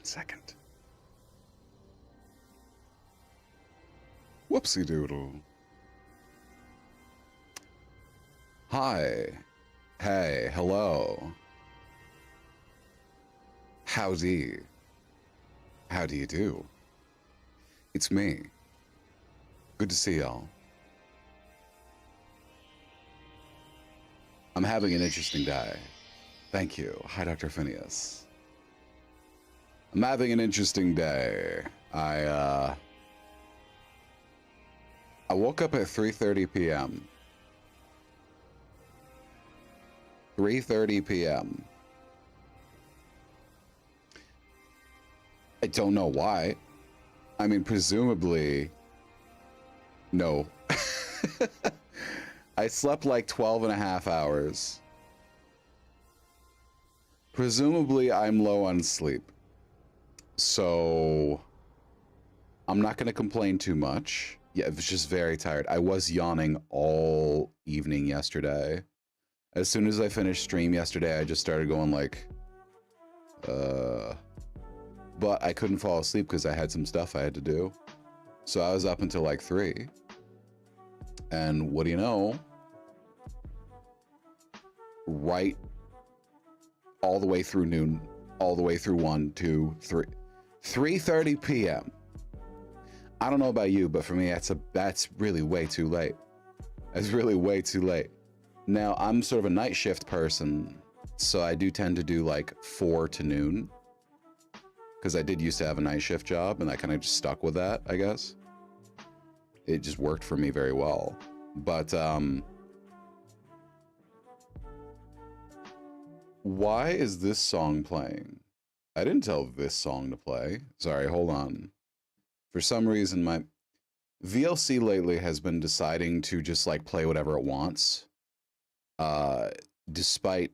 second. Whoopsie doodle. Hi. Hey, hello. Howdy. How do you do? It's me. Good to see y'all. I'm having an interesting day. Thank you. Hi, Dr. Phineas. I'm having an interesting day. I woke up at 3:30 p.m. 3:30 p.m. I don't know why. I mean, presumably, no. I slept like 12 and a half hours. Presumably, I'm low on sleep. So, I'm not going to complain too much. Yeah, I was just very tired. I was yawning all evening yesterday. As soon as I finished stream yesterday, I just started going like, but I couldn't fall asleep because I had some stuff I had to do. So I was up until like 3. And what do you know? Right all the way through noon, all the way through 1, 2, 3. 3:30 p.m. I don't know about you, but for me, that's really way too late. That's really way too late. Now, I'm sort of a night shift person, so I do tend to do like 4 to noon. Because I did used to have a night shift job, and I kind of just stuck with that, I guess. It just worked for me very well. But, why is this song playing? I didn't tell this song to play. Sorry, hold on. For some reason, my VLC lately has been deciding to just like play whatever it wants, despite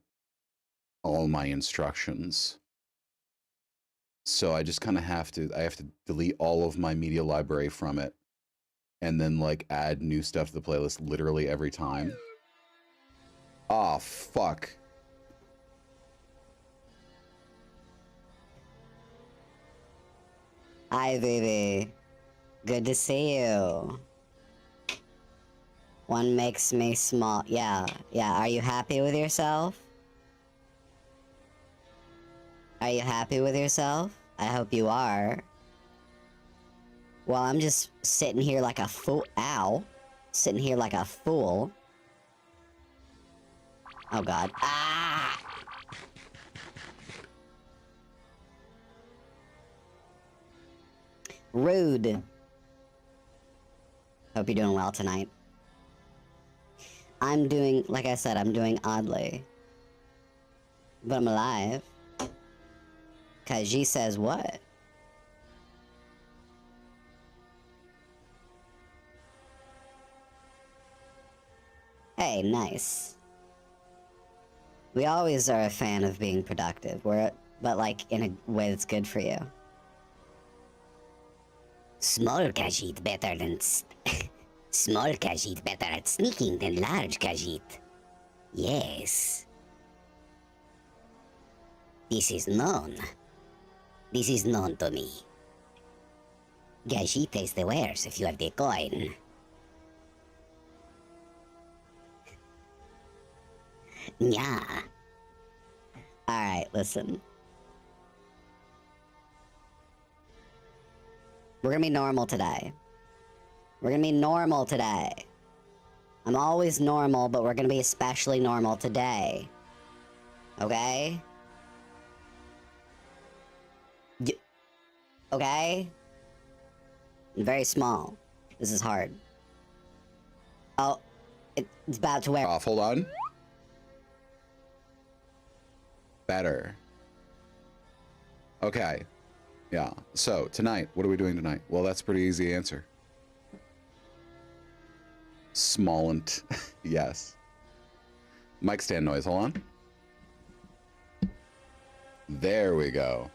all my instructions. So I just kind of have to delete all of my media library from it and then like add new stuff to the playlist literally every time. Ah, fuck. Hi, baby. Good to see you. One makes me small. Yeah. Are you happy with yourself? Are you happy with yourself? I hope you are. Well, I'm just sitting here like a fool. Ow. Sitting here like a fool. Oh, God. Ah! Rude. Hope you're doing well tonight. I'm doing, like I said, I'm doing oddly. But I'm alive. Cause she says what? Hey, nice. We always are a fan of being productive, but like in a way that's good for you. Small Khajiit better than small Khajiit better at sneaking than large Khajiit. Yes. This is known. This is known to me. Khajiit is the worst if you have the coin. Yeah. Alright, listen. We're gonna be normal today. We're gonna be normal today. I'm always normal, but we're gonna be especially normal today. Okay? Okay? I'm very small. This is hard. Oh, it's about to wear off. Hold on. Better. Okay. Yeah. So tonight, what are we doing tonight? Well, that's a pretty easy answer. Smallent. Yes. Mic stand noise. Hold on. There we go.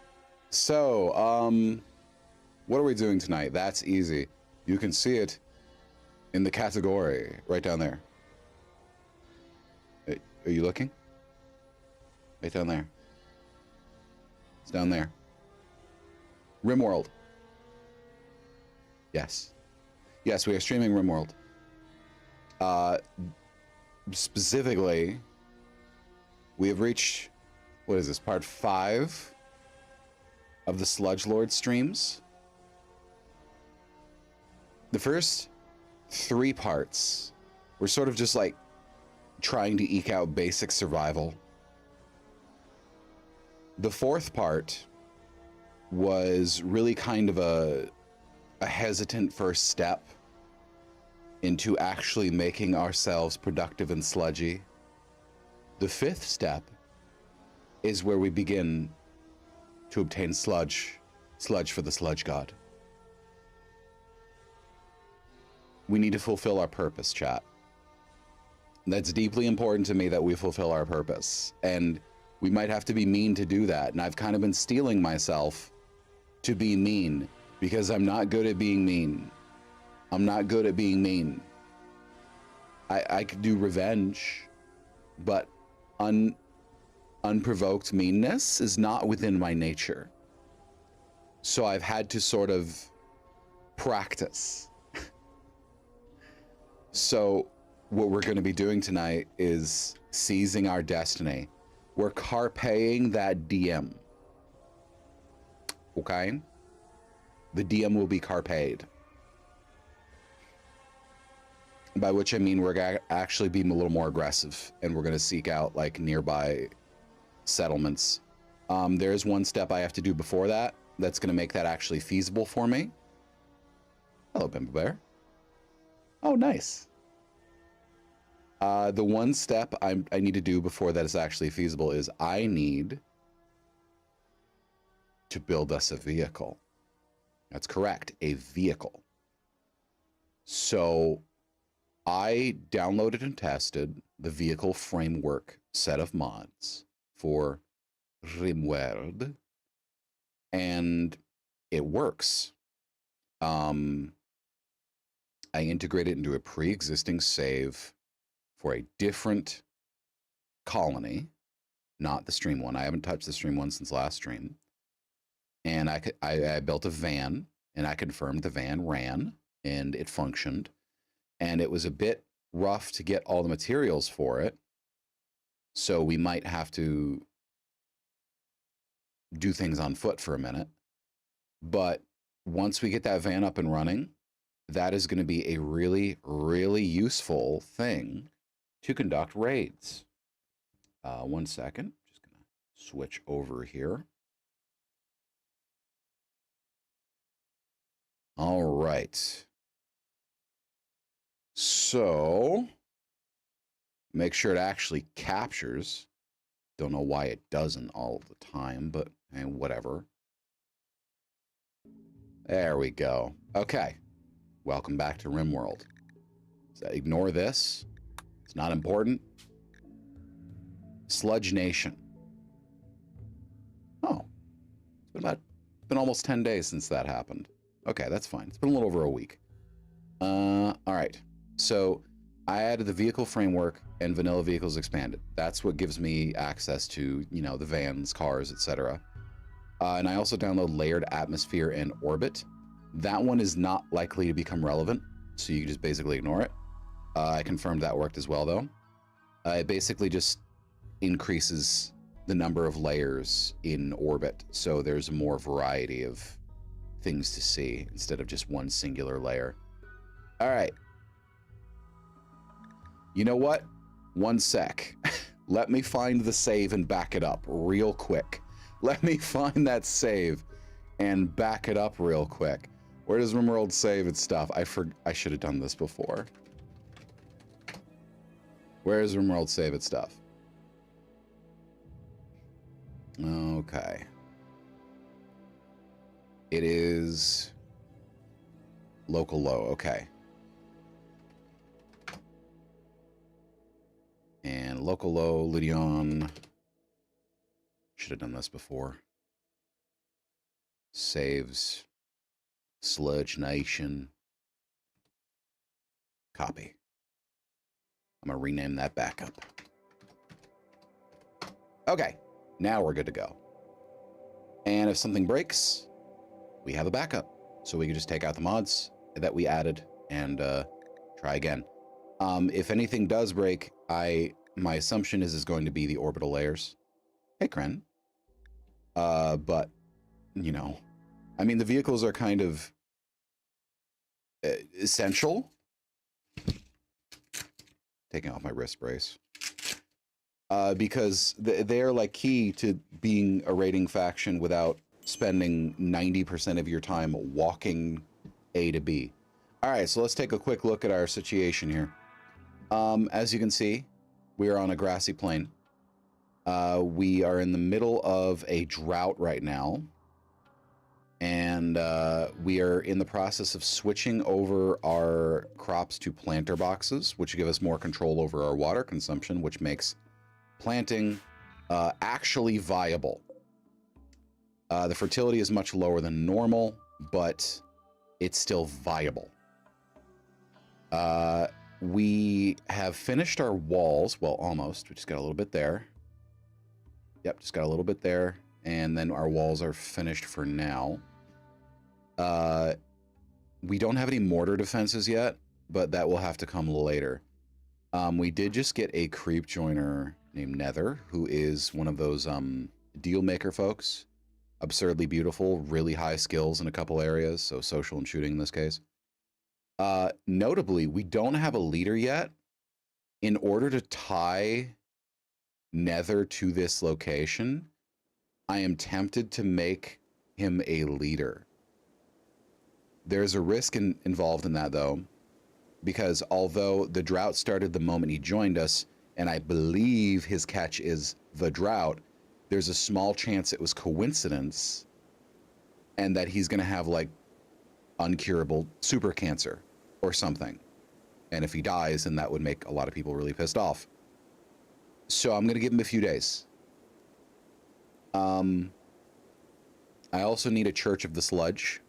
So, what are we doing tonight? That's easy. You can see it in the category right down there. Are you looking? Right down there. It's down there. RimWorld. Yes. Yes, we are streaming RimWorld. Specifically, we have reached, what is this, part 5 of the Sludge Lord streams. The first 3 parts were sort of just like trying to eke out basic survival. The 4th part was really kind of a hesitant first step into actually making ourselves productive and sludgy. The 5th step is where we begin to obtain sludge for the sludge god. We need to fulfill our purpose, chat. That's deeply important to me, that we fulfill our purpose. And we might have to be mean to do that. And I've kind of been steeling myself to be mean, because I'm not good at being mean. I'm not good at being mean. I could do revenge, but unprovoked meanness is not within my nature. So I've had to sort of practice. So what we're going to be doing tonight is seizing our destiny. We're carpeing that DM. Okay? The DM will be carped. By which I mean we're going to actually be a little more aggressive, and we're going to seek out like nearby settlements. There's one step I have to do before that that's going to make that actually feasible for me. Hello, Bimbo Bear. Oh, nice. The one step I need to do before that is actually feasible is I need to build us a vehicle. That's correct, a vehicle. So I downloaded and tested the vehicle framework set of mods for RimWorld, and it works. I integrate it into a pre-existing save for a different colony, not the stream one. I haven't touched the stream one since last stream. And I built a van, and I confirmed the van ran and it functioned. And it was a bit rough to get all the materials for it. So we might have to do things on foot for a minute. But once we get that van up and running, that is going to be a really, really useful thing to conduct raids. 1 second. Just going to switch over here. All right. So make sure it actually captures. Don't know why it doesn't all the time, but whatever. There we go. Okay. Welcome back to RimWorld. So ignore this. It's not important. Sludge Nation. Oh. It's been almost 10 days since that happened. Okay, that's fine. It's been a little over a week. All right. So I added the vehicle framework and vanilla vehicles expanded. That's what gives me access to, you know, the vans, cars, etc. And I also download layered atmosphere and orbit. That one is not likely to become relevant, so you can just basically ignore it. I confirmed that worked as well, though. It basically just increases the number of layers in orbit, so there's more variety of things to see instead of just one singular layer. All right. You know what? 1 sec. Let me find the save and back it up real quick. Let me find that save and back it up real quick. Where does RimWorld save its stuff? I should have done this before. Where does RimWorld save its stuff? Okay. It is local low. Okay. And local low, Lydion. Should have done this before. Saves. Sludge Nation. Copy. I'm going to rename that back up. Okay. Now we're good to go. And if something breaks, we have a backup. So we can just take out the mods that we added and try again. If anything does break, my assumption is going to be the orbital layers. Hey, Kren. But, you know, I mean, the vehicles are kind of essential. Taking off my wrist brace. Because they're like key to being a raiding faction without spending 90% of your time walking A to B. All right, so let's take a quick look at our situation here. As you can see, we are on a grassy plain. We are in the middle of a drought right now. And we are in the process of switching over our crops to planter boxes, which give us more control over our water consumption, which makes planting actually viable. The fertility is much lower than normal, but it's still viable. We have finished our walls. Well, almost. We just got a little bit there. Yep, just got a little bit there. And then our walls are finished for now. We don't have any mortar defenses yet, but that will have to come later. We did just get a creep joiner named Nether, who is one of those deal maker folks. Absurdly beautiful, really high skills in a couple areas, so social and shooting in this case. Notably, we don't have a leader yet. In order to tie Nether to this location, I am tempted to make him a leader. There's a risk involved in that, though, because although the drought started the moment he joined us, and I believe his catch is the drought, there's a small chance it was coincidence and that he's going to have, like, uncurable super cancer or something. And if he dies, then that would make a lot of people really pissed off. So I'm going to give him a few days. I also need a Church of the Sludge.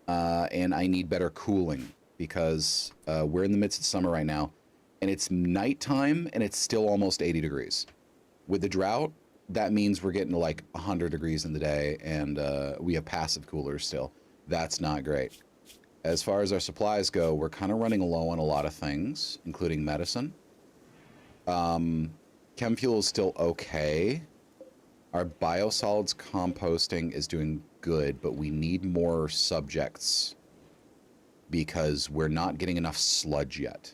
And I need better cooling because we're in the midst of summer right now. And it's nighttime and it's still almost 80 degrees. With the drought, that means we're getting to like 100 degrees in the day and we have passive coolers still. That's not great. As far as our supplies go, we're kind of running low on a lot of things, including medicine. Chem fuel is still okay. Our biosolids composting is doing good, but we need more subjects because we're not getting enough sludge yet.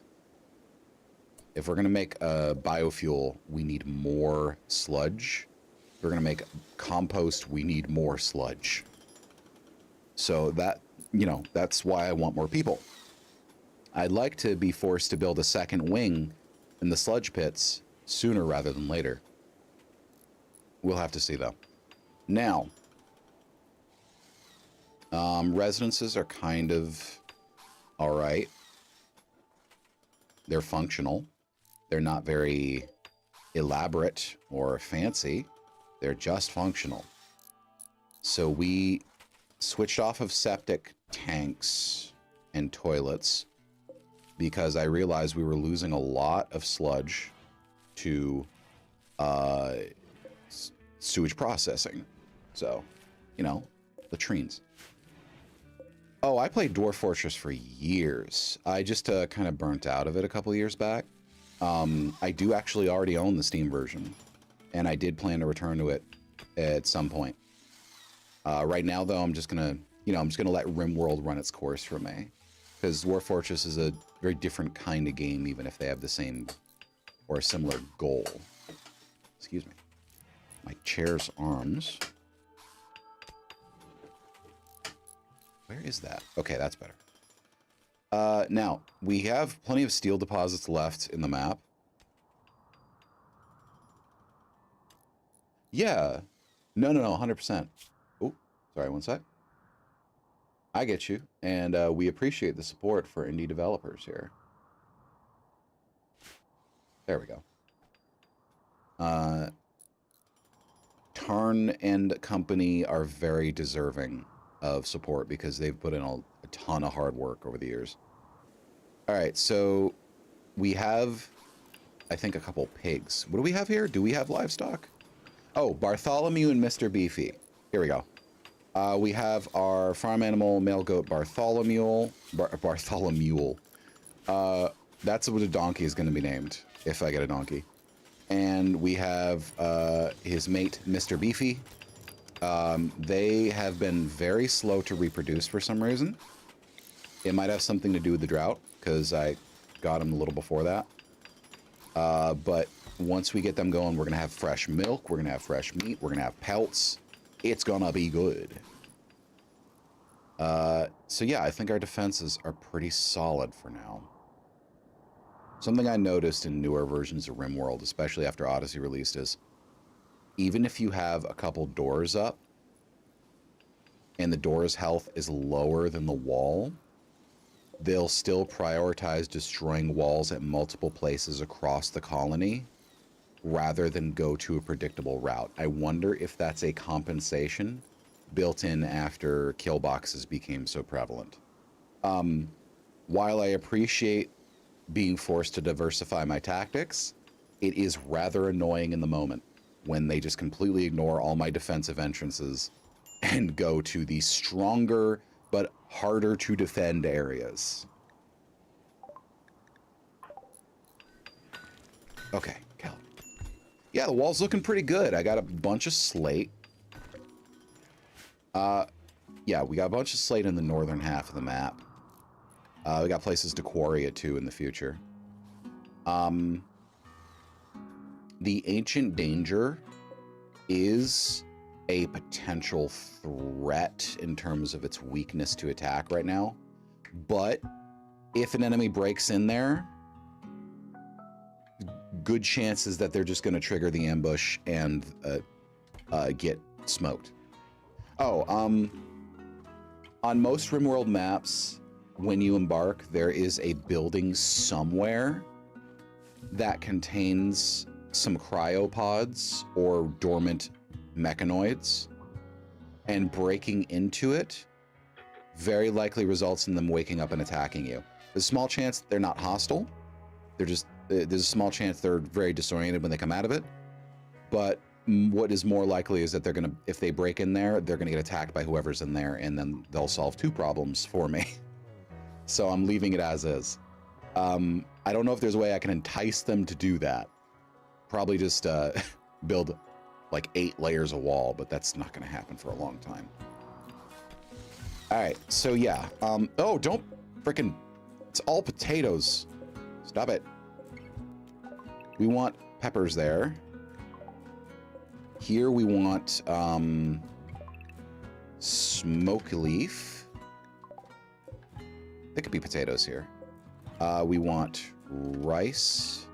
If we're going to make a biofuel, we need more sludge. If we're going to make compost, we need more sludge. So that, you know, that's why I want more people. I'd like to be forced to build a second wing in the sludge pits sooner rather than later. We'll have to see, though. Now, residences are kind of all right. They're functional. They're not very elaborate or fancy. They're just functional. So we switched off of septic tanks and toilets because I realized we were losing a lot of sludge to sewage processing. So, you know, latrines. Oh, I played Dwarf Fortress for years. I just kind of burnt out of it a couple years back. I do actually already own the Steam version, and I did plan to return to it at some point. Right now, though, I'm just gonna, I'm just gonna let RimWorld run its course for me, because Dwarf Fortress is a very different kind of game, even if they have the same or a similar goal. Excuse me. My chair's arms. Where is that? Okay, that's better. Now, we have plenty of steel deposits left in the map. Yeah. No, 100%. Oh, sorry, one sec. I get you. And we appreciate the support for indie developers here. There we go. Tarn and company are very deserving of support because they've put in a ton of hard work over the years. All right, so we have, I think, a couple pigs. What do we have here? Do we have livestock? Oh, Bartholomew and Mr. Beefy. Here we go. We have our farm animal, male goat Bartholomew. Bartholomew. That's what a donkey is going to be named, if I get a donkey. And we have his mate, Mr. Beefy. They have been very slow to reproduce for some reason. It might have something to do with the drought, because I got them a little before that. But once we get them going, we're going to have fresh milk, we're going to have fresh meat, we're going to have pelts. It's going to be good. So yeah, I think our defenses are pretty solid for now. Something I noticed in newer versions of RimWorld, especially after Odyssey released, is even if you have a couple doors up and the door's health is lower than the wall, they'll still prioritize destroying walls at multiple places across the colony rather than go to a predictable route. I wonder if that's a compensation built in after kill boxes became so prevalent. While I appreciate being forced to diversify my tactics, it is rather annoying in the moment when they just completely ignore all my defensive entrances and go to the stronger but harder to defend areas. Okay, Cal. Yeah, the wall's looking pretty good. I got a bunch of slate. Yeah, we got a bunch of slate in the northern half of the map. We got places to quarry it too in the future. The Ancient Danger is a potential threat in terms of its weakness to attack right now. But if an enemy breaks in there, good chances that they're just going to trigger the ambush and get smoked. Oh, on most RimWorld maps, when you embark, there is a building somewhere that contains some cryopods or dormant mechanoids, and breaking into it very likely results in them waking up and attacking you. There's a small chance they're not hostile. They're just, there's a small chance they're very disoriented when they come out of it. But what is more likely is that they're going to, if they break in there, they're going to get attacked by whoever's in there, and then they'll solve two problems for me. So I'm leaving it as is. I don't know if there's a way I can entice them to do that. Probably just build like 8 layers of wall, but that's not going to happen for a long time. All right, so yeah. Oh, don't freaking, it's all potatoes. Stop it. We want peppers there. Here we want smoke leaf. There could be potatoes here. We want rice.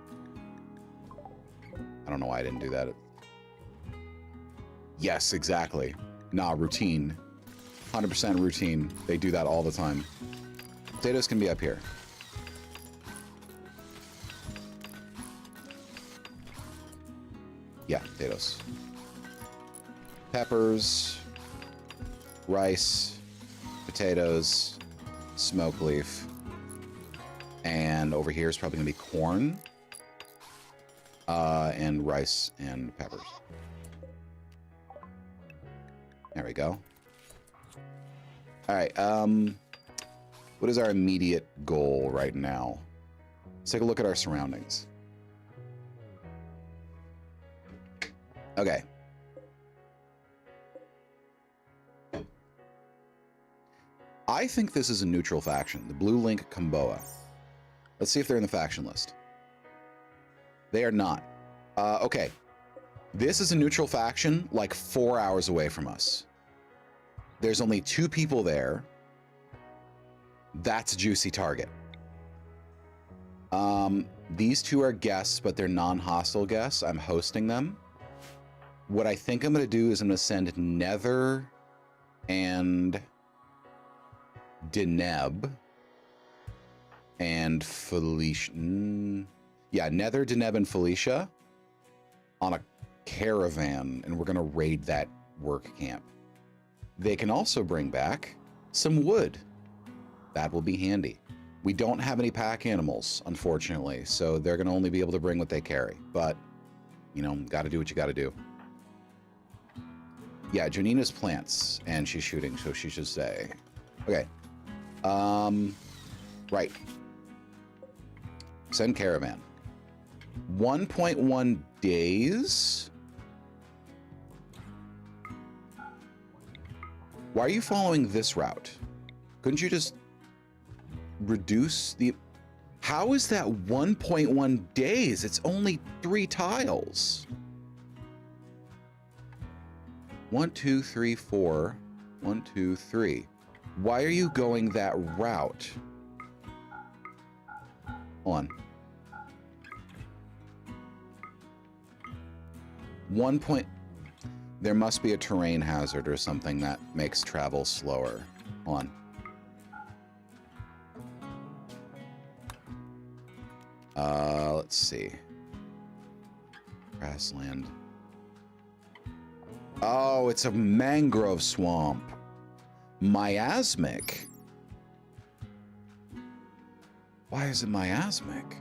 I don't know why I didn't do that. Yes, exactly. Nah, routine. 100% routine. They do that all the time. Potatoes can be up here. Yeah, potatoes. Peppers, rice, potatoes, smoke leaf, and over here is probably gonna be corn, and rice and peppers. There we go. All right, what is our immediate goal right now? Let's take a look at our surroundings. Okay. I think this is a neutral faction, the Blue Link Kamboa. Let's see if they're in the faction list. They are not. Okay. This is a neutral faction like 4 hours away from us. There's only 2 people there. That's a juicy target. These 2 are guests, but they're non-hostile guests. I'm hosting them. What I think I'm going to do is I'm going to send Nether and Deneb and Felicia. Yeah, Nether, Deneb, and Felicia on a caravan, and we're going to raid that work camp. They can also bring back some wood. That will be handy. We don't have any pack animals, unfortunately, so they're going to only be able to bring what they carry. But, you know, got to do what you got to do. Yeah, Janina's plants, and she's shooting, so she should stay. Okay. Right. Send caravan. 1.1 days? Why are you following this route? Couldn't you just reduce the... How is that 1.1 days? It's only 3 tiles. 1, 2, 3, 4. 1, 2, 3. Why are you going that route? Hold on. 1 point... There must be a terrain hazard or something that makes travel slower. Hold on. Let's see. Grassland. Oh, it's a mangrove swamp. Miasmic. Why is it miasmic?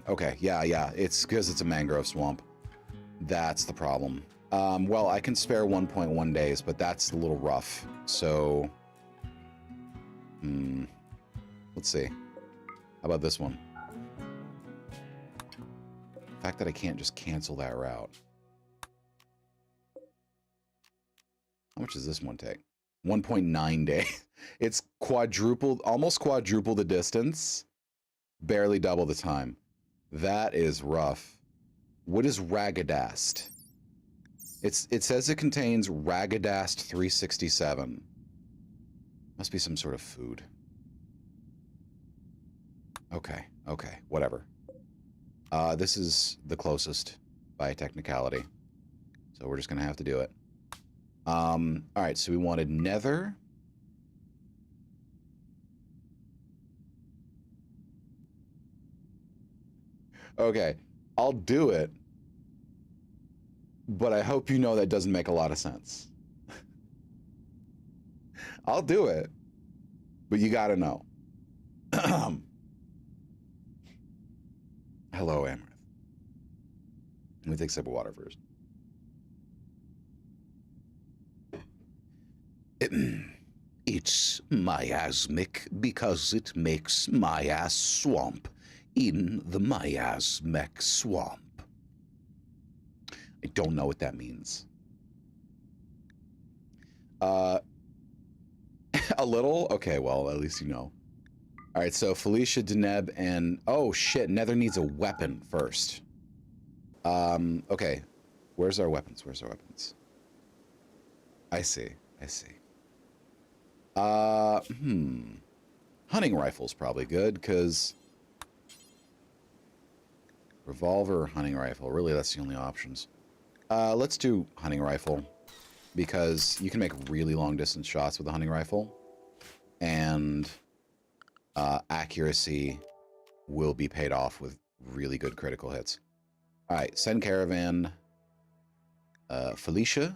Okay, yeah. It's because it's a mangrove swamp. That's the problem. Well, I can spare 1.1 days, but that's a little rough. So, let's see. How about this one? The fact that I can't just cancel that route. How much does this one take? 1.9 days. It's quadrupled, almost quadruple the distance, barely double the time. That is rough. What is Ragadast? It says it contains Ragadast 367. Must be some sort of food. Okay, whatever. This is the closest by technicality. So we're just gonna have to do it. Alright, so we wanted nether. Okay, I'll do it. But I hope you know that doesn't make a lot of sense. I'll do it. But you gotta know. Hello, Amaranth. Let me take a sip of water first. It's miasmic because it makes mias swamp in the miasmic swamp. I don't know what that means. A little? Okay, well, at least you know. All right, so Felicia, Deneb, and... Oh, shit, Nether needs a weapon first. Okay. Where's our weapons? I see. Hunting rifle's probably good, because... Revolver or hunting rifle. Really, that's the only options. Let's do hunting rifle, because you can make really long-distance shots with a hunting rifle, and accuracy will be paid off with really good critical hits. All right, send caravan, Felicia,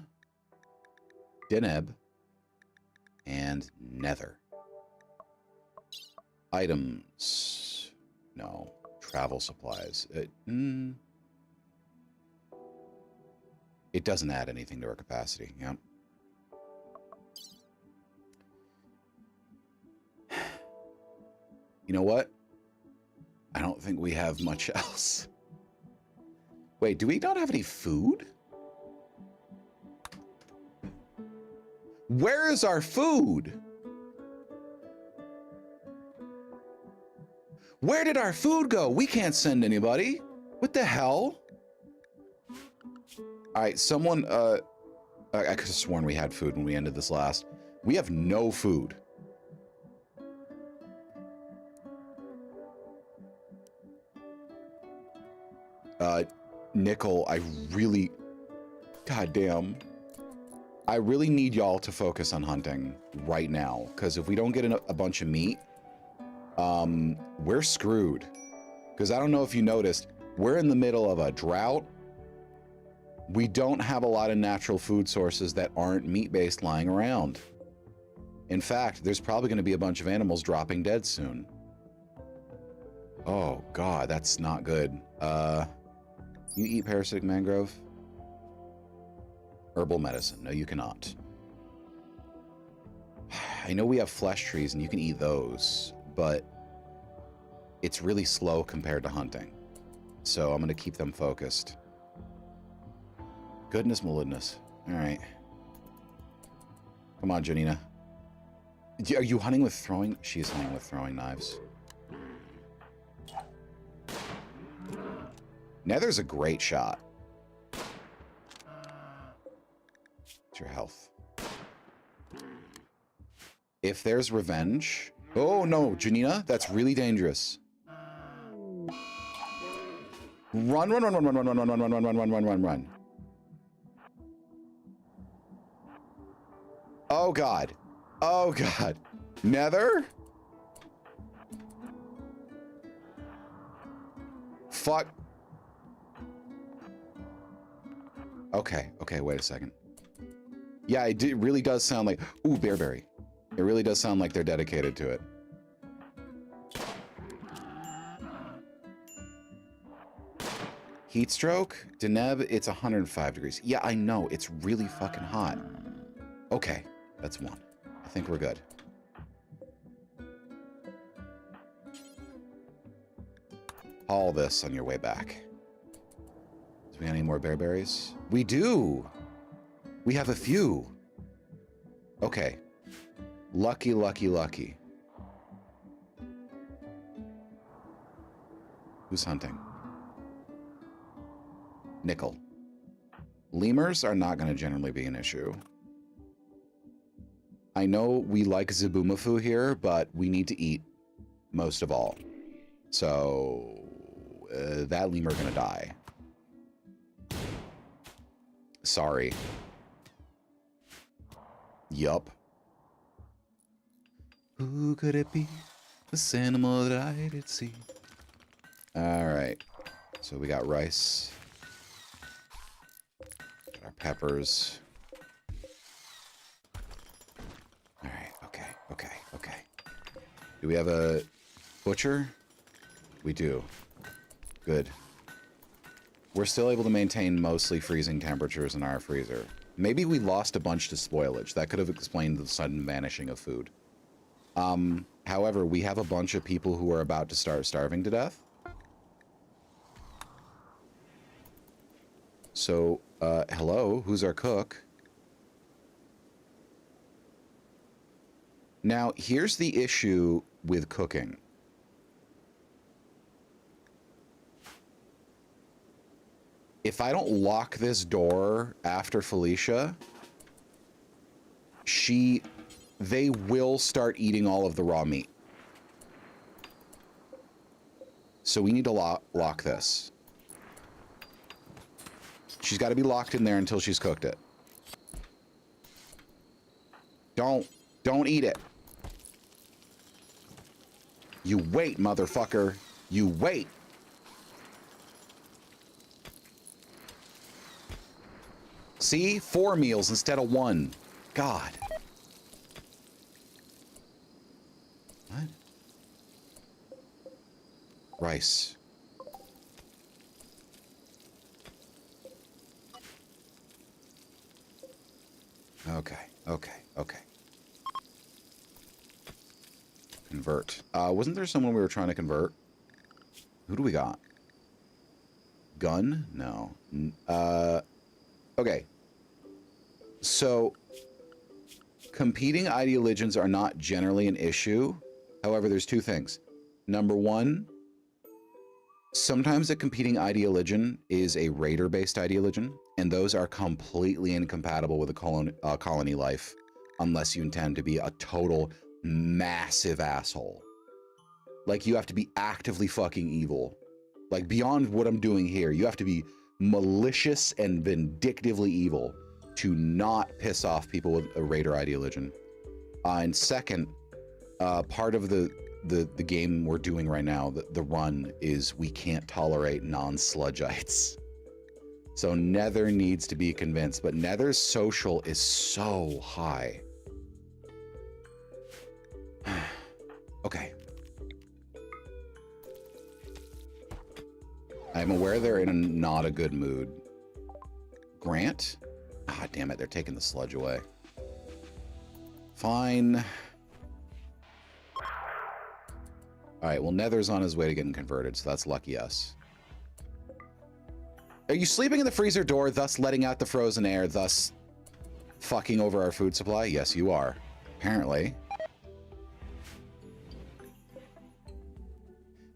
Deneb, and Nether. Items. No. Travel supplies. It doesn't add anything to our capacity. Yep. You know what? I don't think we have much else. Wait, do we not have any food? Where is our food? Where did our food go? We can't send anybody. What the hell? All right, someone, I could have sworn we had food when we ended this last. We have no food. Nickel, goddamn. I really need y'all to focus on hunting right now, because if we don't get a bunch of meat, we're screwed. Because I don't know if you noticed, we're in the middle of a drought. We don't have a lot of natural food sources that aren't meat-based lying around. In fact, there's probably going to be a bunch of animals dropping dead soon. Oh, God, that's not good. You eat parasitic mangrove? Herbal medicine. No, you cannot. I know we have flesh trees and you can eat those, but it's really slow compared to hunting. So I'm going to keep them focused. Goodness, maludness. All right. Come on, Janina. Are you hunting with throwing? She's hunting with throwing knives. Nether's a great shot. What's your health? If there's revenge... Oh, no, Janina, that's really dangerous. Run, run, run, run, run, run, run, run, run, run, run, run, run, run, run. Oh, God. Oh, God. Nether? Fuck. Okay, okay, wait a second. Yeah, it really does sound like... Ooh, bearberry. It really does sound like they're dedicated to it. Heat stroke? Deneb, it's 105 degrees. Yeah, I know. It's really fucking hot. Okay, that's one. I think we're good. Haul this on your way back. Do we have any more bearberries? We do! We have a few. Okay. Lucky, lucky, lucky. Who's hunting? Nickel. Lemurs are not going to generally be an issue. I know we like Zabumafu here, but we need to eat most of all. So, that lemur going to die. Sorry. Yup. Who could it be? This animal that I did see. Alright. So we got rice. Got our peppers. Alright, okay, okay, okay. Do we have a butcher? We do. Good. We're still able to maintain mostly freezing temperatures in our freezer. Maybe we lost a bunch to spoilage. That could have explained the sudden vanishing of food. However, we have a bunch of people who are about to start starving to death. So, hello, who's our cook? Now, here's the issue with cooking. If I don't lock this door after Felicia, they will start eating all of the raw meat. So we need to lock this. She's got to be locked in there until she's cooked it. Don't eat it. You wait, motherfucker. You wait. See? 4 meals instead of 1. God. What? Rice. Okay, okay, okay. Convert. Wasn't there someone we were trying to convert? Who do we got? Gun? No. Okay. So, competing ideologies are not generally an issue. However, there's 2 things. Number 1, sometimes a competing ideology is a raider-based ideology, and those are completely incompatible with a colony life unless you intend to be a total massive asshole. Like, you have to be actively fucking evil. Like, beyond what I'm doing here, you have to be malicious and vindictively evil to not piss off people with a raider ideology. And second, part of the game we're doing right now, the run, is we can't tolerate non-sludgites. So Nether needs to be convinced, but Nether's social is so high. Okay. I'm aware they're in not a good mood. Grant? Ah, damn it, they're taking the sludge away. Fine. Alright, well, Nether's on his way to getting converted, so that's lucky us. Are you sleeping in the freezer door, thus letting out the frozen air, thus fucking over our food supply? Yes, you are. Apparently.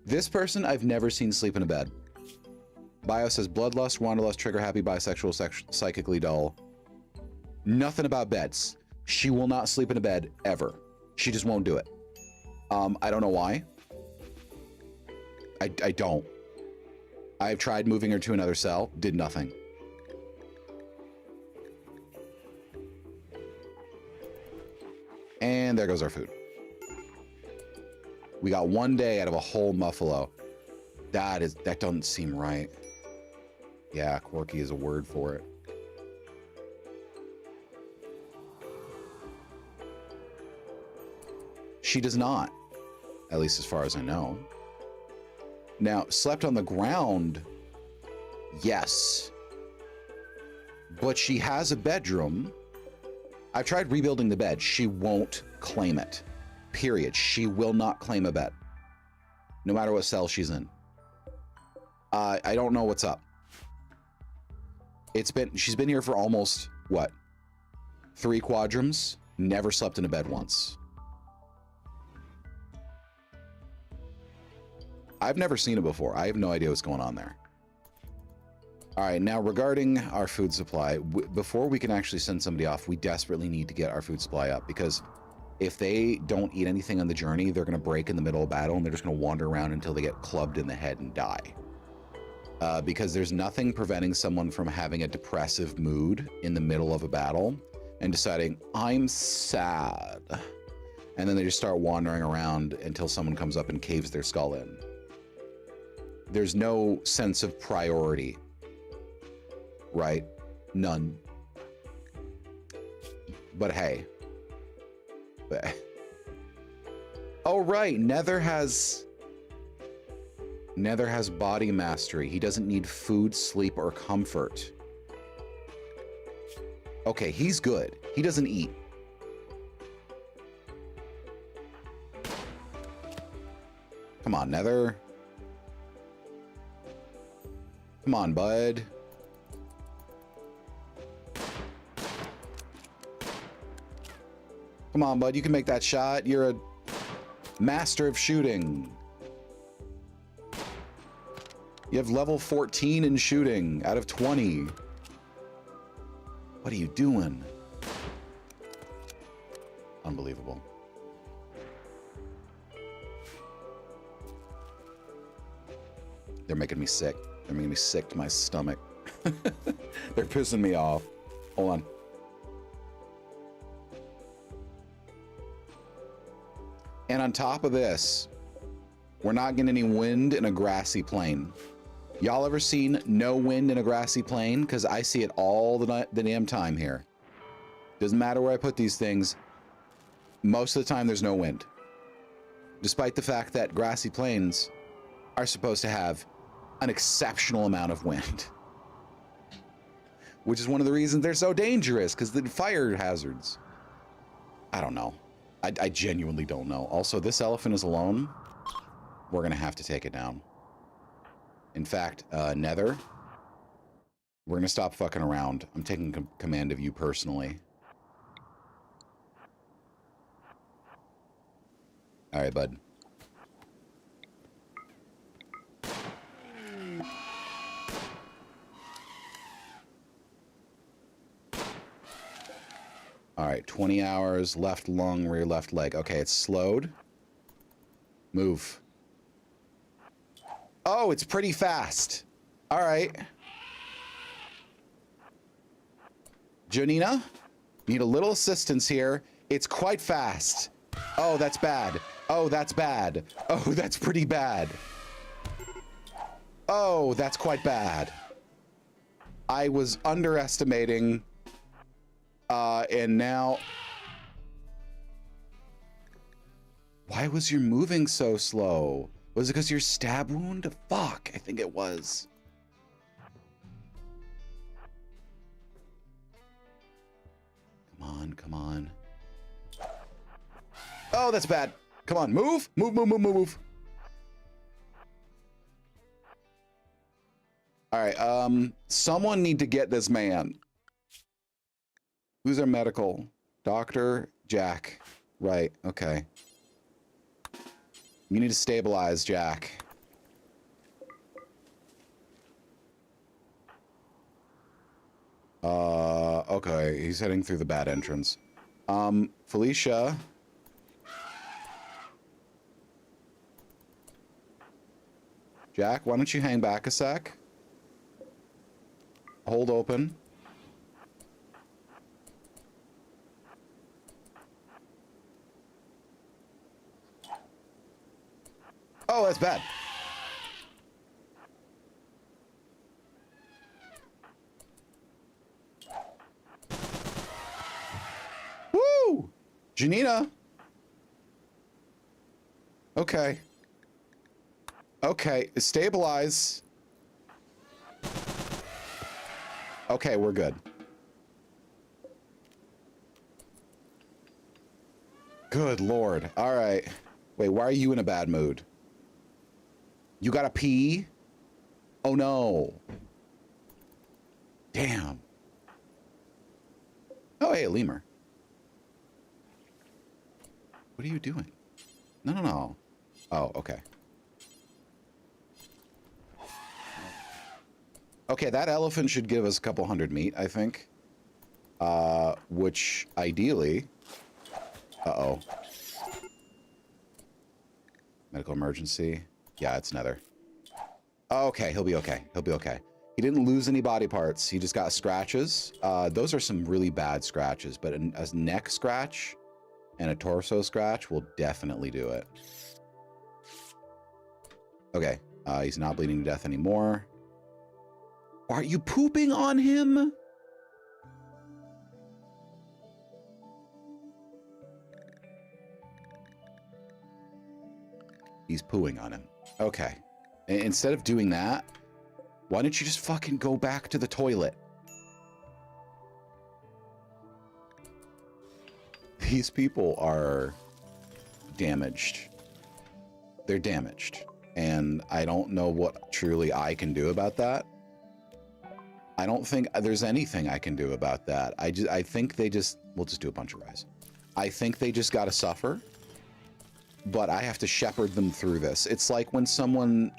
This person I've never seen sleep in a bed. Bio says bloodlust, wanderlust, trigger happy, bisexual, psychically dull. Nothing about beds. She will not sleep in a bed ever. She just won't do it. I don't know why. I don't. I've tried moving her to another cell, did nothing. And there goes our food. We got 1 day out of a whole muffalo. That doesn't seem right. Yeah, quirky is a word for it. She does not, at least as far as I know. Now, slept on the ground, yes. But she has a bedroom. I've tried rebuilding the bed. She won't claim it. Period. She will not claim a bed. No matter what cell she's in. I don't know what's up. She's been here for almost, what? 3 quadrums? Never slept in a bed once. I've never seen it before. I have no idea what's going on there. All right, now regarding our food supply, before we can actually send somebody off, we desperately need to get our food supply up, because if they don't eat anything on the journey, they're going to break in the middle of battle, and they're just going to wander around until they get clubbed in the head and die. Because there's nothing preventing someone from having a depressive mood in the middle of a battle and deciding, I'm sad. And then they just start wandering around until someone comes up and caves their skull in. There's no sense of priority, right? None. But hey. Oh, right. Nether has body mastery. He doesn't need food, sleep, or comfort. Okay, he's good. He doesn't eat. Come on, Nether. Come on, bud. Come on, bud. You can make that shot. You're a master of shooting. You have level 14 in shooting out of 20. What are you doing? Unbelievable. They're making me sick. They're making me sick to my stomach. They're pissing me off. Hold on. And on top of this, we're not getting any wind in a grassy plain. Y'all ever seen no wind in a grassy plain? Because I see it all the damn time here. Doesn't matter where I put these things. Most of the time, there's no wind. Despite the fact that grassy plains are supposed to have an exceptional amount of wind. Which is one of the reasons they're so dangerous, because the fire hazards. I don't know. I genuinely don't know. Also, this elephant is alone. We're going to have to take it down. In fact, Nether, we're going to stop fucking around. I'm taking command of you personally. All right, bud. All right, 20 hours, left lung, rear left leg. Okay, it's slowed. Move. Oh, it's pretty fast. All right. Janina, need a little assistance here. It's quite fast. Oh, that's bad. Oh, that's bad. Oh, that's pretty bad. Oh, that's quite bad. I was underestimating... and now... Why was your moving so slow? Was it because your stab wound? Fuck, I think it was. on, come on. Oh, that's bad. Come on, move, move, move, move, move, move. All right, someone need to get this man. Who's our medical? Dr. Jack. Right, okay. You need to stabilize, Jack. Okay, he's heading through the bad entrance. Felicia. Jack, why don't you hang back a sec? Hold open. Oh, that's bad. Woo! Janina. Okay. Okay, stabilize. Okay, we're good. Good Lord. All right. Wait, why are you in a bad mood? You gotta pee? Oh no. Damn. Oh, hey, a lemur. What are you doing? No, no, no. Oh, okay. Okay, that elephant should give us a couple hundred meat, I think. Which, ideally... Uh-oh. Medical emergency. Yeah, it's nether. Okay, he'll be okay. He'll be okay. He didn't lose any body parts. He just got scratches. Those are some really bad scratches, but a neck scratch and a torso scratch will definitely do it. Okay, he's not bleeding to death anymore. Are you pooping on him? He's pooing on him. Okay. Instead of doing that, why don't you just fucking go back to the toilet? These people are damaged. They're damaged. And I don't know what truly I can do about that. I don't think there's anything I can do about that. I think they just, we'll just do a bunch of rice. I think they just gotta suffer, but I have to shepherd them through this. It's like when someone,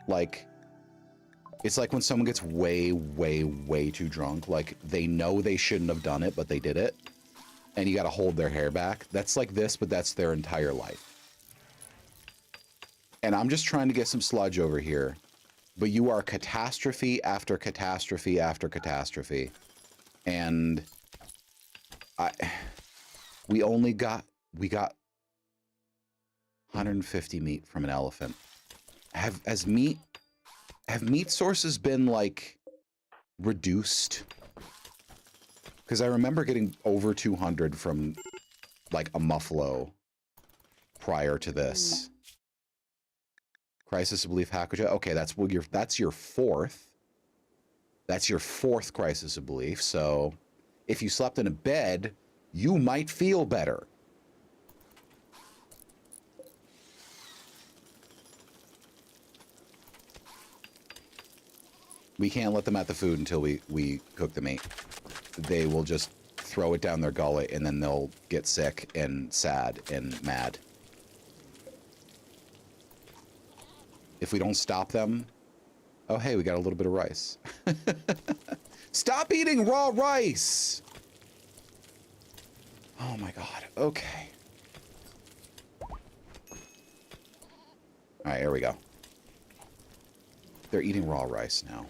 it's like when someone gets way, way, way too drunk. Like, they know they shouldn't have done it, but they did it. And you gotta hold their hair back. That's like this, but that's their entire life. And I'm just trying to get some sludge over here. But you are catastrophe after catastrophe after catastrophe. And we got 150 meat from an elephant. Have meat sources been like reduced? Because I remember getting over 200 from like a muffalo prior to this. Crisis of belief, Hakuja. Okay, that's your fourth. That's your fourth crisis of belief. So, if you slept in a bed, you might feel better. We can't let them at the food until we cook the meat. They will just throw it down their gullet, and then they'll get sick and sad and mad. If we don't stop them... Oh, hey, we got a little bit of rice. Stop eating raw rice! Oh my god, okay. Alright, here we go. They're eating raw rice now.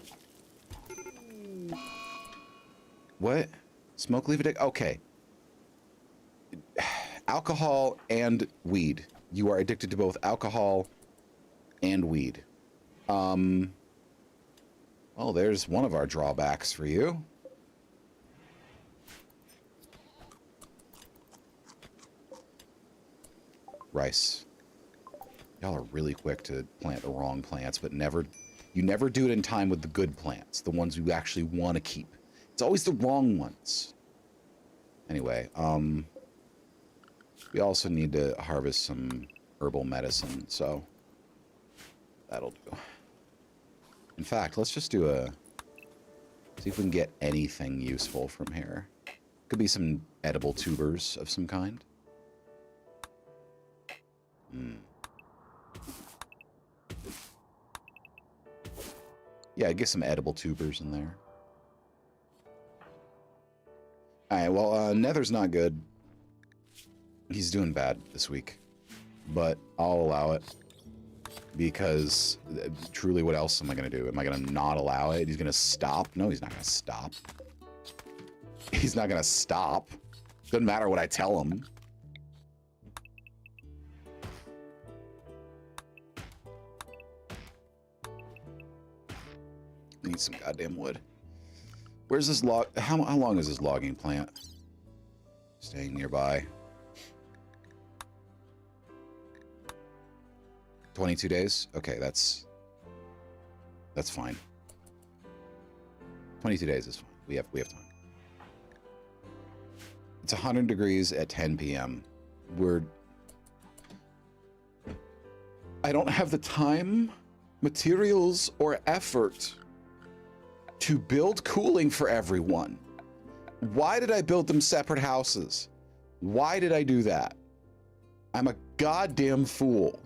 What? Smoke, leave it... Okay. Alcohol and weed. You are addicted to both alcohol and weed. Well, there's one of our drawbacks for you. Rice. Y'all are really quick to plant the wrong plants, but you never do it in time with the good plants, the ones you actually want to keep. It's always the wrong ones. Anyway, we also need to harvest some herbal medicine, so that'll do. In fact, let's just do a... See if we can get anything useful from here. Could be some edible tubers of some kind. Yeah, get some edible tubers in there. Alright, well, Nether's not good. He's doing bad this week. But I'll allow it. Because, truly, what else am I going to do? Am I going to not allow it? He's going to stop? No, he's not going to stop. He's not going to stop. Doesn't matter what I tell him. Need some goddamn wood. Where's this log? How long is this logging plant? Staying nearby. 22 days? Okay, that's fine. 22 days is fine. We have time. It's 100 degrees at 10 p.m. I don't have the time, materials, or effort to build cooling for everyone. Why did I build them separate houses? Why did I do that? I'm a goddamn fool.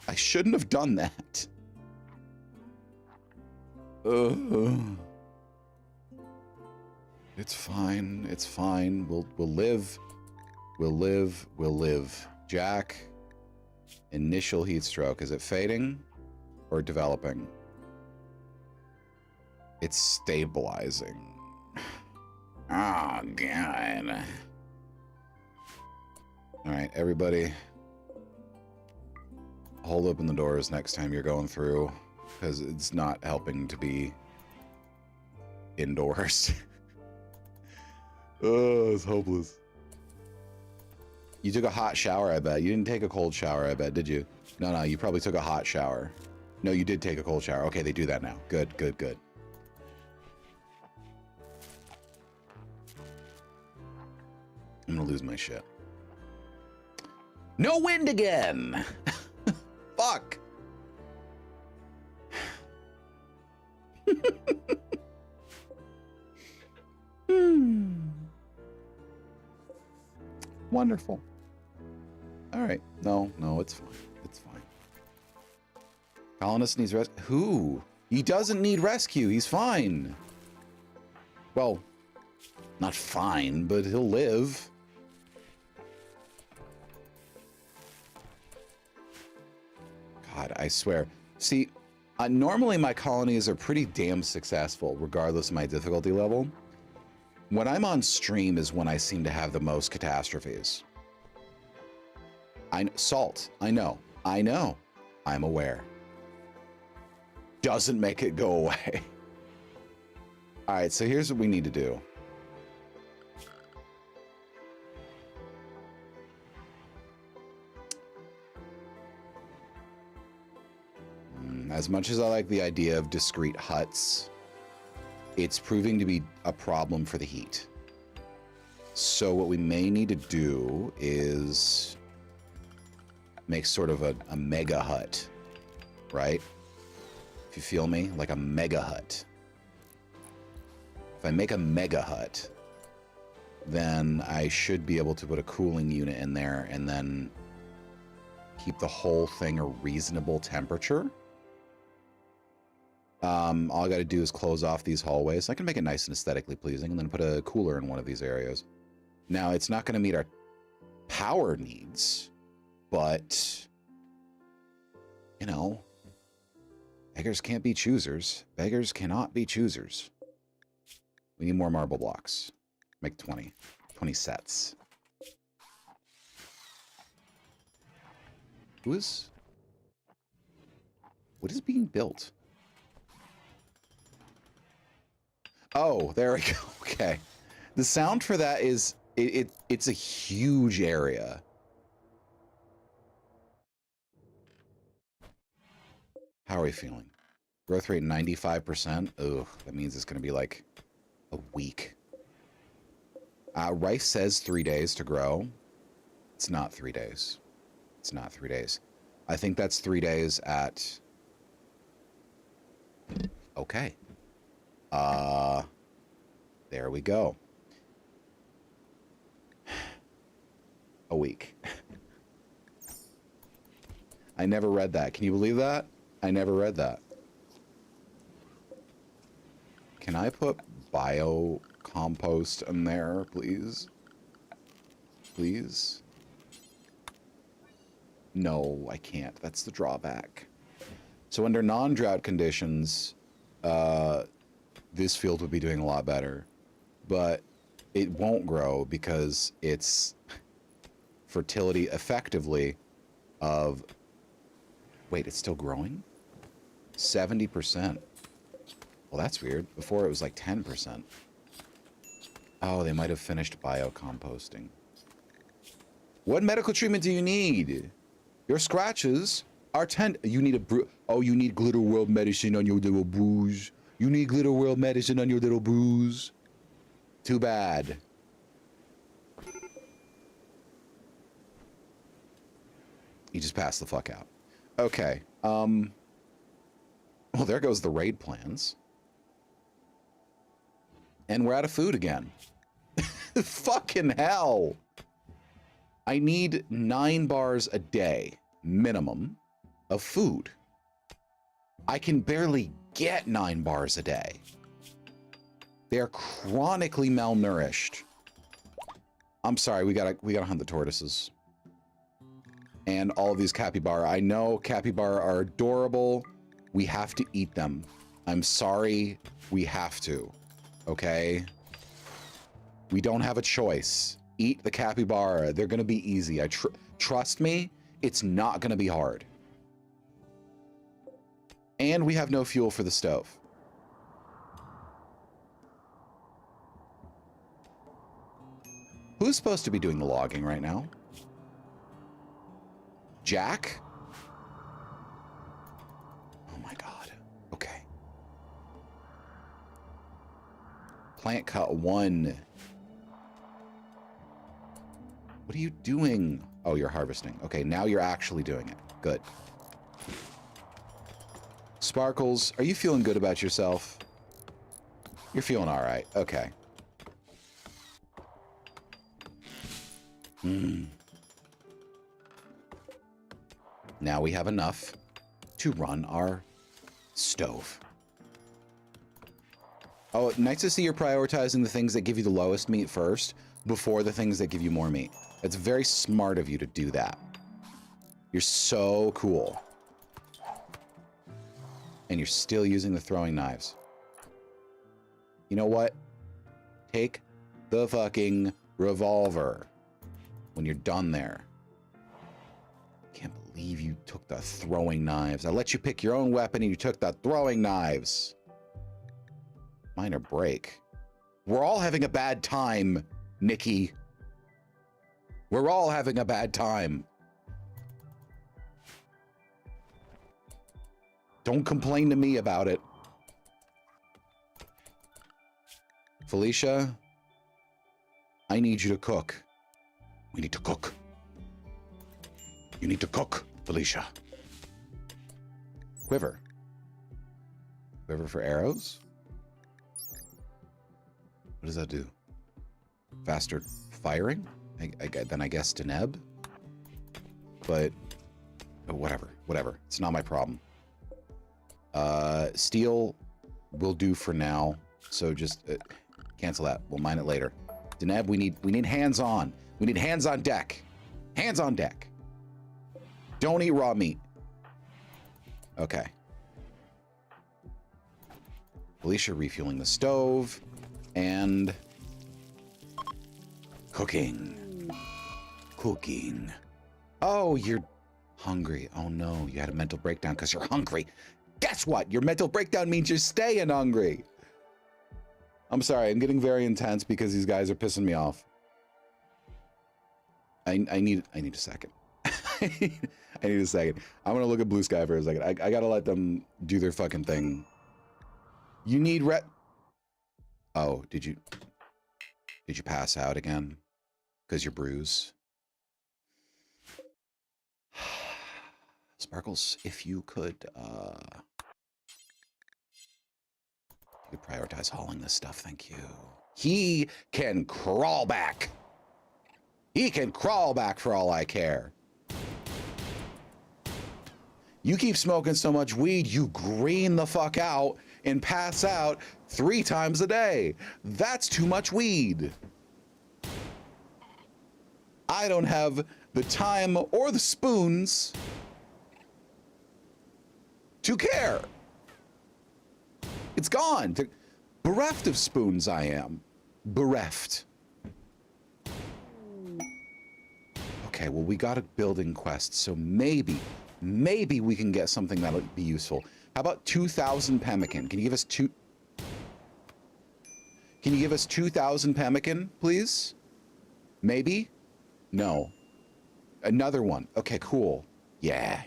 I shouldn't have done that. It's fine. It's fine. We'll live. We'll live. We'll live. Jack, initial heat stroke. Is it fading or developing? It's stabilizing. Oh, God. All right, everybody. Hold open the doors next time you're going through, because it's not helping to be indoors. Oh, it's hopeless. You took a hot shower, I bet. You didn't take a cold shower, I bet, did you? No, you probably took a hot shower. No, you did take a cold shower. Okay, they do that now. Good, good, good. I'm gonna lose my shit. No wind again! Fuck! Wonderful. All right. No, it's fine. It's fine. Colonist needs rescue. Who? He doesn't need rescue. He's fine. Well, not fine, but he'll live. God, I swear. See, normally my colonies are pretty damn successful, regardless of my difficulty level. When I'm on stream is when I seem to have the most catastrophes. Salt. I know. I'm aware. Doesn't make it go away. All right, so here's what we need to do. As much as I like the idea of discrete huts, it's proving to be a problem for the heat. So what we may need to do is make sort of a mega hut, right? If you feel me, like a mega hut. If I make a mega hut, then I should be able to put a cooling unit in there and then keep the whole thing a reasonable temperature. All I got to do is close off these hallways. I can make it nice and aesthetically pleasing and then put a cooler in one of these areas. Now, it's not going to meet our power needs, but, you know, beggars can't be choosers. Beggars cannot be choosers. We need more marble blocks. Make 20 sets. What is being built? Oh, there we go. Okay. The sound for that is, it's a huge area. How are we feeling? Growth rate 95%? Ugh, that means it's going to be like a week. Rice says 3 days to grow. It's not 3 days. It's not 3 days. I think that's 3 days at... Okay. There we go. A week. I never read that. Can you believe that? I never read that. Can I put bio compost in there, please? Please? No, I can't. That's the drawback. So under non-drought conditions, this field would be doing a lot better. But it won't grow because its fertility effectively of... Wait, it's still growing? 70%. Well, that's weird. Before it was like 10%. Oh, they might have finished biocomposting. What medical treatment do you need? Your scratches are you need you need glitter world medicine on your little bruise. You need glitter world medicine on your little bruise. Too bad. You just passed the fuck out. Okay. Well, there goes the raid plans. And we're out of food again. Fucking hell. I need 9 bars a day, minimum, of food. I can barely get 9 bars a day. They're chronically malnourished. I'm sorry, we gotta hunt the tortoises. And all of these capybara. I know capybara are adorable. We have to eat them. I'm sorry, we have to. Okay? We don't have a choice. Eat the capybara. They're gonna be easy. Trust me, it's not gonna be hard. And we have no fuel for the stove. Who's supposed to be doing the logging right now? Jack? Oh my god. Okay. Plant cut 1. What are you doing? Oh, you're harvesting. Okay, now you're actually doing it. Good. Sparkles, are you feeling good about yourself? You're feeling all right. Okay. Now we have enough to run our stove. Oh, nice to see you're prioritizing the things that give you the lowest meat first before the things that give you more meat. It's very smart of you to do that. You're so cool. And you're still using the throwing knives. You know what? Take the fucking revolver when you're done there. Can't believe you took the throwing knives. I let you pick your own weapon and you took the throwing knives. Minor break. We're all having a bad time, Nikki. We're all having a bad time. Don't complain to me about it. Felicia, I need you to cook. We need to cook. You need to cook, Felicia. Quiver. Quiver for arrows? What does that do? Faster firing? Then I guess Deneb? But whatever. It's not my problem. Steel will do for now. So just cancel that. We'll mine it later. Deneb, we need hands on. We need hands on deck. Hands on deck. Don't eat raw meat. Okay. Alicia refueling the stove and cooking. Oh, you're hungry. Oh no, you had a mental breakdown because you're hungry. Guess what? Your mental breakdown means you're staying hungry. I'm sorry, I'm getting very intense because these guys are pissing me off. I need a second. I need a second. I'm gonna look at Blue Sky for a second. I gotta let them do their fucking thing. You need Oh, did you? Did you pass out again? Because you're bruised? Sparkles, if you could prioritize hauling this stuff, thank you. He can crawl back. He can crawl back for all I care. You keep smoking so much weed, you green the fuck out and pass out 3 times a day. That's too much weed. I don't have the time or the spoons to care. It's gone. Bereft of spoons I am. Bereft. Okay, well, we got a building quest, so maybe we can get something that'll be useful. How about 2,000 pemmican? Can you give us 2,000 pemmican, please? Maybe? No. Another one. Okay, cool. Yeah.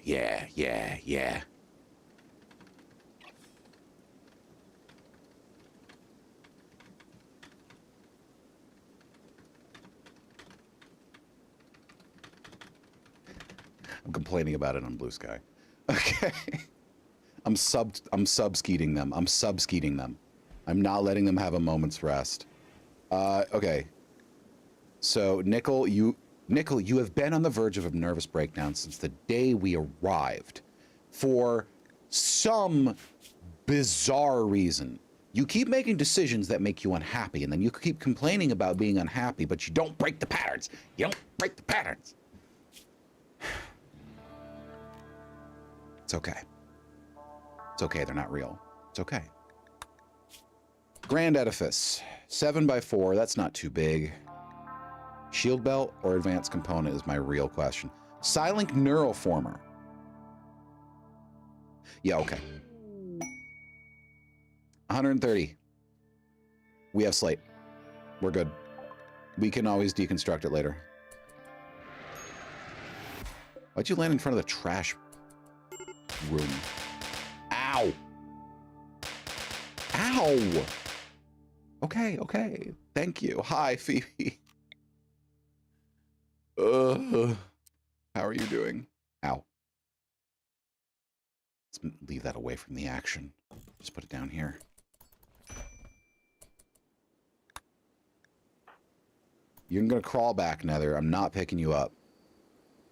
I'm complaining about it on Blue Sky. Okay. I'm sub-skeeting them. I'm sub-skeeting them. I'm not letting them have a moment's rest. Okay. So, Nickel, you have been on the verge of a nervous breakdown since the day we arrived. For some bizarre reason. You keep making decisions that make you unhappy, and then you keep complaining about being unhappy, but you don't break the patterns. You don't break the patterns. It's okay. It's okay, they're not real. It's okay. Grand Edifice. 7x4, that's not too big. Shield belt or advanced component is my real question. Silent neuroformer. Yeah, okay. 130. We have slate. We're good. We can always deconstruct it later. Why'd you land in front of the trash room? Ow! Ow! Okay. Thank you. Hi, Phoebe. How are you doing? Ow. Let's leave that away from the action. Just put it down here. You're gonna crawl back, Nether. I'm not picking you up.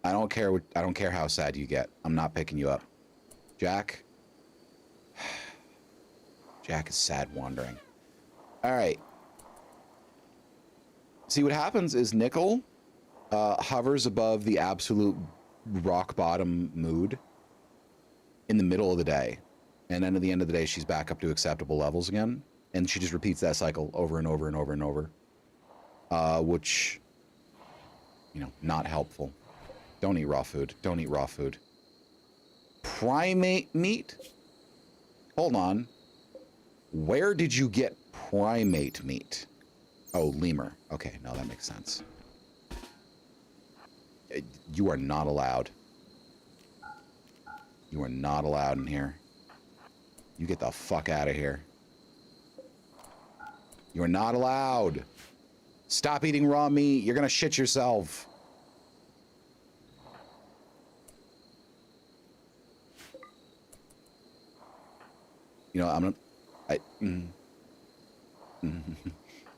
I don't care how sad you get. I'm not picking you up. Jack? Jack is sad wandering. Alright. See, what happens is Nickel hovers above the absolute rock bottom mood in the middle of the day. And then at the end of the day, she's back up to acceptable levels again. And she just repeats that cycle over and over and over and over. Which, you know, not helpful. Don't eat raw food. Don't eat raw food. Primate meat? Hold on. Where did you get primate meat? Oh, lemur. Okay, no, that makes sense. You are not allowed. You are not allowed in here. You get the fuck out of here. You are not allowed. Stop eating raw meat. You're gonna shit yourself. You know,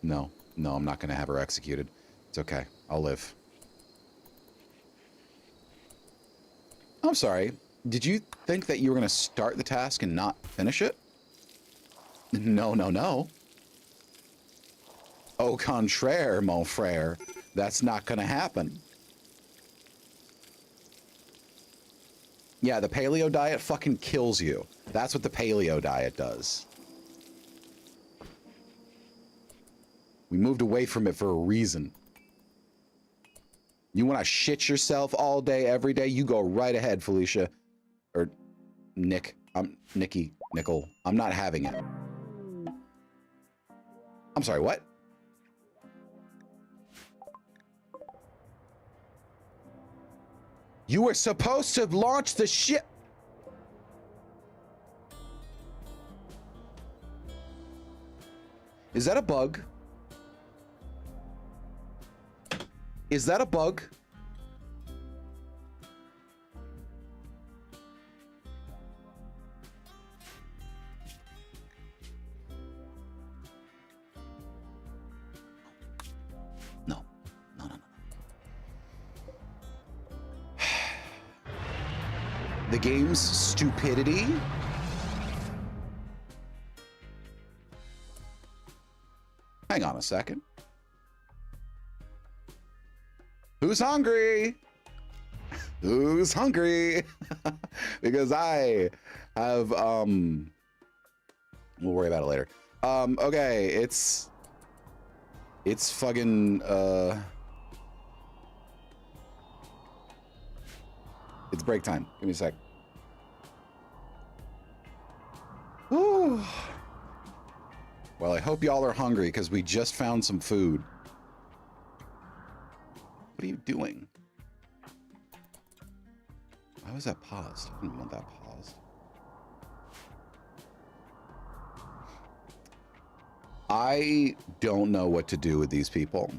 No, I'm not gonna have her executed. It's okay. I'll live. I'm sorry. Did you think that you were gonna start the task and not finish it? No. Au contraire, mon frère. That's not gonna happen. Yeah, the paleo diet fucking kills you. That's what the paleo diet does. We moved away from it for a reason. You want to shit yourself all day, every day? You go right ahead, Felicia. Or Nick. Nickel. I'm not having it. I'm sorry, what? You were supposed to launch the ship. Is that a bug? Is that a bug? No. No, no, no. The game's stupidity. Hang on a second. Who's hungry? Who's hungry? Because I have, we'll worry about it later. Okay, it's fucking, it's break time. Give me a sec. Whew. Well, I hope y'all are hungry because we just found some food. What are you doing? Why was that paused? I didn't want that paused. I don't know what to do with these people.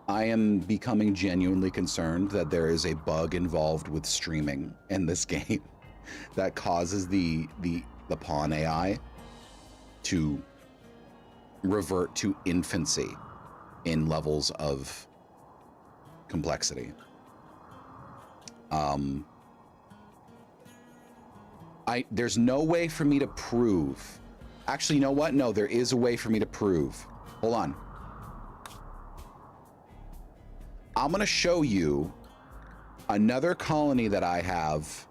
I am becoming genuinely concerned that there is a bug involved with streaming in this game that causes the pawn AI to revert to infancy in levels of complexity. There's no way for me to prove. Actually, you know what? No, there is a way for me to prove. Hold on. I'm gonna show you another colony that I have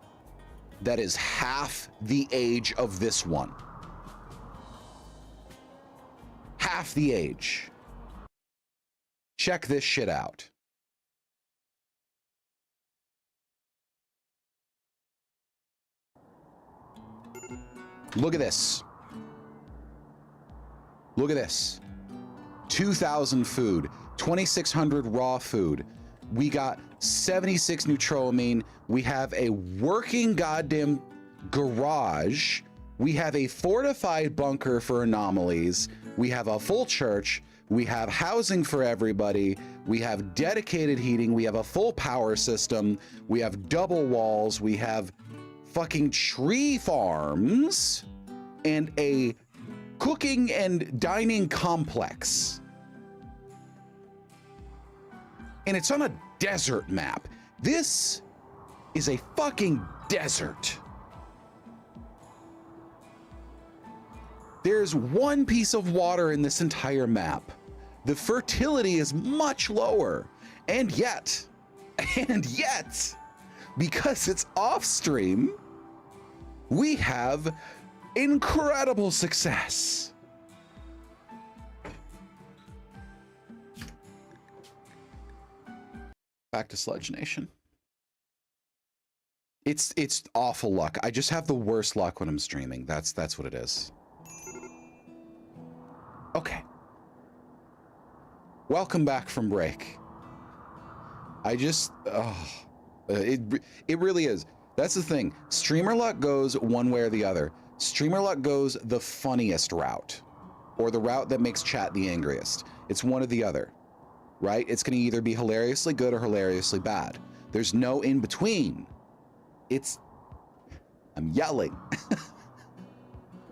that is half the age of this one. Half the age. Check this shit out. Look at this. Look at this. 2,000 food, 2,600 raw food. We got 76 neutroamine. We have a working goddamn garage. We have a fortified bunker for anomalies. We have a full church. We have housing for everybody. We have dedicated heating. We have a full power system. We have double walls. We have fucking tree farms and a cooking and dining complex. And it's on a desert map. This is a fucking desert. There's one piece of water in this entire map. The fertility is much lower. And yet, because it's off stream, we have incredible success. Back to Sludge Nation. It's awful luck. I just have the worst luck when I'm streaming. That's what it is. Okay. Welcome back from break. It really is. That's the thing. Streamer luck goes one way or the other. Streamer luck goes the funniest route, or the route that makes chat the angriest. It's one or the other, right? It's going to either be hilariously good or hilariously bad. There's no in between. I'm yelling.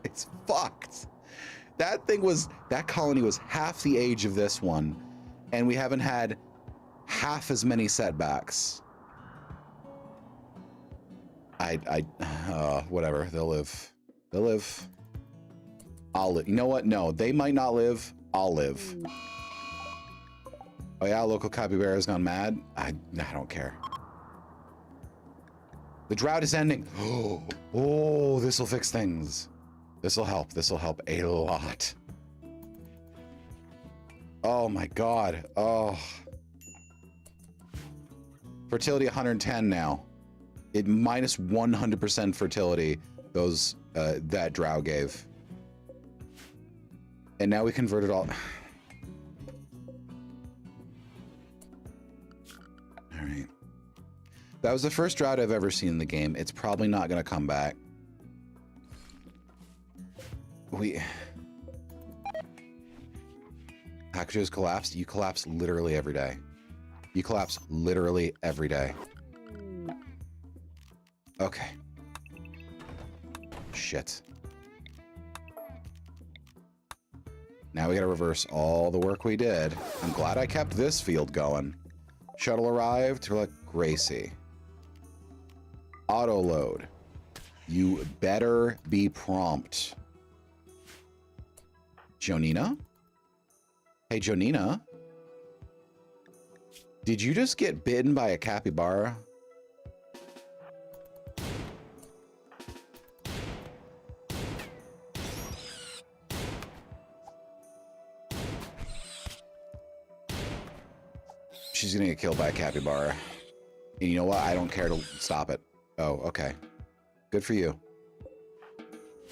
It's fucked. That colony was half the age of this one, and we haven't had half as many setbacks. Whatever, they'll live. They'll live. I'll live. You know what? No, they might not live. I'll live. Oh yeah, local capybara's gone mad. I don't care. The drought is ending. Oh, this will fix things. This will help. This will help a lot. Oh my God. Oh. Fertility 110 now. It minus 100% fertility. That drow gave. And now we converted all. All right. That was the first drought I've ever seen in the game. It's probably not going to come back. Packages collapsed. You collapse literally every day. You collapse literally every day. Okay. Shit. Now we gotta reverse all the work we did. I'm glad I kept this field going. Shuttle arrived. We're like, Gracie. Auto load. You better be prompt. Jonina? Hey, Jonina. Did you just get bitten by a capybara? She's gonna get killed by a capybara. And you know what? I don't care to stop it. Oh, okay. Good for you.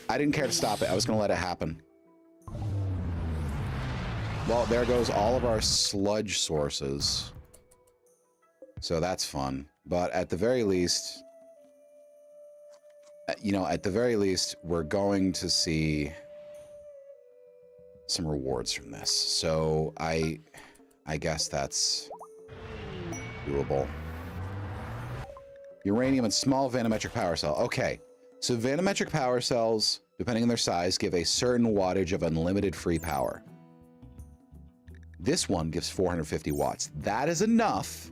I didn't care to stop it. I was gonna let it happen. Well, there goes all of our sludge sources. So that's fun. But at the very least, you know, at the very least, we're going to see some rewards from this. So I guess that's doable. Uranium and small vanometric power cell. Okay, so vanometric power cells, depending on their size, give a certain wattage of unlimited free power. This one gives 450 watts. That is enough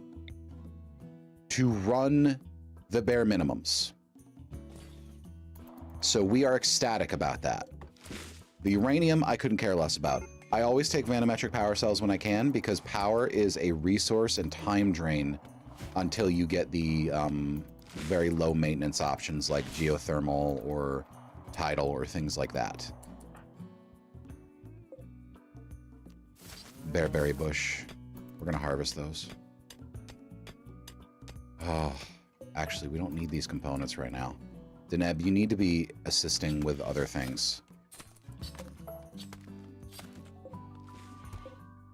to run the bare minimums. So we are ecstatic about that. The uranium, I couldn't care less about. I always take vanometric power cells when I can because power is a resource and time drain until you get the very low maintenance options like geothermal or tidal or things like that. Bearberry bush. We're gonna harvest those. Oh, actually, we don't need these components right now. Deneb, you need to be assisting with other things.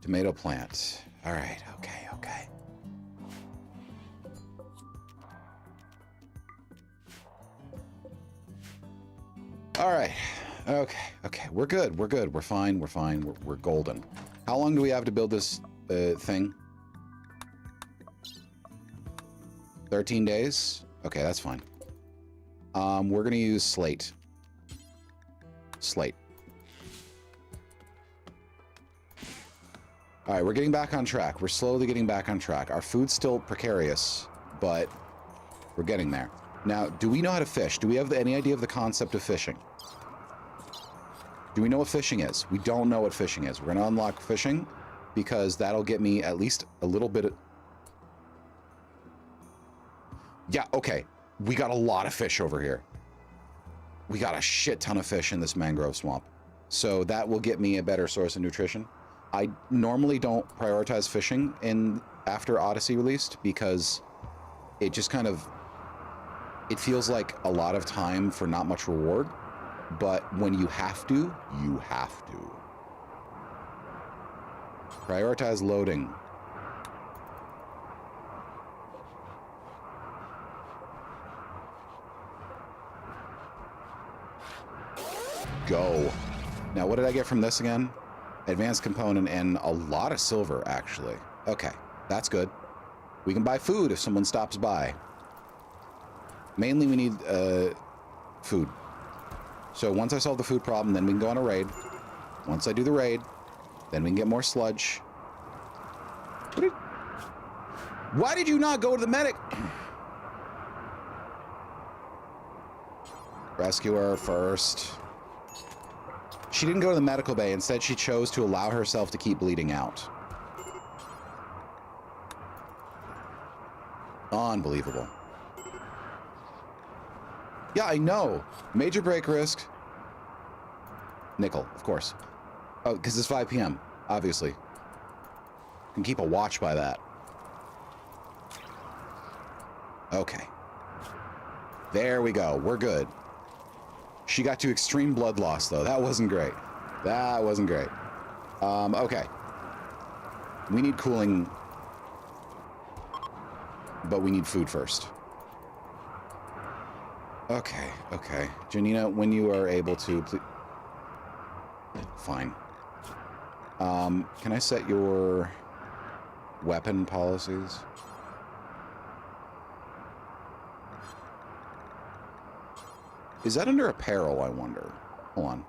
Tomato plant. All right, okay, okay. All right, okay, okay. We're good, we're good, we're fine, we're fine, we're golden. How long do we have to build this thing? 13 days? Okay, that's fine. We're gonna use slate. Slate. All right, we're getting back on track. We're slowly getting back on track. Our food's still precarious, but we're getting there. Now, do we know how to fish? Do we have any idea of the concept of fishing? Do we know what fishing is? We don't know what fishing is. We're gonna unlock fishing because that'll get me at least a little bit of... Yeah, okay. We got a lot of fish over here. We got a shit ton of fish in this mangrove swamp. So that will get me a better source of nutrition. I normally don't prioritize fishing after Odyssey released because it just kind of, it feels like a lot of time for not much reward. But when you have to, you have to. Prioritize loading. Go. Now, what did I get from this again? Advanced component and a lot of silver, actually. Okay, that's good. We can buy food if someone stops by. Mainly, we need food. So once I solve the food problem, then we can go on a raid. Once I do the raid, then we can get more sludge. Why did you not go to the medic? Rescue her first. She didn't go to the medical bay. Instead, she chose to allow herself to keep bleeding out. Unbelievable. Yeah, I know. Major break risk. Nickel, of course. Oh, because it's 5 p.m., obviously. Can keep a watch by that. Okay. There we go. We're good. She got to extreme blood loss, though. That wasn't great. That wasn't great. Okay. We need cooling, but we need food first. Okay, okay. Janina, when you are able to, please... Fine. Can I set your weapon policies? Is that under apparel, I wonder? Hold on.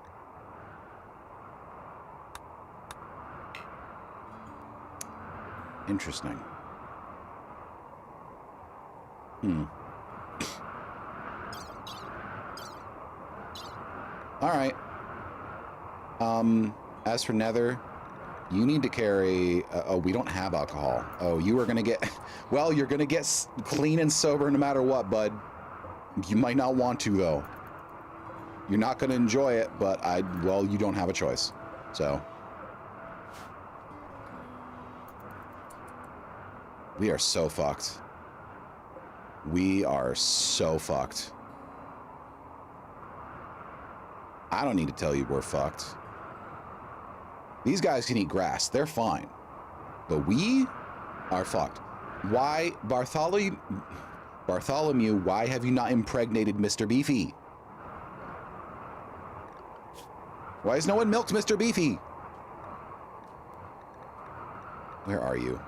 Interesting. All right. As for Nether, you need to carry... oh, we don't have alcohol. Oh, you are going to get... Well, you're going to get clean and sober no matter what, bud. You might not want to, though. You're not going to enjoy it, but well, you don't have a choice. So... we are so fucked. We are so fucked. I don't need to tell you we're fucked. These guys can eat grass. They're fine. But we are fucked. Why, Bartholomew, why have you not impregnated Mr. Beefy? Why has no one milked Mr. Beefy? Where are you?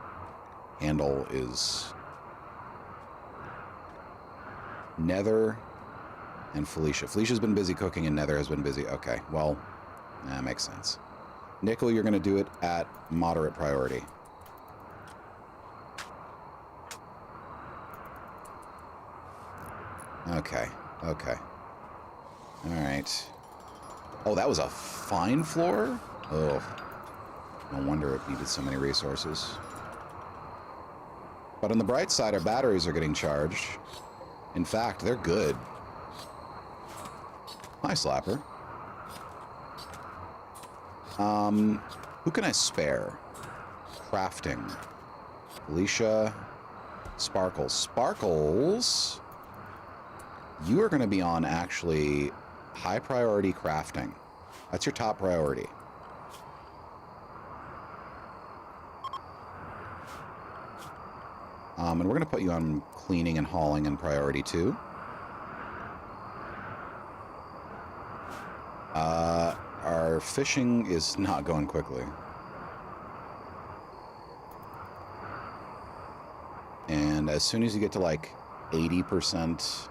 Handle is Nether and Felicia. Felicia's been busy cooking and Nether has been busy. Okay, well, that makes sense. Nickel, you're going to do it at moderate priority. Okay, okay. All right. Oh, that was a fine floor? Oh, no wonder it needed so many resources. But on the bright side, our batteries are getting charged. In fact, they're good. Hi, Slapper. Who can I spare? Crafting. Alicia. Sparkles. Sparkles, you are going to be on, actually, high priority crafting. That's your top priority. And we're going to put you on cleaning and hauling in priority 2. Our fishing is not going quickly. And as soon as you get to like 80%,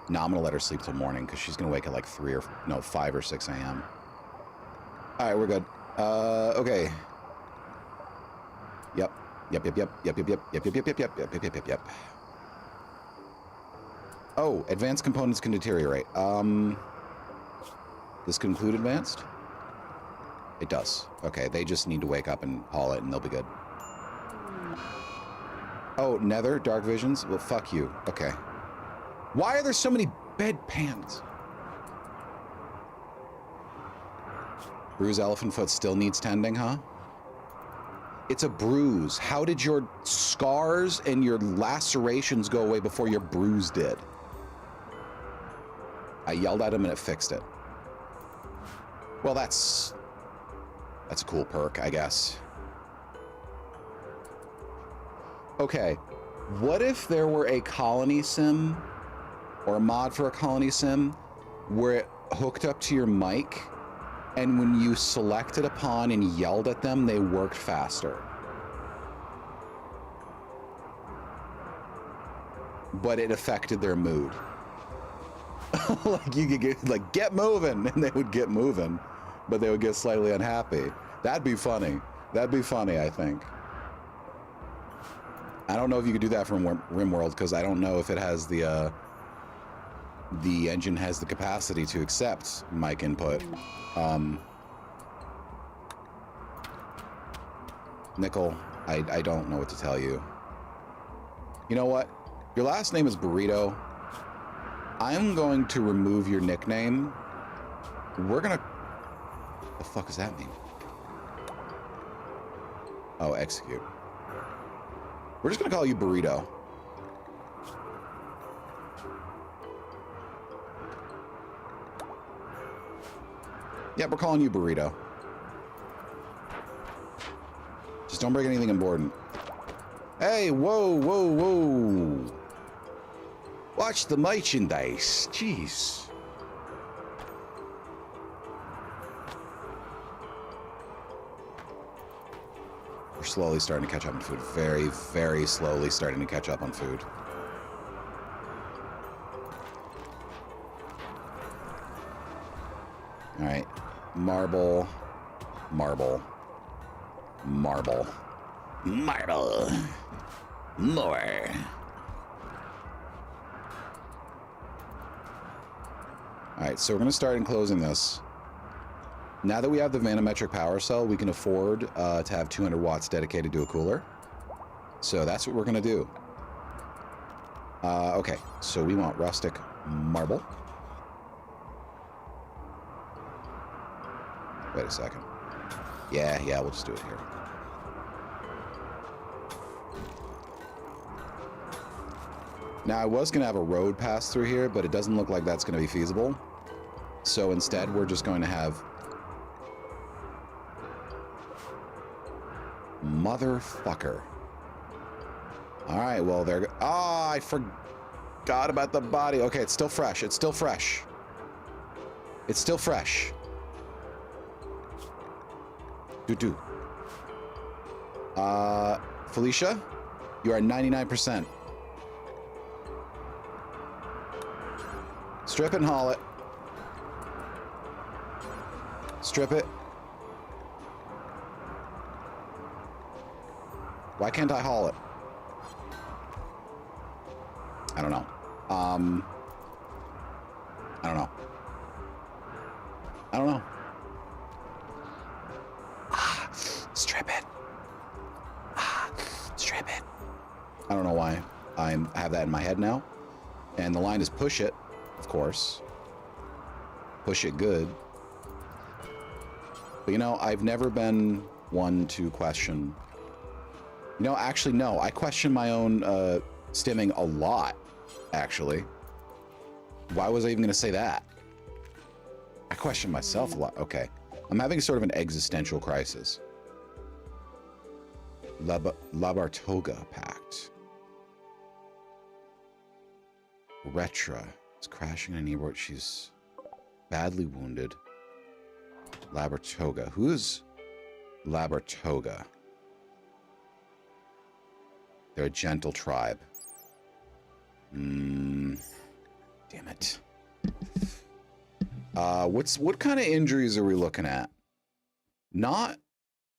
no, I'm going to let her sleep till morning because she's going to wake at like 5 or 6 a.m. All right, we're good. Okay. Yep. Yep. Oh, advanced components can deteriorate. This could include advanced? It does. Okay, they just need to wake up and haul it and they'll be good. Oh, Nether, dark visions? Well, fuck you. Okay. Why are there so many bedpans? Bruise elephant foot still needs tending, huh? It's a bruise. How did your scars and your lacerations go away before your bruise did? I yelled at him and it fixed it. Well, that's a cool perk, I guess. Okay, what if there were a colony sim or a mod for a colony sim where it hooked up to your mic and when you selected a pawn and yelled at them, they worked faster? But it affected their mood. Like you could get moving, and they would get moving, but they would get slightly unhappy. That'd be funny. That'd be funny, I think. I don't know if you could do that from RimWorld because I don't know if it has the engine has the capacity to accept mic input. Nickel, I don't know what to tell you. You know what? Your last name is Burrito. I'm going to remove your nickname. We're gonna... What the fuck does that mean? Oh, execute. We're just gonna call you Burrito. Yeah, we're calling you Burrito. Just don't break anything important. Hey, whoa. Watch the merchandise. Jeez. slowly starting to catch up on food. Very, very slowly starting to catch up on food. All right. Marble. Marble. Marble. Marble. More. All right, so we're going to start enclosing this. Now that we have the vanometric power cell, we can afford to have 200 watts dedicated to a cooler. So that's what we're going to do. Okay, so we want rustic marble. Wait a second. Yeah, we'll just do it here. Now, I was going to have a road pass through here, but it doesn't look like that's going to be feasible. So instead, we're just going to have... Motherfucker. All right, well, there... Oh, I forgot about the body. Okay, it's still fresh. It's still fresh. It's still fresh. Do. Felicia, you are 99%. Strip it and haul it. Strip it. Why can't I haul it? I don't know. I don't know. I don't know. Strip it. Strip it. I don't know why. I have that in my head now. And the line is push it, of course. Push it good. But you know, I've never been one to question. You know, actually, no. I question my own stimming a lot, actually. Why was I even going to say that? I question myself a lot. Okay. I'm having sort of an existential crisis. Labartoga Pact. Retra is crashing in a neighborhood. She's badly wounded. Labartoga. Who is Labartoga? They're a gentle tribe. Damn it. What kind of injuries are we looking at? Not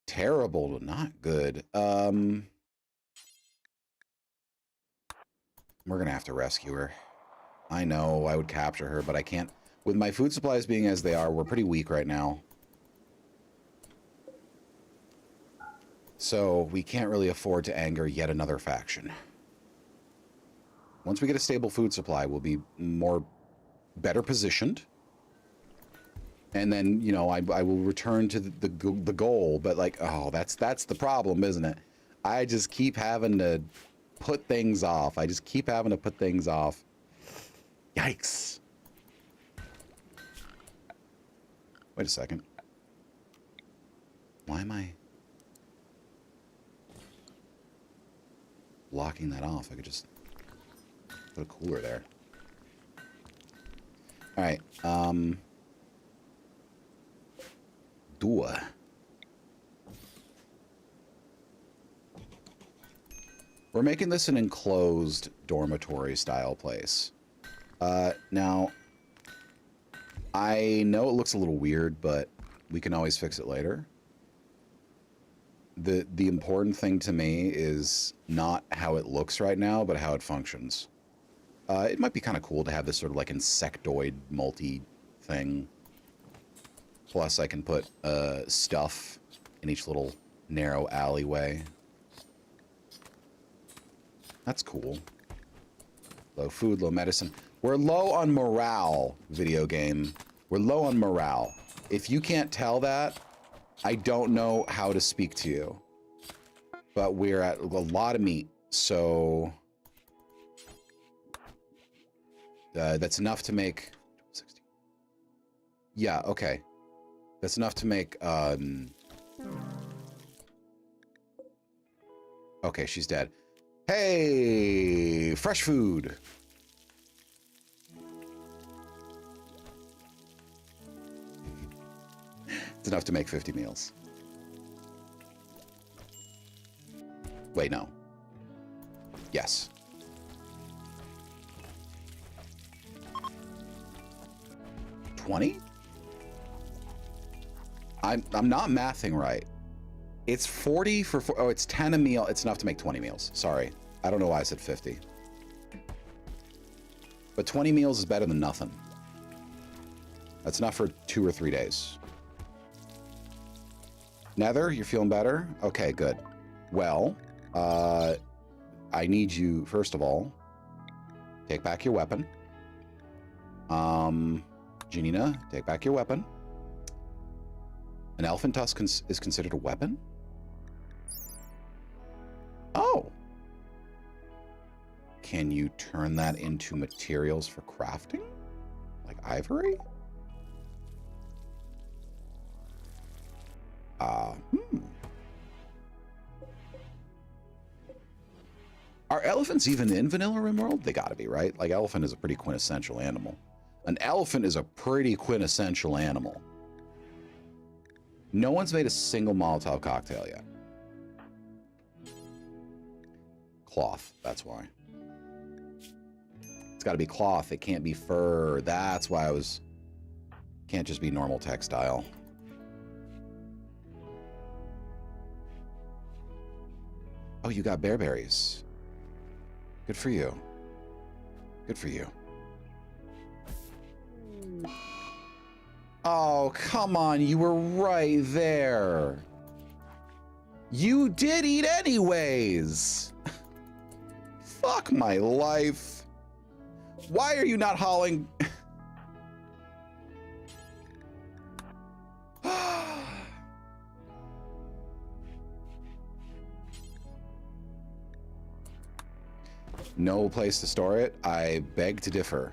terrible, not good. We're gonna have to rescue her. I know I would capture her, but I can't. With my food supplies being as they are, we're pretty weak right now. So we can't really afford to anger yet another faction. Once we get a stable food supply, we'll be better positioned. And then, you know, I will return to the goal. But like, oh, that's the problem, isn't it? I just keep having to put things off. I just keep having to put things off. Yikes. Wait a second. Why am I blocking that off? I could just put a cooler there. All right. Door. We're making this an enclosed dormitory style place. Now, I know it looks a little weird, but we can always fix it later. The important thing to me is not how it looks right now, but how it functions. It might be kind of cool to have this sort of like insectoid multi thing. Plus, I can put stuff in each little narrow alleyway. That's cool. Low food, low medicine. We're low on morale, video game. We're low on morale. If you can't tell that, I don't know how to speak to you. But we're at a lot of meat, so... that's enough to make... 60. Yeah, okay. That's enough to make... Okay, she's dead. Hey! Fresh food! It's enough to make 50 meals. Wait, no. Yes. $20? I'm not mathing right. It's 40 for oh, it's 10 a meal. It's enough to make 20 meals. Sorry. I don't know why I said 50. But 20 meals is better than nothing. That's enough for 2 or 3 days. Nether, you're feeling better? Okay, good. Well, I need you, first of all, take back your weapon. Janina, take back your weapon. An elephant tusk is considered a weapon? Oh. Can you turn that into materials for crafting? Like ivory? Are elephants even in Vanilla Rimworld? They gotta be, right? Like, elephant is a pretty quintessential animal. An elephant is a pretty quintessential animal. No one's made a single Molotov cocktail yet. Cloth, that's why. It's gotta be cloth, it can't be fur. That's why I was... Can't just be normal textile. Oh, you got bearberries. Good for you. Good for you. Oh, come on. You were right there. You did eat anyways. Fuck my life. Why are you not hauling? No place to store it? I beg to differ.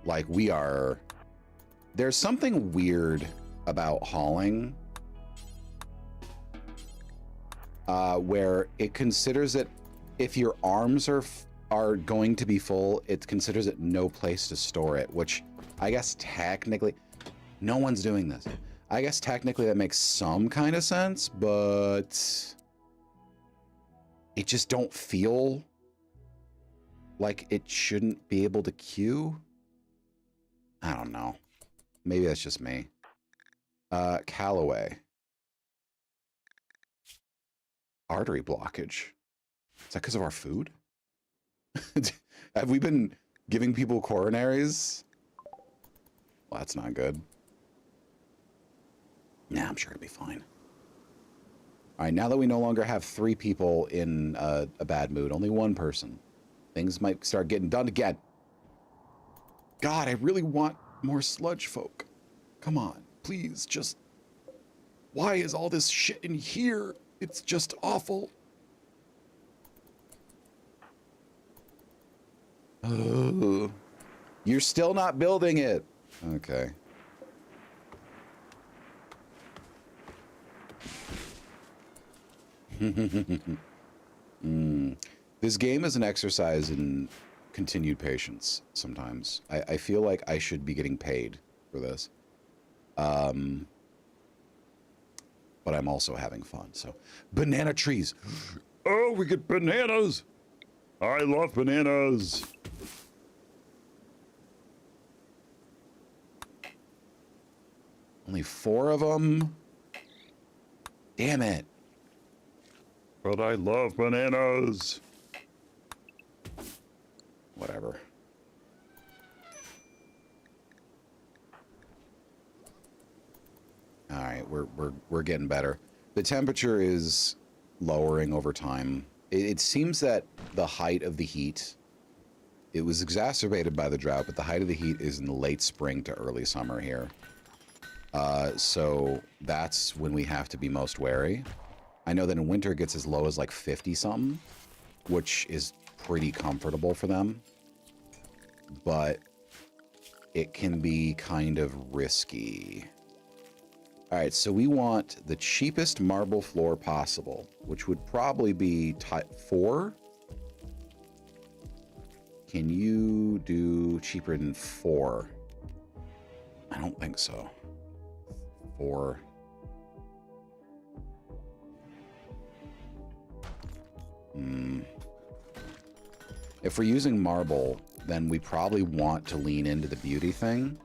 Like, we are... There's something weird about hauling where it considers it, if your arms are going to be full, it considers it no place to store it, which I guess technically... No one's doing this. I guess technically that makes some kind of sense, but... It just don't feel... like it shouldn't be able to queue? I don't know. Maybe that's just me. Callaway. Artery blockage. Is that because of our food? Have we been giving people coronaries? Well, that's not good. Nah, I'm sure it'll be fine. All right, now that we no longer have 3 people in a bad mood, only 1 person. Things might start getting done again. God, I really want more sludge folk. Come on, please, just... Why is all this shit in here? It's just awful. Oh, you're still not building it. Okay. This game is an exercise in continued patience sometimes. I feel like I should be getting paid for this. But I'm also having fun, so. Banana trees. Oh, we get bananas. I love bananas. Only 4 of them. Damn it. But I love bananas. Whatever. All right, we're getting better. The temperature is lowering over time. It seems that the height of the heat, it was exacerbated by the drought, but the height of the heat is in the late spring to early summer here. So that's when we have to be most wary. I know that in winter it gets as low as like 50 something, which is pretty comfortable for them, but it can be kind of risky. All right, so we want the cheapest marble floor possible, which would probably be type 4. Can you do cheaper than 4? I don't think so. 4. If we're using marble, then we probably want to lean into the beauty thing.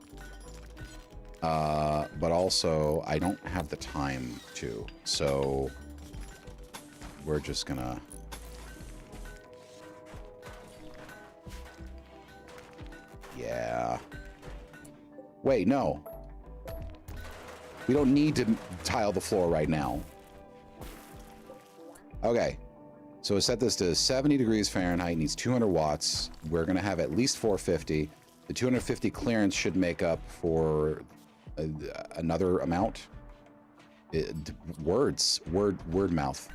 But also, I don't have the time to, so we're just gonna... Yeah. Wait, no. We don't need to tile the floor right now. Okay. So set this to 70 degrees Fahrenheit, needs 200 watts. We're going to have at least 450. The 250 clearance should make up for another amount. Word mouth.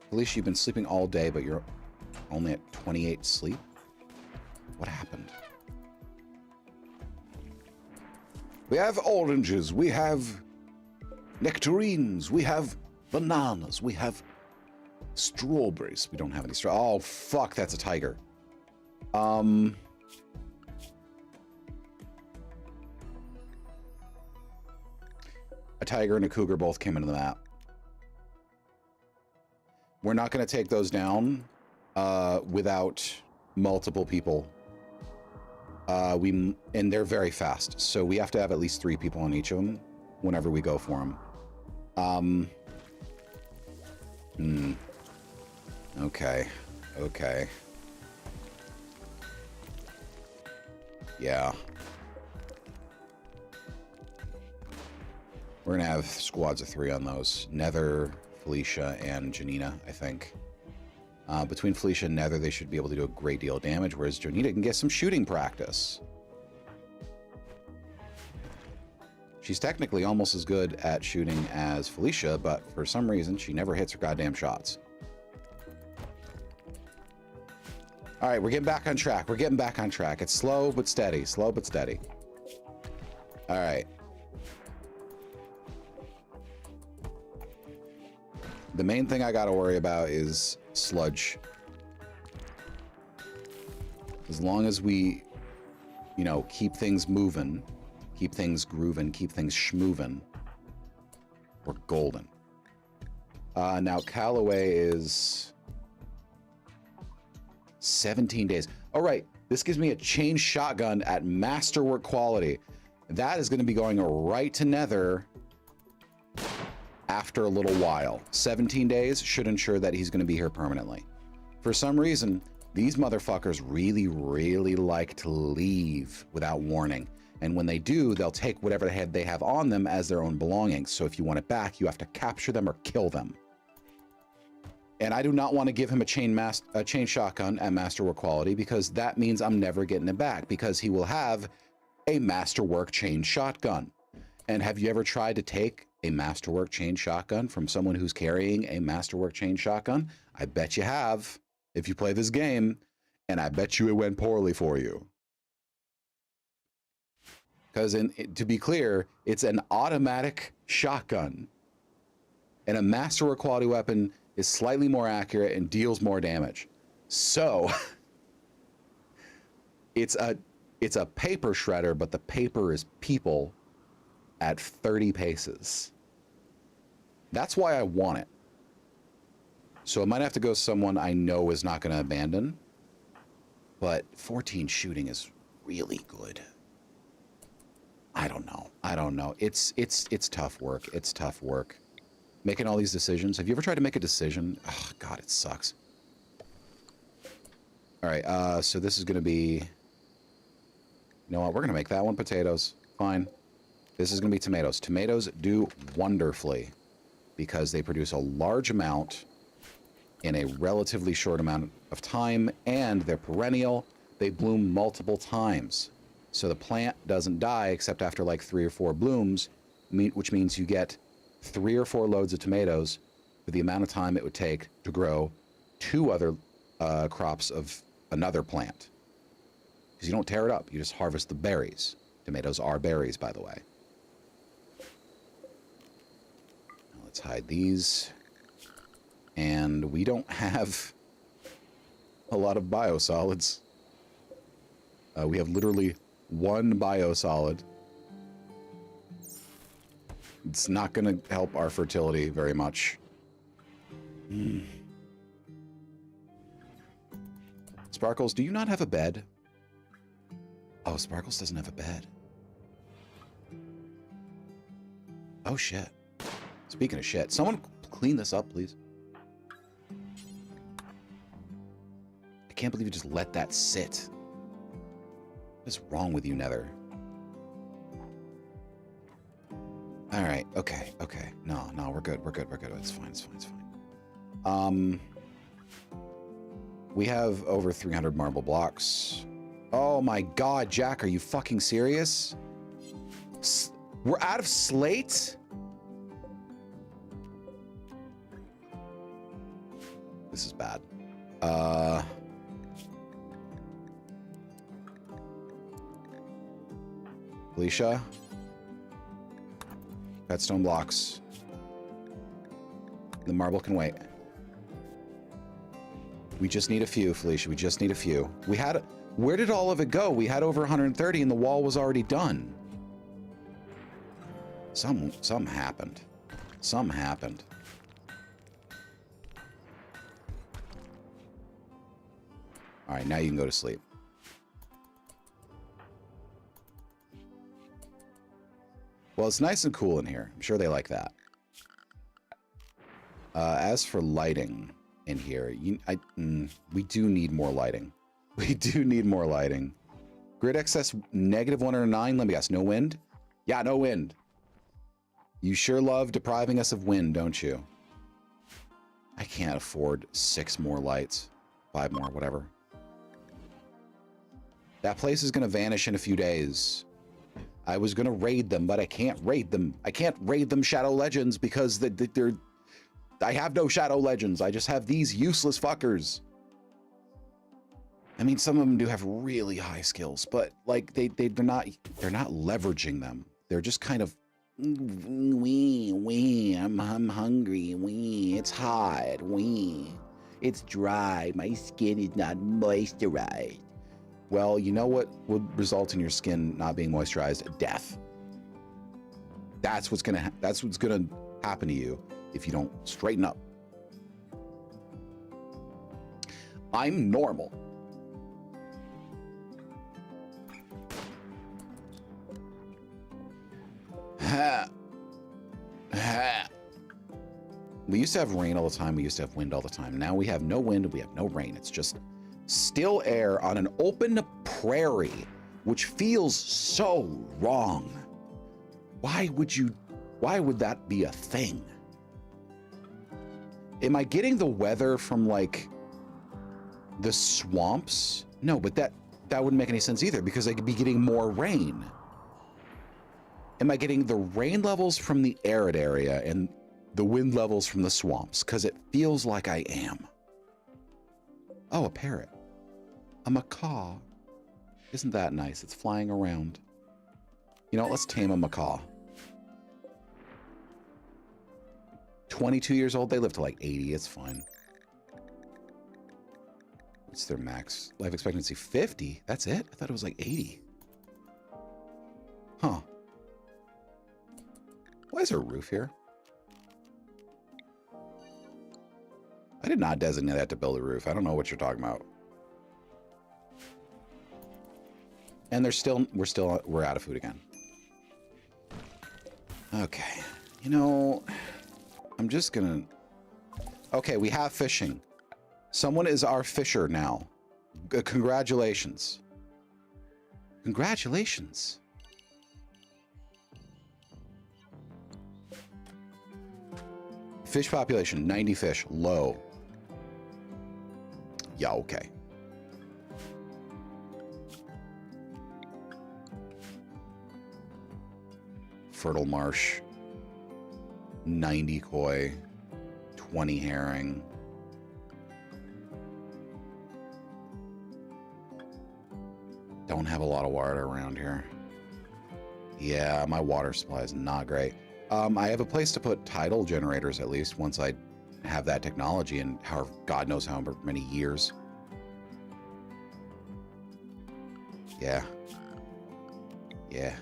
Felicia, you've been sleeping all day, but you're only at 28 sleep? What happened? We have oranges, we have nectarines, we have bananas, we have strawberries. We don't have any oh, fuck, that's a tiger. A tiger and a cougar both came into the map. We're not going to take those down without multiple people. And they're very fast, so we have to have at least 3 people on each of them whenever we go for them. Okay. Okay. Yeah. We're gonna have squads of 3 on those. Nether, Felicia, and Janina, I think. Between Felicia and Nether, they should be able to do a great deal of damage, whereas Janina can get some shooting practice. She's technically almost as good at shooting as Felicia, but for some reason, she never hits her goddamn shots. All right, we're getting back on track. We're getting back on track. It's slow but steady. Slow but steady. All right. The main thing I got to worry about is sludge. As long as we, you know, keep things moving, keep things grooving, keep things schmoovin', we're golden. Now Callaway is 17 days. All right, this gives me a chain shotgun at masterwork quality. That is going to be going right to Nether after a little while. 17 days should ensure that he's going to be here permanently. For some reason, these motherfuckers really, really like to leave without warning. And when they do, they'll take whatever they have on them as their own belongings. So if you want it back, you have to capture them or kill them. And I do not want to give him a chain shotgun at masterwork quality, because that means I'm never getting it back, because he will have a masterwork chain shotgun. And have you ever tried to take a masterwork chain shotgun from someone who's carrying a masterwork chain shotgun? I bet you have, if you play this game, and I bet you it went poorly for you. Because to be clear, it's an automatic shotgun, and a masterwork quality weapon is slightly more accurate and deals more damage. So it's a paper shredder, but the paper is people at 30 paces. That's why I want it. So I might have to go someone I know is not going to abandon, but 14 shooting is really good. I don't know. It's tough work. It's tough work. Making all these decisions. Have you ever tried to make a decision? Oh, God, it sucks. All right, so this is going to be... You know what? We're going to make that one potatoes. Fine. This is going to be tomatoes. Tomatoes do wonderfully because they produce a large amount in a relatively short amount of time, and they're perennial. They bloom multiple times. So the plant doesn't die except after like 3 or 4 blooms, which means you get 3 or 4 loads of tomatoes for the amount of time it would take to grow 2 other crops of another plant. Because you don't tear it up, you just harvest the berries. Tomatoes are berries, by the way. Now let's hide these. And we don't have a lot of biosolids. We have literally 1 biosolid. It's not going to help our fertility very much. Sparkles, do you not have a bed? Oh, Sparkles doesn't have a bed. Oh, shit. Speaking of shit, someone clean this up, please. I can't believe you just let that sit. What's wrong with you, Nether? All right. Okay. Okay. No, we're good. We're good. We're good. It's fine. It's fine. It's fine. We have over 300 marble blocks. Oh my God, Jack, are you fucking serious? We're out of slate? This is bad. Felicia? Redstone blocks. The marble can wait. We just need a few, Felicia. We just need a few. We had... Where did all of it go? We had over 130 and the wall was already done. Something happened. Something happened. All right, now you can go to sleep. Well, it's nice and cool in here. I'm sure they like that. As for lighting in here, we do need more lighting. We do need more lighting. Grid excess -109. Let me guess, no wind? Yeah, no wind. You sure love depriving us of wind, don't you? I can't afford 6 more lights. 5 more, whatever. That place is going to vanish in a few days. I was going to raid them, but I can't raid them. I can't raid them Shadow Legends because they're... I have no Shadow Legends. I just have these useless fuckers. I mean, some of them do have really high skills, but like they're not leveraging them. They're just kind of I'm hungry. It's hot. It's dry. My skin is not moisturized. Well, you know what would result in your skin not being moisturized? Death. That's what's gonna happen to you if you don't straighten up. I'm normal. We used to have rain all the time. We used to have wind all the time. Now we have no wind. We have no rain. It's just still air on an open prairie, which feels so wrong. Why would that be a thing? Am I getting the weather from like the swamps? No, but that wouldn't make any sense either because I could be getting more rain. Am I getting the rain levels from the arid area and the wind levels from the swamps? Because it feels like I am. Oh, a parrot. A macaw. Isn't that nice? It's flying around. You know, let's tame a macaw. 22 years old. They live to like 80. It's fine. What's their max life expectancy? 50? That's it? I thought it was like 80. Huh. Why is there a roof here? I did not designate that to build a roof. I don't know what you're talking about. And we're out of food again. Okay. You know, I'm just gonna... Okay, we have fishing. Someone is our fisher now. Congratulations. Congratulations. Fish population, 90 fish, low. Yeah, okay. Fertile marsh, 90 koi, 20 herring. Don't have a lot of water around here. Yeah, my water supply is not great. I have a place to put tidal generators at least once I have that technology in God knows how many years. Yeah. Yeah.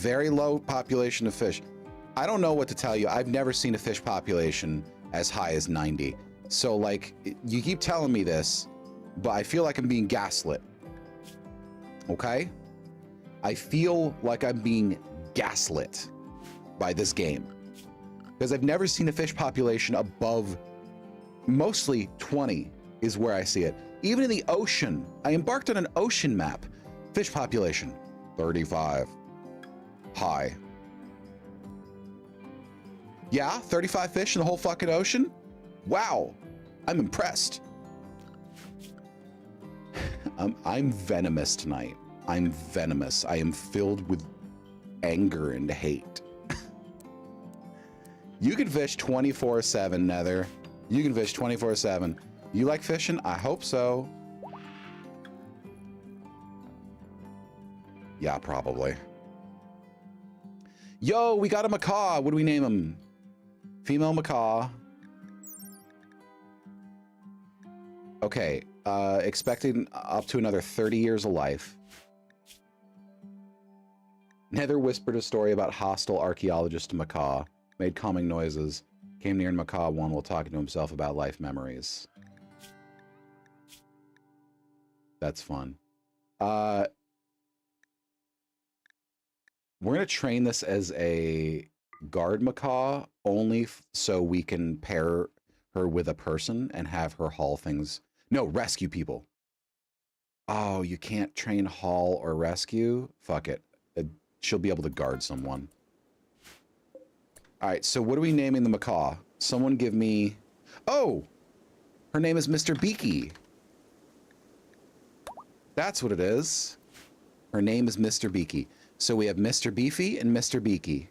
very low population of fish. I don't know what to tell you. I've never seen a fish population as high as 90. So like, you keep telling me this, but I feel like I'm being gaslit. Okay? I feel like I'm being gaslit by this game. Because I've never seen a fish population above, mostly 20 is where I see it. Even in the ocean, I embarked on an ocean map. Fish population, 35. High. Yeah, 35 fish in the whole fucking ocean? Wow, I'm impressed. I'm venomous tonight. I'm venomous. I am filled with anger and hate. You can fish 24/7, Nether. You can fish 24/7. You like fishing? I hope so. Yeah, probably. Yo, we got a macaw. What do we name him? Female macaw. Okay, expecting up to another 30 years of life. Nether whispered a story about hostile archaeologist to macaw, made calming noises, came near and macaw won while talking to himself about life memories. That's fun. We're gonna train this as a guard macaw only so we can pair her with a person and have her haul things. No, rescue people. Oh, you can't train haul or rescue? Fuck it. She'll be able to guard someone. All right, so what are we naming the macaw? Someone give me... Oh! Her name is Mr. Beaky. That's what it is. Her name is Mr. Beaky. So we have Mr. Beefy and Mr. Beaky.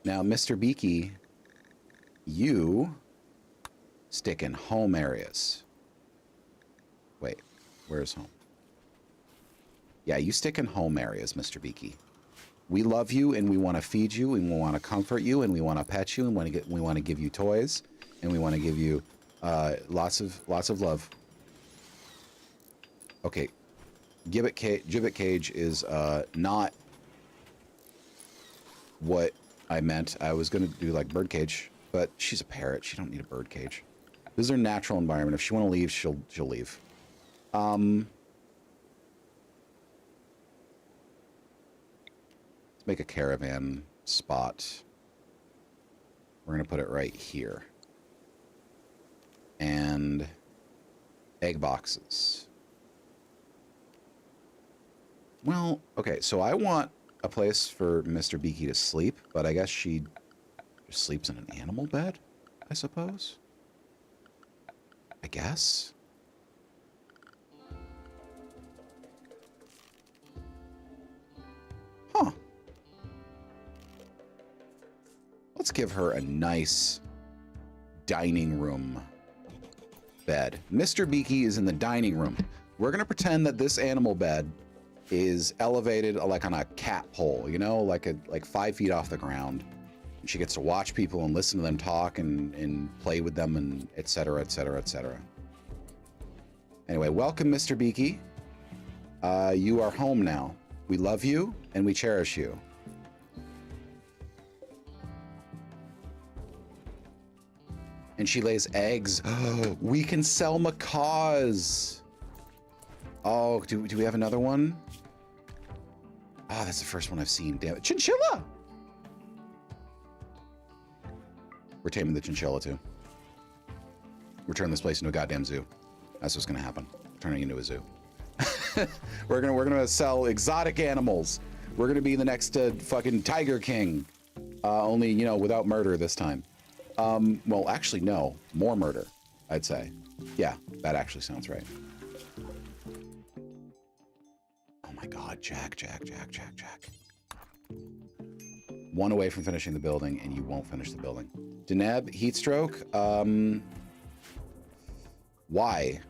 Now, Mr. Beaky, you stick in home areas. Wait, where's home? Yeah, you stick in home areas, Mr. Beaky. We love you, and we want to feed you, and we want to comfort you, and we want to pet you, and we want to give you toys, and we want to give you lots of love. Okay, Gibbet Cage is not what I meant. I was gonna do like birdcage, but she's a parrot. She don't need a birdcage. This is her natural environment. If she want to leave, she'll leave. Let's make a caravan spot. We're gonna put it right here. And egg boxes. Well, okay, so I want a place for Mr. Beaky to sleep, but I guess she just sleeps in an animal bed, I suppose. I guess. Huh. Let's give her a nice dining room bed. Mr. Beaky is in the dining room. We're going to pretend that this animal bed is elevated like on a cat pole, you know, like 5 feet off the ground. And she gets to watch people and listen to them talk and play with them and et cetera, et cetera, et cetera. Anyway, welcome, Mr. Beaky. You are home now. We love you and we cherish you. And she lays eggs. Oh, we can sell macaws. Oh, do we have another one? Oh, that's the first one I've seen. Damn it. Chinchilla! We're taming the chinchilla, too. We're turning this place into a goddamn zoo. That's what's gonna happen. Turning into a zoo. We're gonna sell exotic animals. We're gonna be the next fucking Tiger King. Only, you know, without murder this time. Well, actually, no. More murder, I'd say. Yeah, that actually sounds right. Oh my god, Jack. One away from finishing the building, and you won't finish the building. Deneb, heat stroke. Why?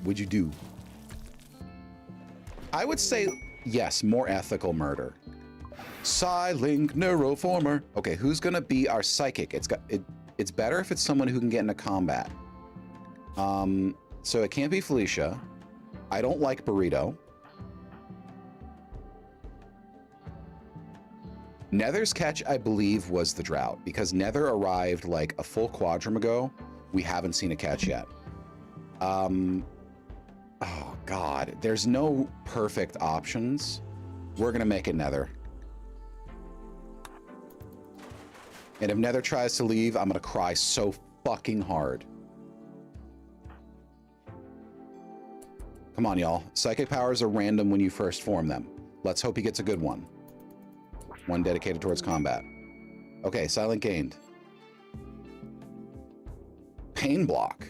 Would you do? I would say, yes, more ethical murder. Psylink neuroformer. Okay, who's gonna be our psychic? It's better if it's someone who can get into combat. So it can't be Felicia. I don't like Burrito. Nether's catch, I believe, was the drought, because Nether arrived like a full quadrum ago. We haven't seen a catch yet. Oh, God. There's no perfect options. We're going to make it Nether. And if Nether tries to leave, I'm going to cry so fucking hard. Come on, y'all. Psychic powers are random when you first form them. Let's hope he gets a good one. One dedicated towards combat. Okay, silent gained. Pain block.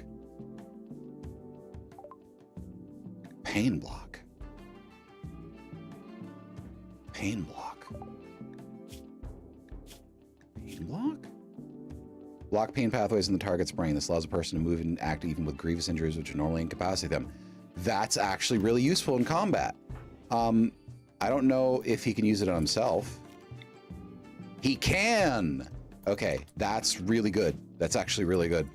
Pain block. Pain block. Pain block? Block pain pathways in the target's brain. This allows a person to move and act even with grievous injuries which would normally incapacitate them. That's actually really useful in combat. I don't know if he can use it on himself. He can! Okay, that's really good. That's actually really good.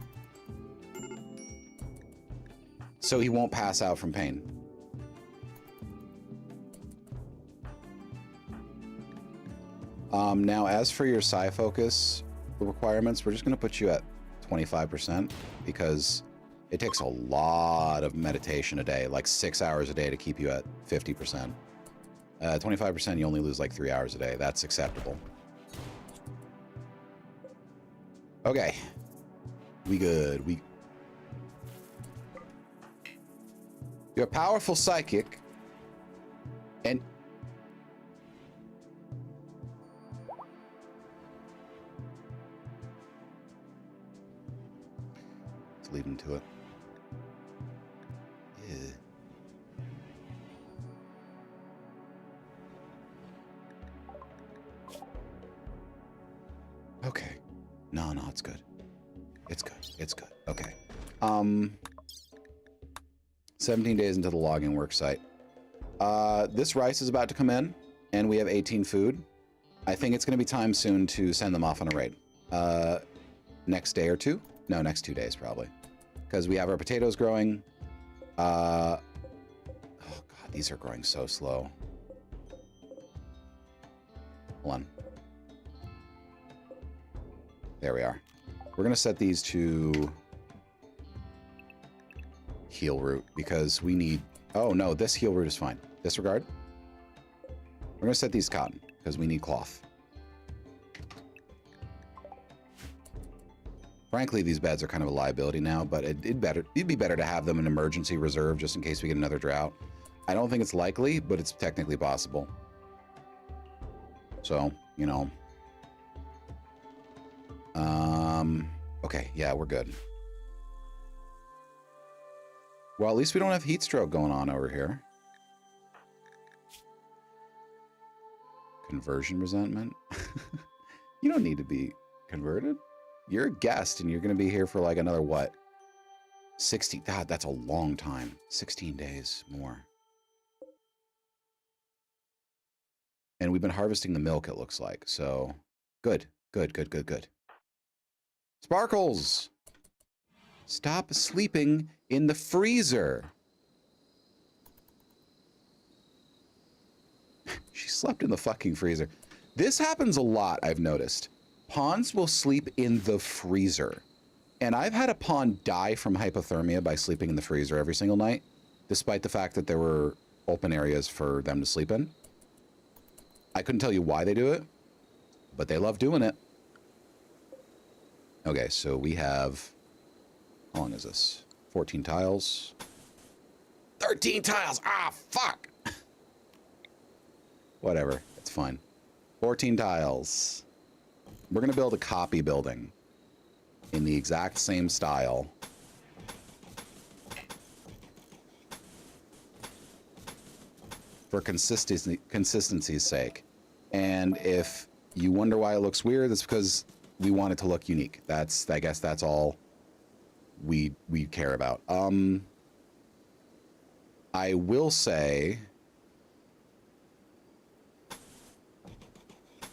So he won't pass out from pain. Now, as for your psi focus requirements, we're just going to put you at 25% because it takes a lot of meditation a day, like 6 hours a day to keep you at 50%. 25%, you only lose like 3 hours a day. That's acceptable. Okay. We good. You're a powerful psychic. And let's leave him to it. Yeah. Okay. No, it's good. It's good. It's good. Okay. 17 days into the logging work site. This rice is about to come in, and we have 18 food. I think it's going to be time soon to send them off on a raid. Next day or two? No, next 2 days probably. Because we have our potatoes growing. Oh God, these are growing so slow. Hold on. There we are. We're going to set these to heal root because we need... Oh, no, this heal root is fine. Disregard. We're going to set these cotton because we need cloth. Frankly, these beds are kind of a liability now, but it'd be better to have them in emergency reserve just in case we get another drought. I don't think it's likely, but it's technically possible. So, you know... Okay, yeah, we're good. Well, at least we don't have heat stroke going on over here. Conversion resentment? You don't need to be converted. You're a guest and you're going to be here for like another, what? 60, God, that's a long time. 16 days more. And we've been harvesting the milk, it looks like. So, good. Sparkles! Stop sleeping in the freezer. She slept in the fucking freezer. This happens a lot, I've noticed. Pawns will sleep in the freezer. And I've had a pawn die from hypothermia by sleeping in the freezer every single night, despite the fact that there were open areas for them to sleep in. I couldn't tell you why they do it, but they love doing it. Okay, so we have... How long is this? 14 tiles. 13 tiles! Ah, fuck! Whatever, it's fine. 14 tiles. We're gonna build a copy building in the exact same style. For consistency's sake. And if you wonder why it looks weird, it's because we want it to look unique. I guess that's all we care about. I will say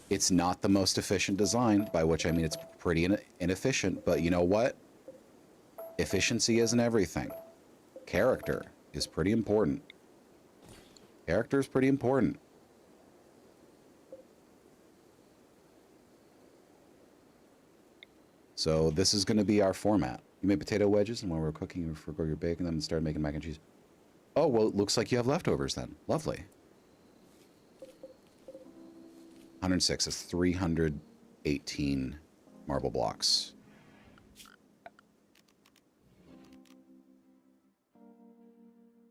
it's not the most efficient design, by which I mean it's pretty inefficient, but you know what? Efficiency isn't everything. Character is pretty important. Character is pretty important. So this is going to be our format. You made potato wedges, and while we're cooking, you forgo your bacon them and started making mac and cheese. Oh, well, it looks like you have leftovers then. Lovely. 106 is 318 marble blocks.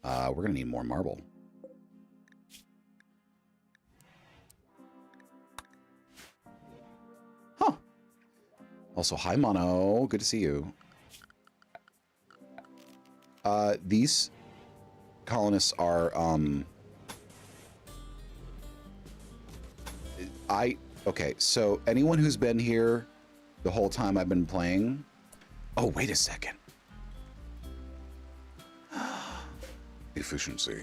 We're going to need more marble. Huh. Also, hi, Mono. Good to see you. These colonists are, okay, so anyone who's been here the whole time I've been playing... Oh, wait a second. Efficiency.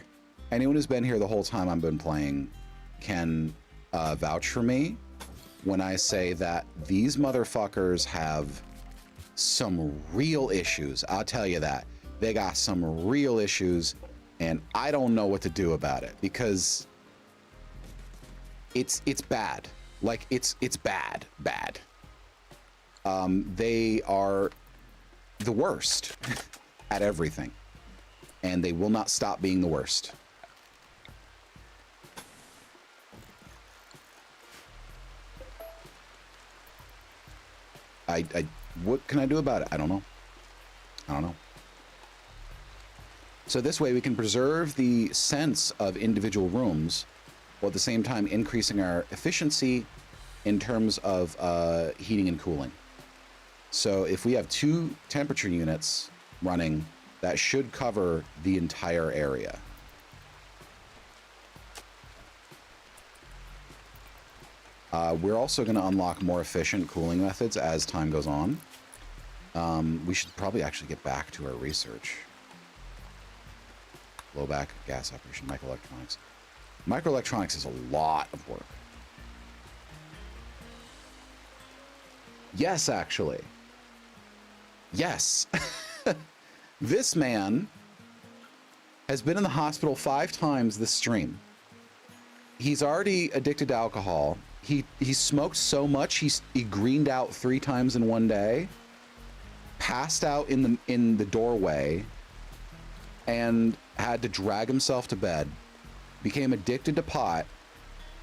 Anyone who's been here the whole time I've been playing can vouch for me when I say that these motherfuckers have some real issues. I'll tell you that. They got some real issues, and I don't know what to do about it because it's bad. Like it's bad. They are the worst at everything, and they will not stop being the worst. What can I do about it? I don't know. So this way we can preserve the sense of individual rooms while at the same time increasing our efficiency in terms of heating and cooling. So if we have 2 temperature units running, that should cover the entire area. We're also going to unlock more efficient cooling methods as time goes on. We should probably actually get back to our research. Blowback, gas operation, microelectronics. Microelectronics is a lot of work. Yes, actually. Yes. This man has been in the hospital 5 times this stream. He's already addicted to alcohol. He smoked so much he greened out 3 times in one day, passed out in the doorway, and had to drag himself to bed, became addicted to pot,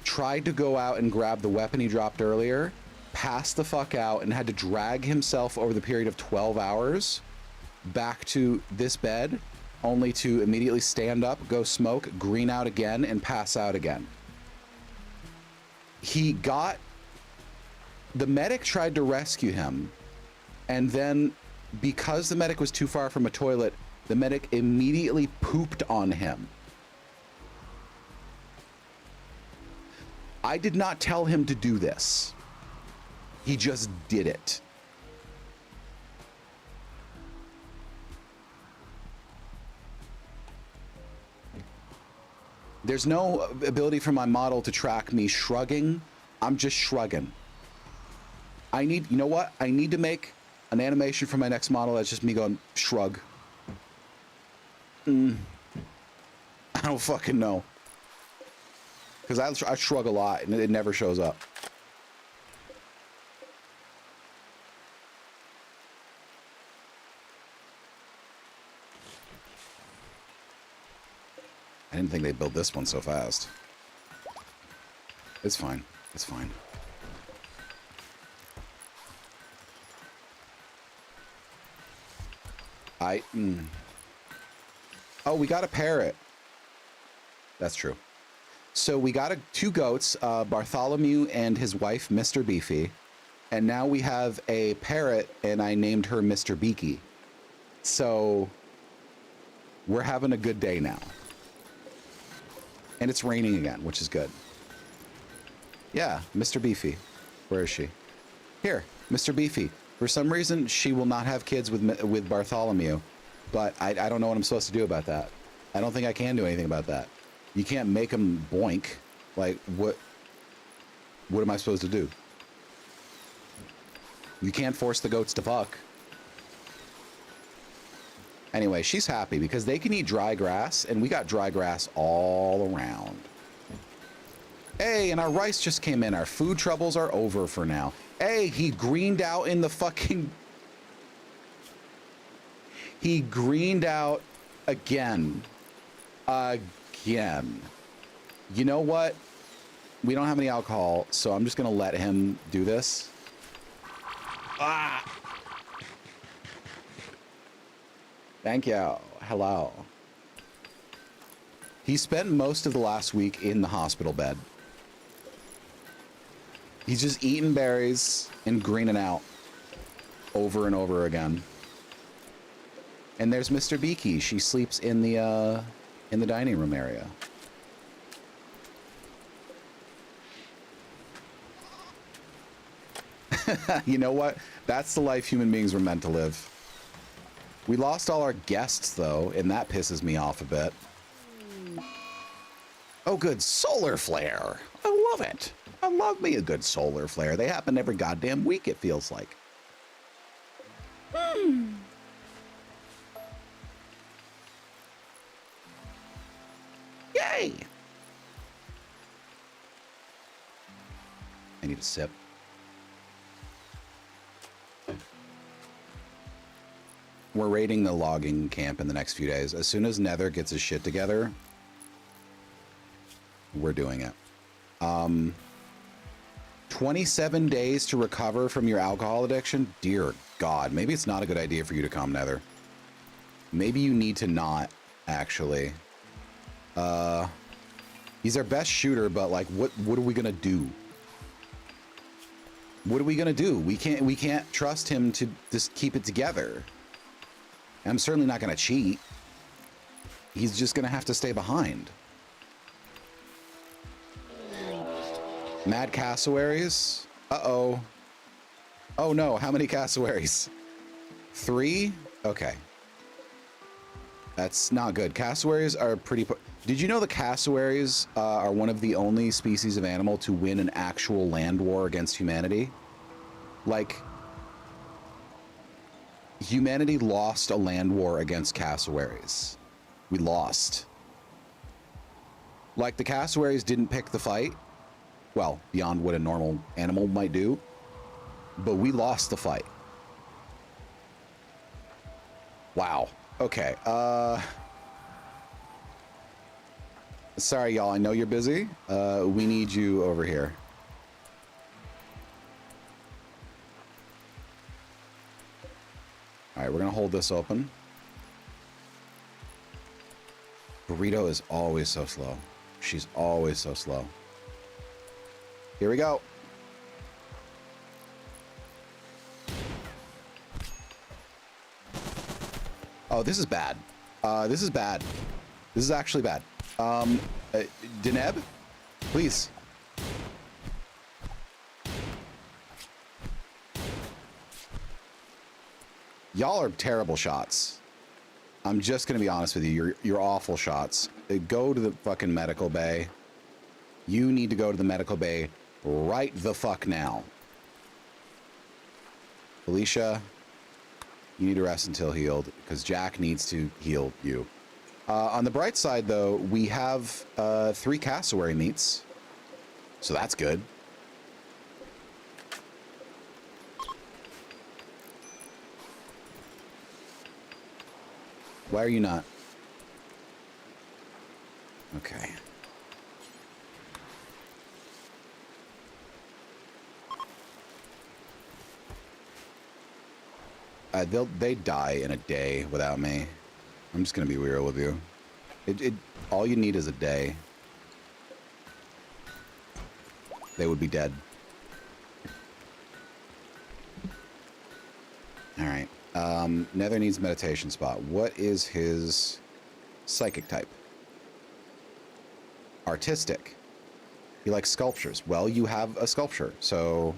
tried to go out and grab the weapon he dropped earlier, passed the fuck out, and had to drag himself over the period of 12 hours back to this bed, only to immediately stand up, go smoke, green out again, and pass out again. The medic tried to rescue him, and then because the medic was too far from a toilet, the medic immediately pooped on him. I did not tell him to do this. He just did it. There's no ability for my model to track me shrugging. I'm just shrugging. You know what? I need to make an animation for my next model that's just me going, shrug. I don't fucking know. Because I shrug a lot and it never shows up. I didn't think they'd build this one so fast. It's fine. It's fine. Oh, we got a parrot. That's true. So we got 2 goats, Bartholomew and his wife, Mr. Beefy. And now we have a parrot, and I named her Mr. Beaky. So we're having a good day now. And it's raining again, which is good. Yeah, Mr. Beefy. Where is she? Here, Mr. Beefy. For some reason, she will not have kids with Bartholomew, but I don't know what I'm supposed to do about that. I don't think I can do anything about that. You can't make them boink. Like, what am I supposed to do? You can't force the goats to fuck. Anyway, she's happy because they can eat dry grass, and we got dry grass all around. Hey, and our rice just came in. Our food troubles are over for now. Hey, he greened out in the fucking... He greened out again. Again. You know what? We don't have any alcohol, so I'm just going to let him do this. Ah! Thank you. Hello. He spent most of the last week in the hospital bed. He's just eating berries and greening out over and over again. And there's Mr. Beaky. She sleeps in the dining room area. You know what? That's the life human beings were meant to live. We lost all our guests, though, and that pisses me off a bit. Oh, good. Solar flare. I love it. I love me a good solar flare. They happen every goddamn week, it feels like. Yay! I need a sip. We're raiding the logging camp in the next few days. As soon as Nether gets his shit together, we're doing it. 27 days to recover from your alcohol addiction? Dear God, maybe it's not a good idea for you to come, Nether. Maybe you need to not, actually. He's our best shooter, but like, what are we gonna do? What are we gonna do? We can't trust him to just keep it together. I'm certainly not gonna cheat. He's just gonna have to stay behind. Mad cassowaries? Uh-oh. Oh no, how many cassowaries? 3? Okay. That's not good. Cassowaries are pretty... Did you know the cassowaries are one of the only species of animal to win an actual land war against humanity? Like, humanity lost a land war against cassowaries. We lost. Like, the cassowaries didn't pick the fight. Well, beyond what a normal animal might do. But we lost the fight. Wow. Okay. Sorry, y'all. I know you're busy. We need you over here. All right, we're going to hold this open. Burrito is always so slow. She's always so slow. Here we go. Oh, this is bad. This is bad. This is actually bad. Deneb, please. Y'all are terrible shots. I'm just gonna be honest with you. You're awful shots. Go to the fucking medical bay. You need to go to the medical bay right the fuck now. Felicia, you need to rest until healed because Jack needs to heal you. On the bright side, though, we have 3 cassowary meats, so that's good. Why are you not? Okay. They die in a day without me. I'm just gonna be real with you. All you need is a day. They would be dead. All right. Nether needs meditation spot. What is his psychic type? Artistic. He likes sculptures. Well, you have a sculpture, so...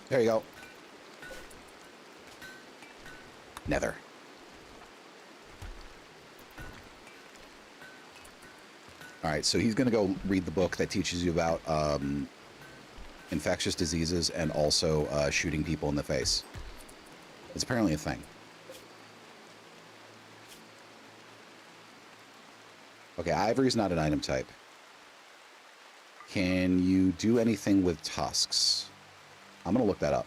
There you go. Nether. All right, so he's going to go read the book that teaches you about infectious diseases and also shooting people in the face. It's apparently a thing. Okay, ivory is not an item type. Can you do anything with tusks? I'm going to look that up.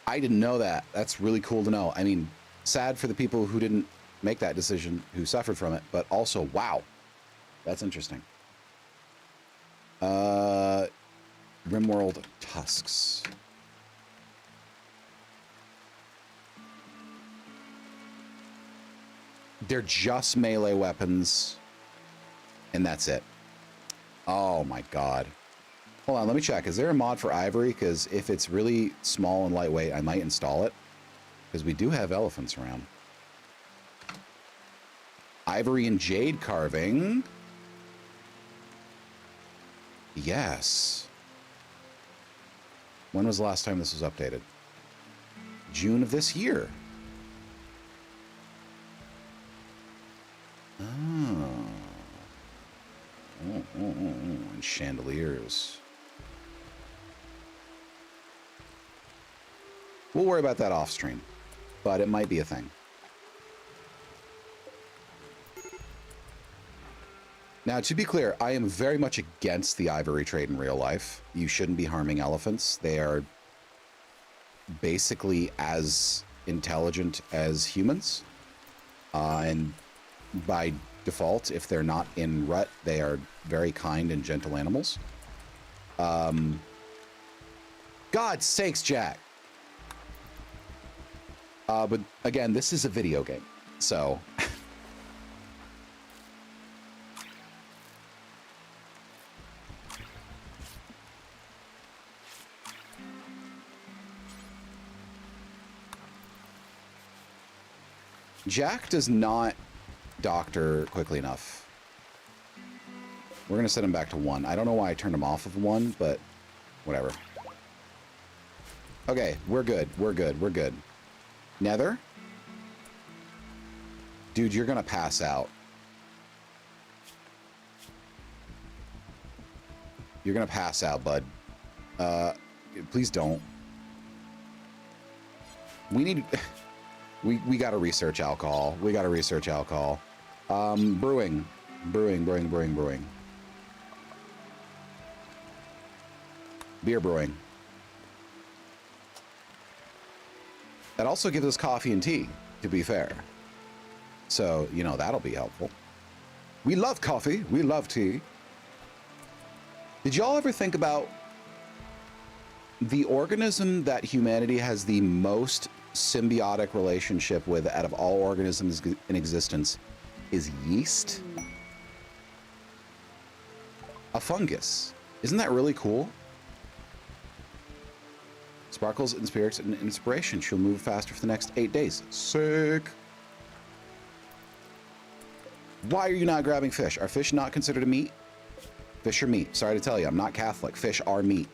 I didn't know that. That's really cool to know. I mean, sad for the people who didn't make that decision, who suffered from it, but also, wow, that's interesting. Rimworld tusks. They're just melee weapons, and that's it. Oh my god. Hold on, let me check. Is there a mod for ivory? Because if it's really small and lightweight, I might install it. Because we do have elephants around. Ivory and jade carving. Yes. When was the last time this was updated? June of this year. Oh. And chandeliers. We'll worry about that off stream, but it might be a thing. Now, to be clear, I am very much against the ivory trade in real life. You shouldn't be harming elephants. They are basically as intelligent as humans. And by default, if they're not in rut, they are very kind and gentle animals. God's sakes, Jack. But again, this is a video game, so... Jack does not doctor quickly enough. We're going to set him back to 1. I don't know why I turned him off of 1, but whatever. Okay, we're good. We're good. We're good. Nether? Dude, you're going to pass out. You're going to pass out, bud. Please don't. We need... We got to research alcohol. We got to research alcohol. Brewing. Brewing. Beer brewing. That also gives us coffee and tea, to be fair. So, you know, that'll be helpful. We love coffee. We love tea. Did y'all ever think about the organism that humanity has the most symbiotic relationship with out of all organisms in existence is yeast? A fungus. Isn't that really cool? Sparkles and spirits and inspiration. She'll move faster for the next 8 days. Sick. Why are you not grabbing fish? Are fish not considered a meat? Fish are meat. Sorry to tell you, I'm not Catholic. Fish are meat.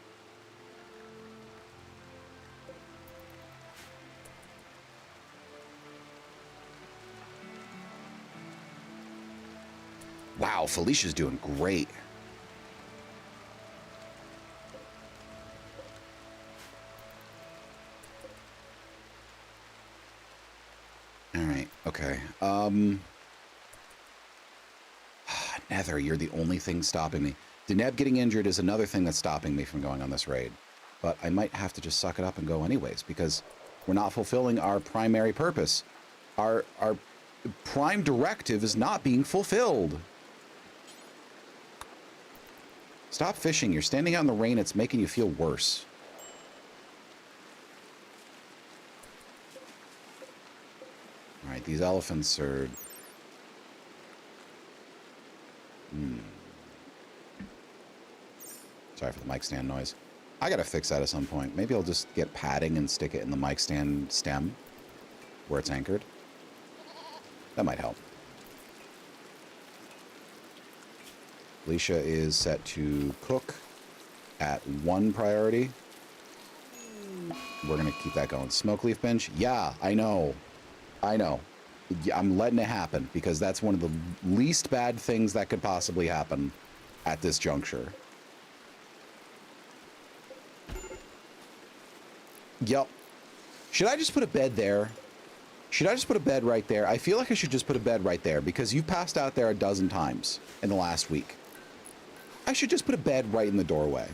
Wow, Felicia's doing great. All right, okay. Nether, you're the only thing stopping me. Deneb getting injured is another thing that's stopping me from going on this raid. But I might have to just suck it up and go anyways, because we're not fulfilling our primary purpose. Our prime directive is not being fulfilled. Stop fishing. You're standing out in the rain. It's making you feel worse. All right, these elephants are... Sorry for the mic stand noise. I gotta fix that at some point. Maybe I'll just get padding and stick it in the mic stand stem where it's anchored. That might help. Alicia is set to cook at 1 priority. We're gonna keep that going. Smoke leaf bench? Yeah, I know. I know. Yeah, I'm letting it happen because that's one of the least bad things that could possibly happen at this juncture. Yep. Should I just put a bed there? Should I just put a bed right there? I feel like I should just put a bed right there because you've passed out there a dozen times in the last week. I should just put a bed right in the doorway.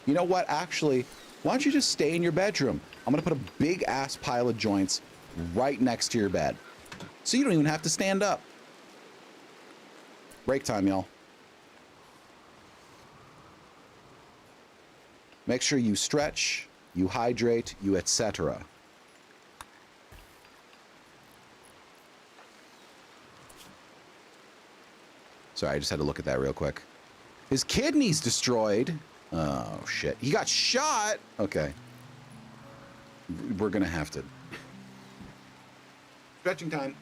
You know what? Actually, why don't you just stay in your bedroom? I'm going to put a big ass pile of joints right next to your bed. So you don't even have to stand up. Break time, y'all. Make sure you stretch, you hydrate, you etc. Sorry, I just had to look at that real quick. His kidney's destroyed. Oh, shit. He got shot. Okay. We're going to have to. Stretching time.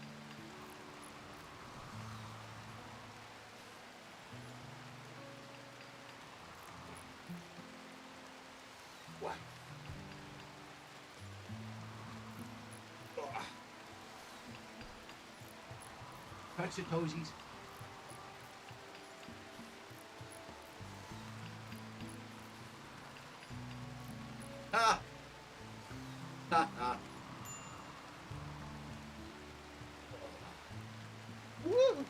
What? Touch the toesies. Ah! Ha ha. Woo!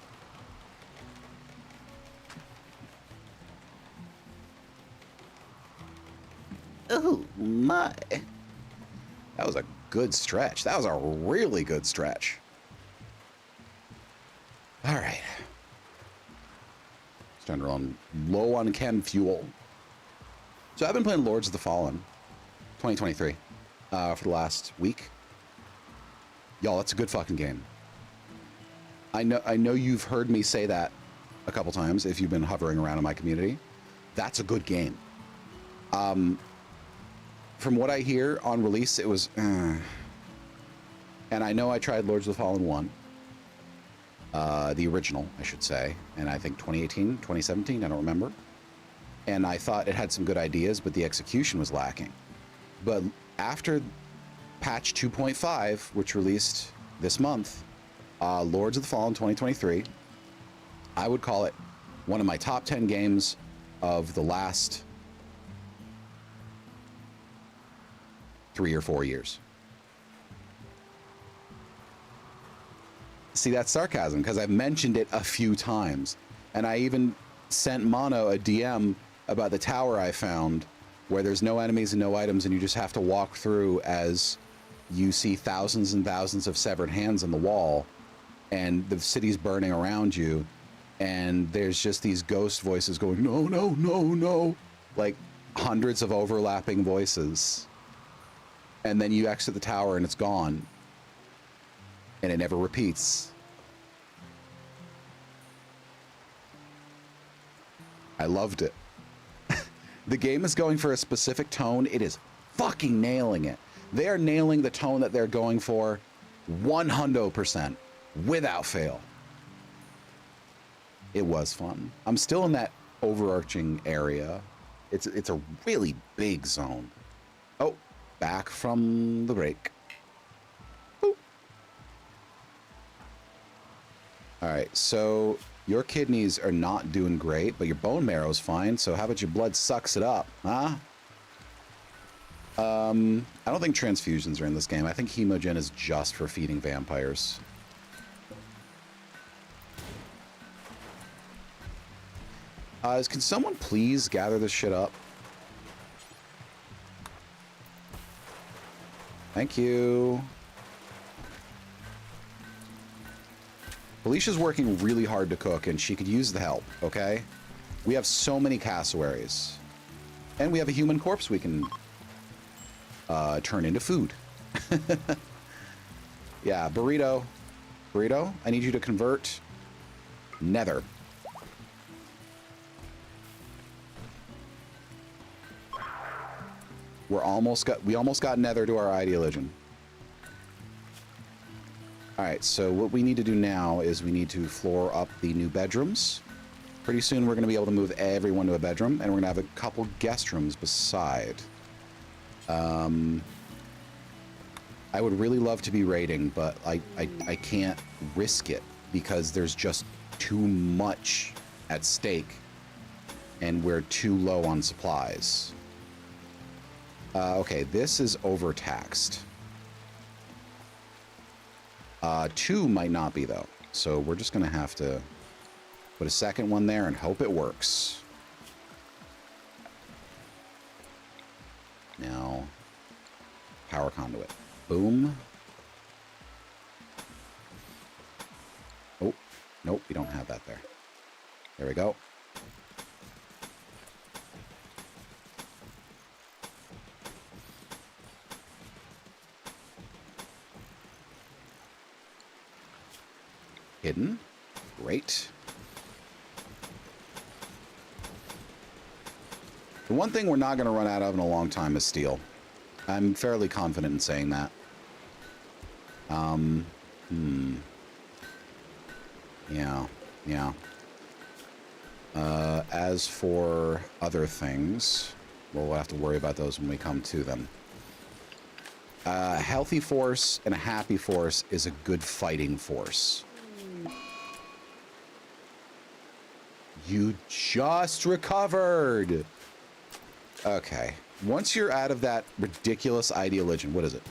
Oh my. That was a good stretch. That was a really good stretch. All right. Starting to run low on chem fuel. So I've been playing Lords of the Fallen 2023 for the last week. Y'all, that's a good fucking game. I know you've heard me say that a couple times if you've been hovering around in my community. That's a good game. From what I hear on release, it was... And I know I tried Lords of the Fallen 1. The original, I should say. And I think 2018, 2017, I don't remember. And I thought it had some good ideas, but the execution was lacking. But after patch 2.5, which released this month, Lords of the Fallen 2023, I would call it one of my top 10 games of the last 3 or 4 years. See, that's sarcasm because I've mentioned it a few times. And I even sent Mono a DM about the tower I found where there's no enemies and no items and you just have to walk through as you see thousands and thousands of severed hands on the wall and the city's burning around you and there's just these ghost voices going, no, no, no, no, like hundreds of overlapping voices. And then you exit the tower and it's gone. And it never repeats. I loved it. The game is going for a specific tone. It is fucking nailing it. They are nailing the tone that they're going for 100% without fail. It was fun. I'm still in that overarching area. It's a really big zone. Oh, back from the break. Boop. All right, so your kidneys are not doing great, but your bone marrow's fine. So how about your blood sucks it up, huh? I don't think transfusions are in this game. I think hemogen is just for feeding vampires. Can someone please gather this shit up? Thank you. Alicia's working really hard to cook, and she could use the help, okay? We have so many cassowaries. And we have a human corpse we can turn into food. Yeah, burrito. Burrito, I need you to convert nether. We almost got nether to our ideologian. All right, so what we need to do now is we need to floor up the new bedrooms. Pretty soon we're going to be able to move everyone to a bedroom, and we're going to have a couple guest rooms beside. I would really love to be raiding, but I can't risk it because there's just too much at stake and we're too low on supplies. Okay, this is overtaxed. 2 might not be, though. So we're just going to have to put a second one there and hope it works. Now, power conduit. Boom. Oh, nope, we don't have that there. There we go. Hidden. Great. The one thing we're not going to run out of in a long time is steel. I'm fairly confident in saying that. Yeah. As for other things, well, we'll have to worry about those when we come to them. A healthy force and a happy force is a good fighting force. You just recovered. Okay. Once you're out of that ridiculous ideologian, what is it?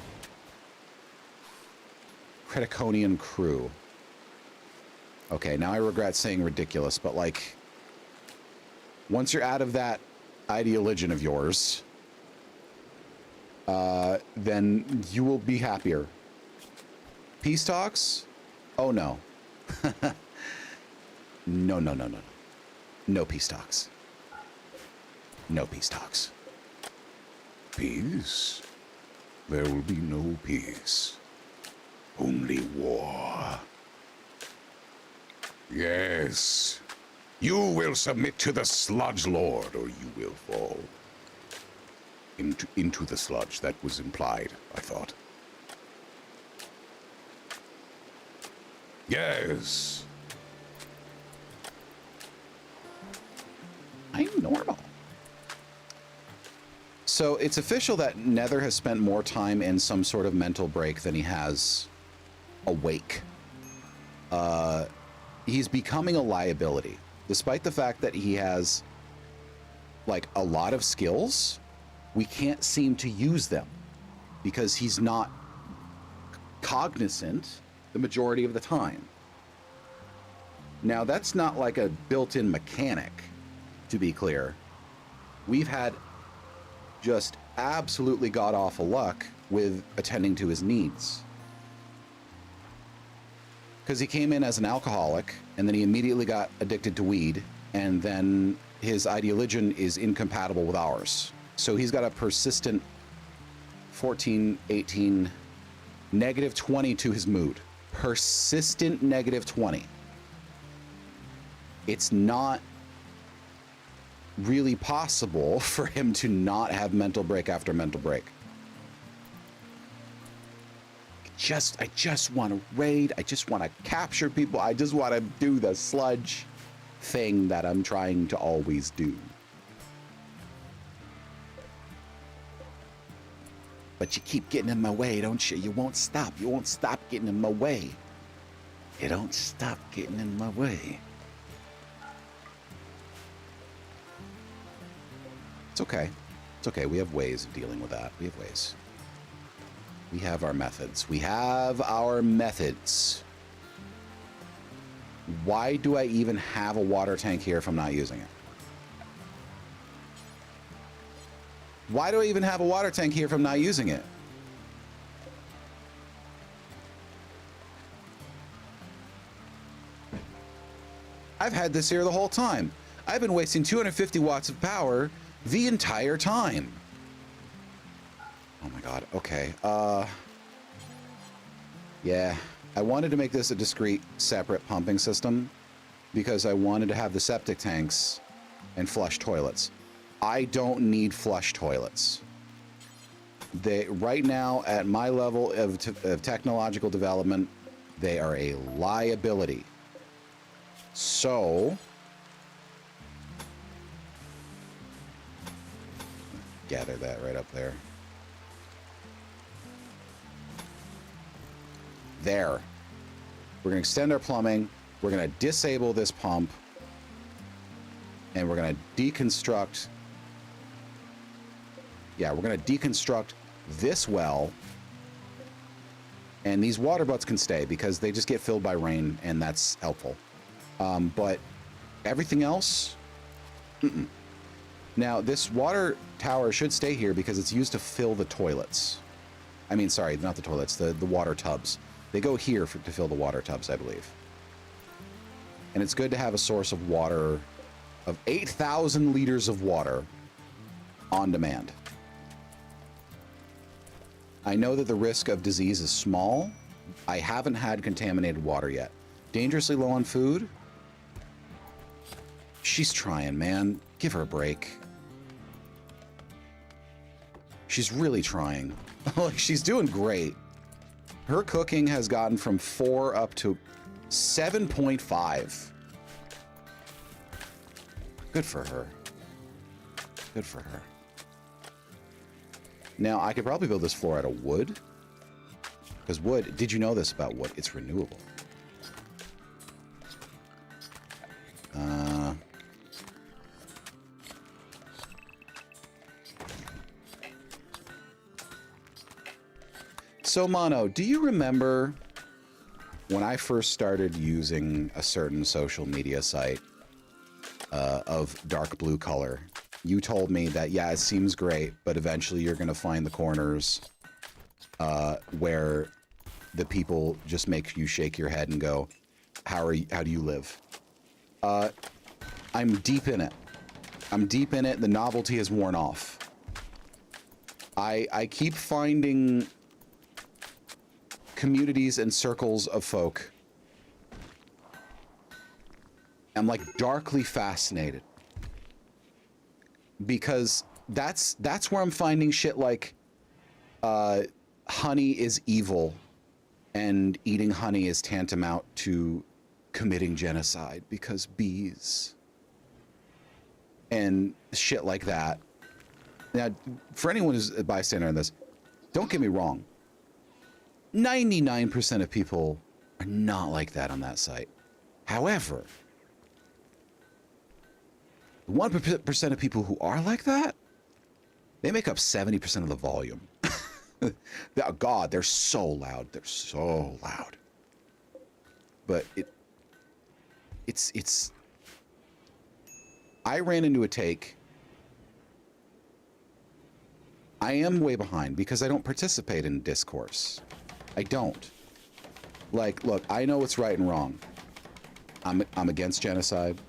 Creticonian crew. Okay, now I regret saying ridiculous, but like, once you're out of that ideologian of yours, then you will be happier. Peace talks? Oh no. No. No peace talks. No peace talks. Peace? There will be no peace. Only war. Yes. You will submit to the Sludge Lord, or you will fall. Into the sludge. That was implied, I thought. Yes. I'm normal. So it's official that Nether has spent more time in some sort of mental break than he has awake. He's becoming a liability, despite the fact that he has like a lot of skills. We can't seem to use them because he's not cognizant the majority of the time. Now, that's not like a built-in mechanic, to be clear. We've had just absolutely god-awful luck with attending to his needs. Because he came in as an alcoholic, and then he immediately got addicted to weed, and then his ideologian is incompatible with ours. So he's got a persistent 14, 18, negative 20 to his mood. Persistent negative 20. It's not really possible for him to not have mental break after mental break. I just want to raid. I just want to capture people. I just want to do the sludge thing that I'm trying to always do. But you keep getting in my way, don't you? You won't stop. You won't stop getting in my way. You don't stop getting in my way. It's okay. It's okay. We have ways of dealing with that. We have ways. We have our methods. We have our methods. Why do I even have a water tank here if I'm not using it? Why do I even have a water tank here if I'm not using it? I've had this here the whole time. I've been wasting 250 watts of power the entire time. Oh my god, okay. Yeah, I wanted to make this a discrete, separate pumping system because I wanted to have the septic tanks and flush toilets. I don't need flush toilets. Right now, at my level of technological development, they are a liability. So, gather that right up there. There. We're going to extend our plumbing. We're going to disable this pump. And we're going to deconstruct. Yeah, we're going to deconstruct this well. And these water butts can stay because they just get filled by rain, and that's helpful. But everything else, Now, this water tower should stay here because it's used to fill the toilets. I mean, sorry, not the toilets, the water tubs. They go here to fill the water tubs, I believe. And it's good to have a source of water, of 8,000 liters of water on demand. I know that the risk of disease is small. I haven't had contaminated water yet. Dangerously low on food? She's trying, man. Give her a break. She's really trying. Like, she's doing great. Her cooking has gotten from 4 up to 7.5. Good for her. Good for her. Now, I could probably build this floor out of wood. Because wood, did you know this about wood? It's renewable. So, Mono, do you remember when I first started using a certain social media site of dark blue color? You told me that, yeah, it seems great, but eventually you're going to find the corners where the people just make you shake your head and go, how do you live? I'm deep in it. I'm deep in it. The novelty has worn off. I keep finding communities and circles of folk. I'm like darkly fascinated. Because that's where I'm finding shit like honey is evil and eating honey is tantamount to committing genocide because bees and shit like that. Now, for anyone who's a bystander in this, don't get me wrong. 99% of people are not like that on that site. However, the 1% of people who are like that, they make up 70% of the volume. Oh, God, they're so loud. They're so loud. But it's. I ran into a take. I am way behind because I don't participate in discourse. I don't. Like, look, I know what's right and wrong. I'm against genocide.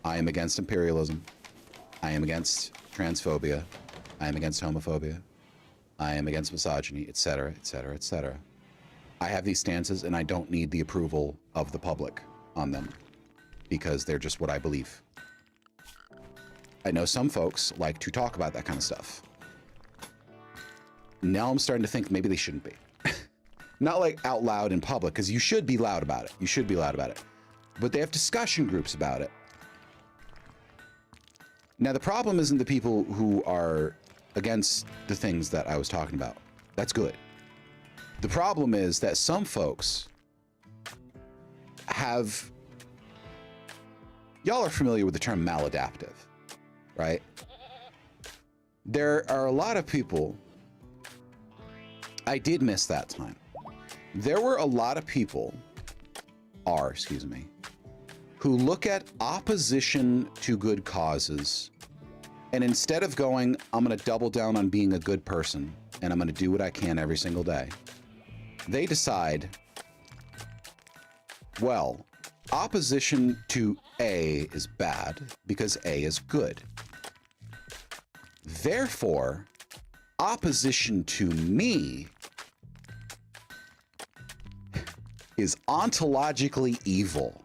I am against imperialism. I am against transphobia. I am against homophobia. I am against misogyny, etc., etc., etc. I have these stances and I don't need the approval of the public on them because they're just what I believe. I know some folks like to talk about that kind of stuff. Now I'm starting to think maybe they shouldn't be. Not like out loud in public, because you should be loud about it. You should be loud about it. But they have discussion groups about it. Now, the problem isn't the people who are against the things that I was talking about. That's good. The problem is that some folks have... Y'all are familiar with the term maladaptive, right? There are a lot of people... I did miss that time. There were a lot of people, who look at opposition to good causes, and instead of going, I'm going to double down on being a good person, and I'm going to do what I can every single day, they decide, well, opposition to A is bad because A is good. Therefore, opposition to me is ontologically evil.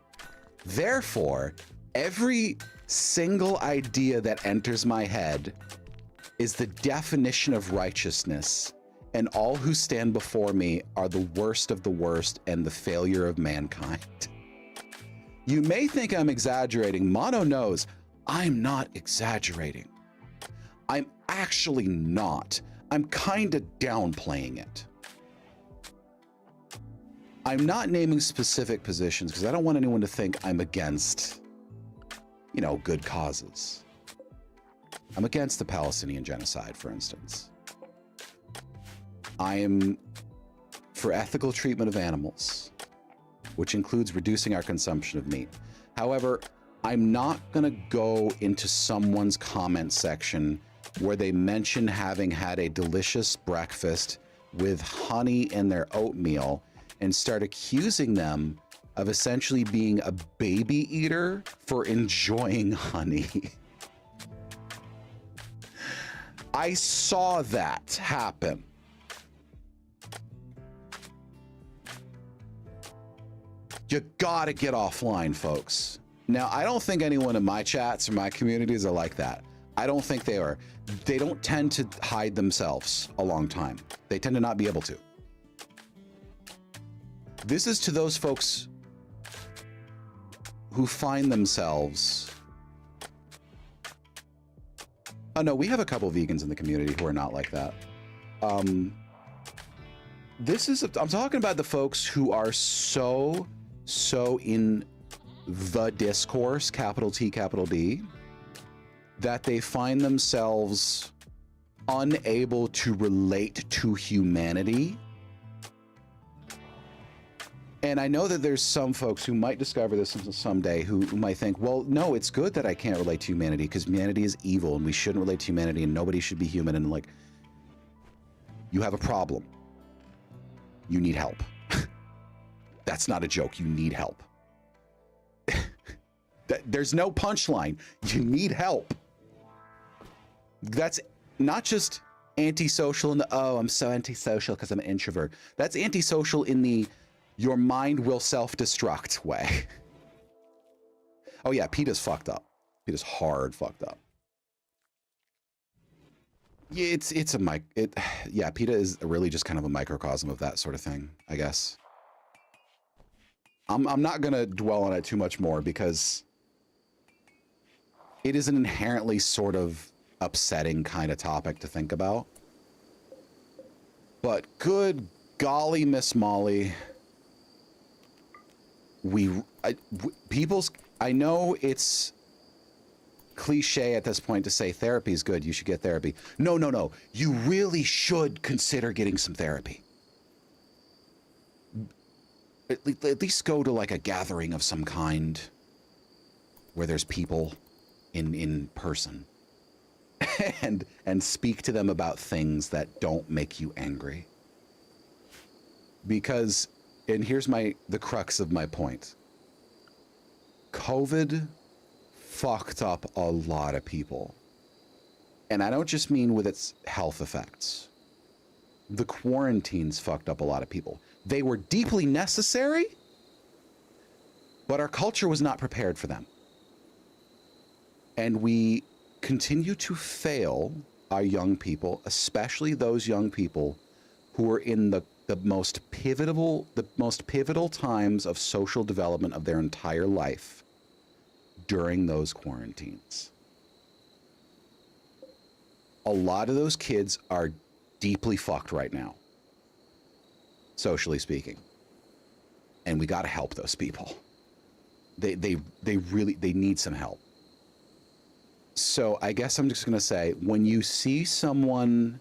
Therefore, every single idea that enters my head is the definition of righteousness, and all who stand before me are the worst of the worst and the failure of mankind. You may think I'm exaggerating. Mono knows I'm not exaggerating. I'm actually not. I'm kind of downplaying it. I'm not naming specific positions because I don't want anyone to think I'm against, you know, good causes. I'm against the Palestinian genocide, for instance. I am for ethical treatment of animals, which includes reducing our consumption of meat. However, I'm not going to go into someone's comment section where they mention having had a delicious breakfast with honey in their oatmeal and start accusing them of essentially being a baby eater for enjoying honey. I saw that happen. You gotta get offline, folks. Now, I don't think anyone in my chats or my communities are like that. I don't think they are. They don't tend to hide themselves a long time. They tend to not be able to. This is to those folks who find themselves... Oh no, we have a couple vegans in the community who are not like that. I'm talking about the folks who are so in the discourse, capital T, capital D, that they find themselves unable to relate to humanity. And I know that there's some folks who might discover this someday who might think, well, no, it's good that I can't relate to humanity because humanity is evil and we shouldn't relate to humanity and nobody should be human. And like, you have a problem. You need help. That's not a joke. You need help. There's no punchline. You need help. That's not just antisocial in the, oh, I'm so antisocial because I'm an introvert. That's antisocial in the your mind will self-destruct way. Oh yeah, PETA's fucked up. PETA's hard fucked up. Yeah, yeah, PETA is really just kind of a microcosm of that sort of thing, I guess. I'm not gonna dwell on it too much more because it is an inherently sort of upsetting kind of topic to think about. But good golly, Miss Molly, I know it's cliche at this point to say therapy is good, you should get therapy. No. You really should consider getting some therapy. At least go to like a gathering of some kind where there's people in person and speak to them about things that don't make you angry. Because, and here's the crux of my point. COVID fucked up a lot of people. And I don't just mean with its health effects. The quarantines fucked up a lot of people. They were deeply necessary, but our culture was not prepared for them. And we continue to fail our young people, especially those young people who are in the most pivotal times of social development of their entire life during those quarantines. A lot of those kids are deeply fucked right now, socially speaking. And we got to help those people. They need some help. So I guess I'm just going to say, when you see someone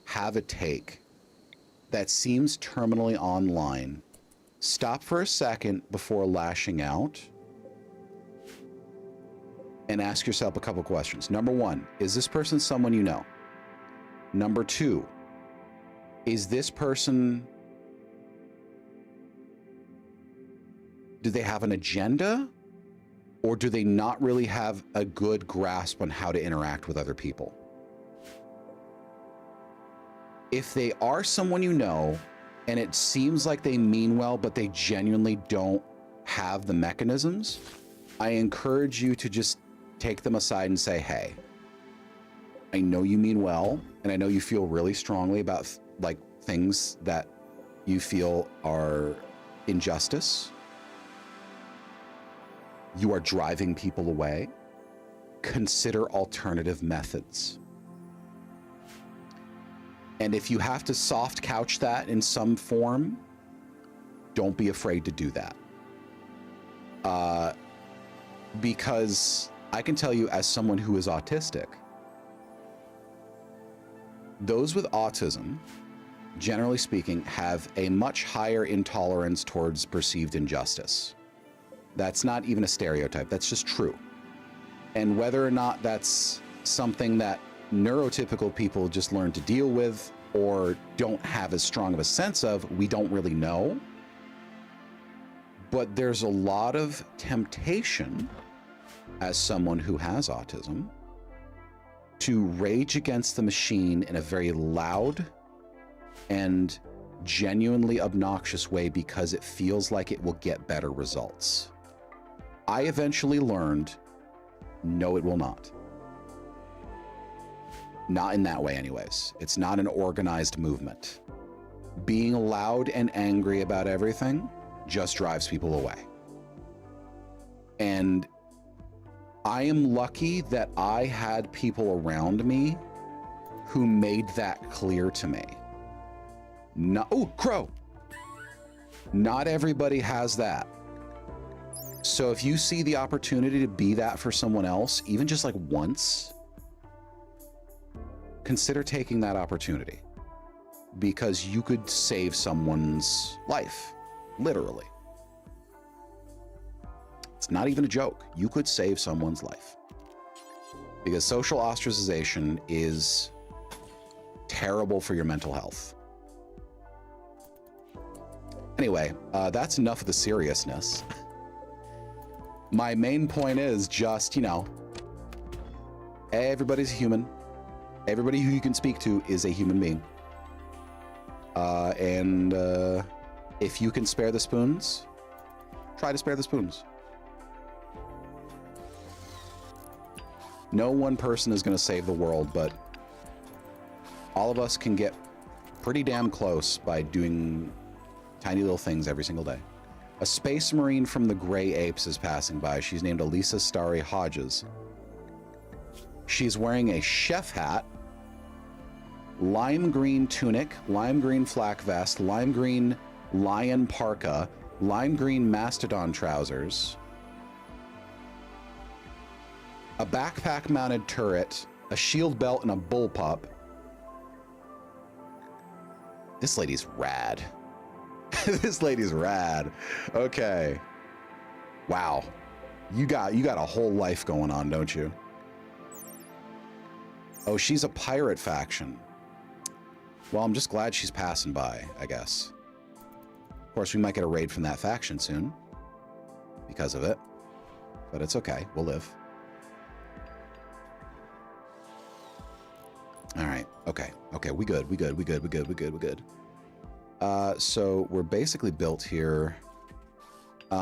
have a take that seems terminally online, stop for a second before lashing out and ask yourself a couple questions. Number one, is this person someone you know? Number two, is this person, do they have an agenda? Or do they not really have a good grasp on how to interact with other people? If they are someone you know, and it seems like they mean well, but they genuinely don't have the mechanisms, I encourage you to just take them aside and say, hey, I know you mean well, and I know you feel really strongly about like things that you feel are injustice. You are driving people away. Consider alternative methods. And if you have to soft couch that in some form, don't be afraid to do that. Because I can tell you, as someone who is autistic, those with autism, generally speaking, have a much higher intolerance towards perceived injustice. That's not even a stereotype, that's just true. And whether or not that's something that neurotypical people just learn to deal with or don't have as strong of a sense of, we don't really know. But there's a lot of temptation as someone who has autism to rage against the machine in a very loud and genuinely obnoxious way because it feels like it will get better results. I eventually learned, no, it will not. Not in that way anyways. It's not an organized movement. Being loud and angry about everything just drives people away. And I am lucky that I had people around me who made that clear to me. No, oh, crow. Not everybody has that. So if you see the opportunity to be that for someone else, even just like once, consider taking that opportunity, because you could save someone's life, literally. It's not even a joke. You could save someone's life, because social ostracization is terrible for your mental health. Anyway, that's enough of the seriousness. My main point is just, you know, everybody's human. Everybody who you can speak to is a human being. And if you can spare the spoons, try to spare the spoons. No one person is going to save the world, but all of us can get pretty damn close by doing tiny little things every single day. A space marine from the Gray Apes is passing by. She's named Elisa Starry Hodges. She's wearing a chef hat, lime green tunic, lime green flak vest, lime green lion parka, lime green mastodon trousers, a backpack mounted turret, a shield belt, and a bullpup. This lady's rad. This lady's rad. Okay. Wow. You got a whole life going on, don't you? Oh, she's a pirate faction. Well, I'm just glad she's passing by, I guess. Of course, we might get a raid from that faction soon because of it, but it's okay. We'll live. All right. Okay. Okay. We good. So we're basically built here.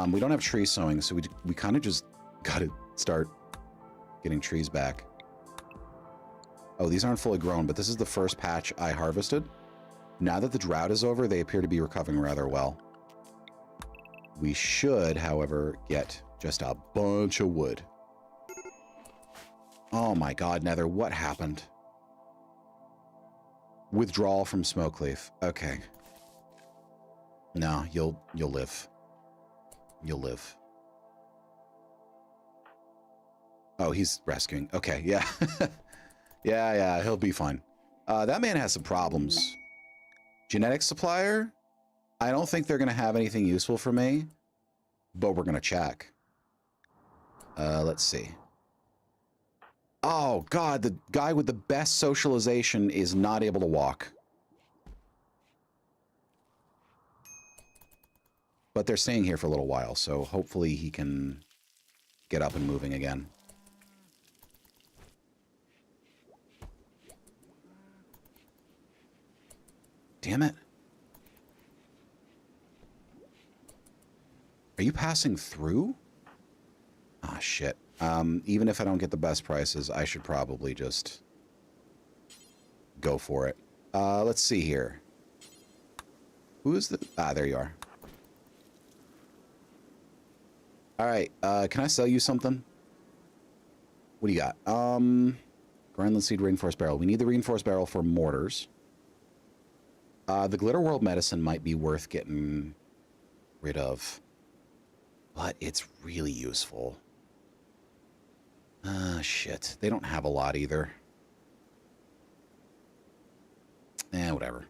We don't have tree sowing, so we kind of just got to start getting trees back. Oh, these aren't fully grown, but this is the first patch I harvested. Now that the drought is over, they appear to be recovering rather well. We should, however, get just a bunch of wood. Oh my God, Nether, what happened? Withdrawal from Smokeleaf. Okay. No, you'll live. You'll live. Oh, he's rescuing. Okay, yeah. Yeah, he'll be fine. That man has some problems. Genetic supplier? I don't think they're going to have anything useful for me, but we're going to check. Let's see. Oh, God, the guy with the best socialization is not able to walk. But they're staying here for a little while, so hopefully he can get up and moving again. Damn it. Are you passing through? Ah, shit. Even if I don't get the best prices, I should probably just go for it. Let's see here. Who is the... Ah, there you are. All right, can I sell you something? What do you got? Grindland Seed Reinforced Barrel. We need the Reinforced Barrel for mortars. The Glitter World Medicine might be worth getting rid of. But it's really useful. Shit. They don't have a lot either. Whatever.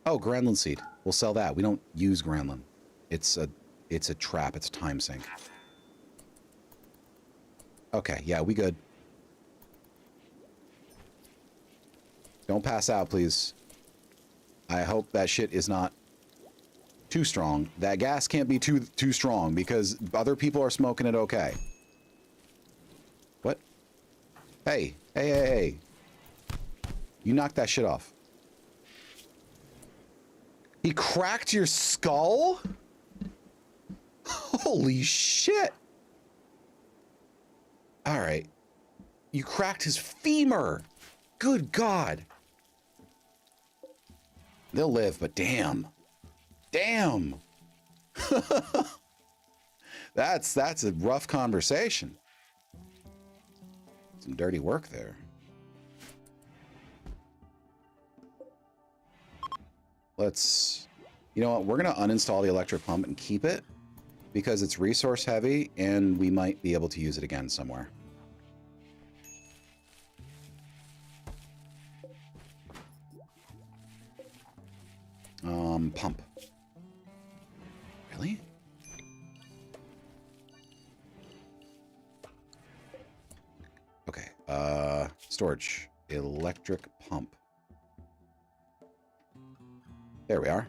Oh, Granlund seed. We'll sell that. We don't use Granlund. It's a trap. It's a time sink. Okay, yeah, we good. Don't pass out, please. I hope that shit is not too strong. That gas can't be too strong because other people are smoking it okay. What? Hey. You knocked that shit off. He cracked your skull? Holy shit. All right. You cracked his femur. Good God. They'll live, but damn. Damn. That's a rough conversation. Some dirty work there. Let's, you know what? We're going to uninstall the electric pump and keep it because it's resource heavy and we might be able to use it again somewhere. Pump. Really? Okay. Storage. Electric pump. There we are.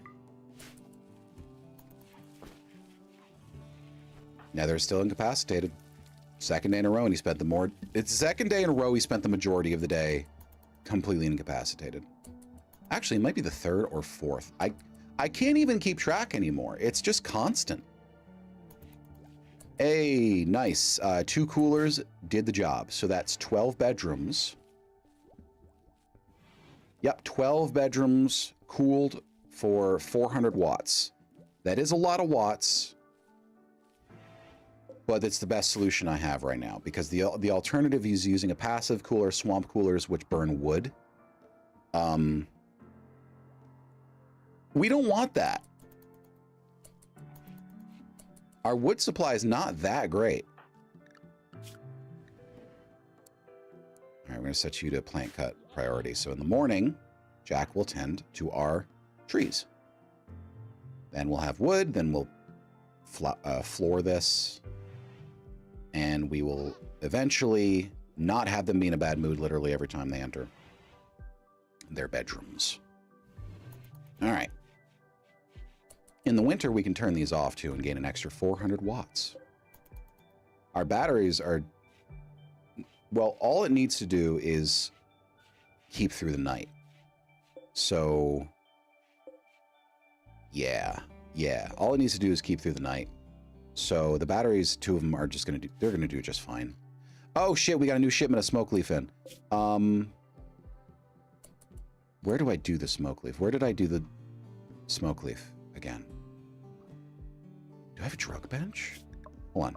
Nether's still incapacitated. Second day in a row, and he spent it's the second day in a row he spent the majority of the day completely incapacitated. Actually, it might be the third or fourth. I can't even keep track anymore. It's just constant. Hey, nice. 2 coolers did the job. So that's 12 bedrooms. Yep, 12 bedrooms cooled for 400 watts. That is a lot of watts, but it's the best solution I have right now because the alternative is using a passive cooler, swamp coolers, which burn wood. We don't want that. Our wood supply is not that great. All right, we're going to set you to plant cut priority. So in the morning, Jack will tend to our trees. Then we'll have wood, then we'll floor this, and we will eventually not have them be in a bad mood literally every time they enter their bedrooms. All right. In the winter, we can turn these off too and gain an extra 400 watts. Our batteries are, well, all it needs to do is keep through the night. So, yeah. All it needs to do is keep through the night. So the batteries, 2 of them are just going to do, they're going to do just fine. Oh shit, we got a new shipment of smoke leaf in. Where do I do the smoke leaf? Where did I do the smoke leaf again? Do I have a drug bench? Hold on.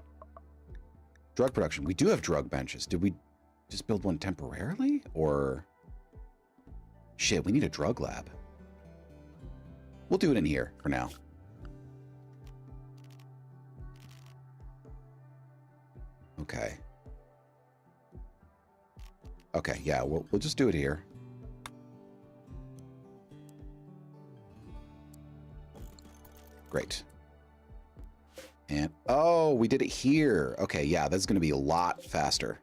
Drug production. We do have drug benches. Did we just build one temporarily? Or... shit, we need a drug lab. We'll do it in here for now. Okay. Okay, yeah, we'll just do it here. Great. And, oh, we did it here. Okay, yeah, that's going to be a lot faster.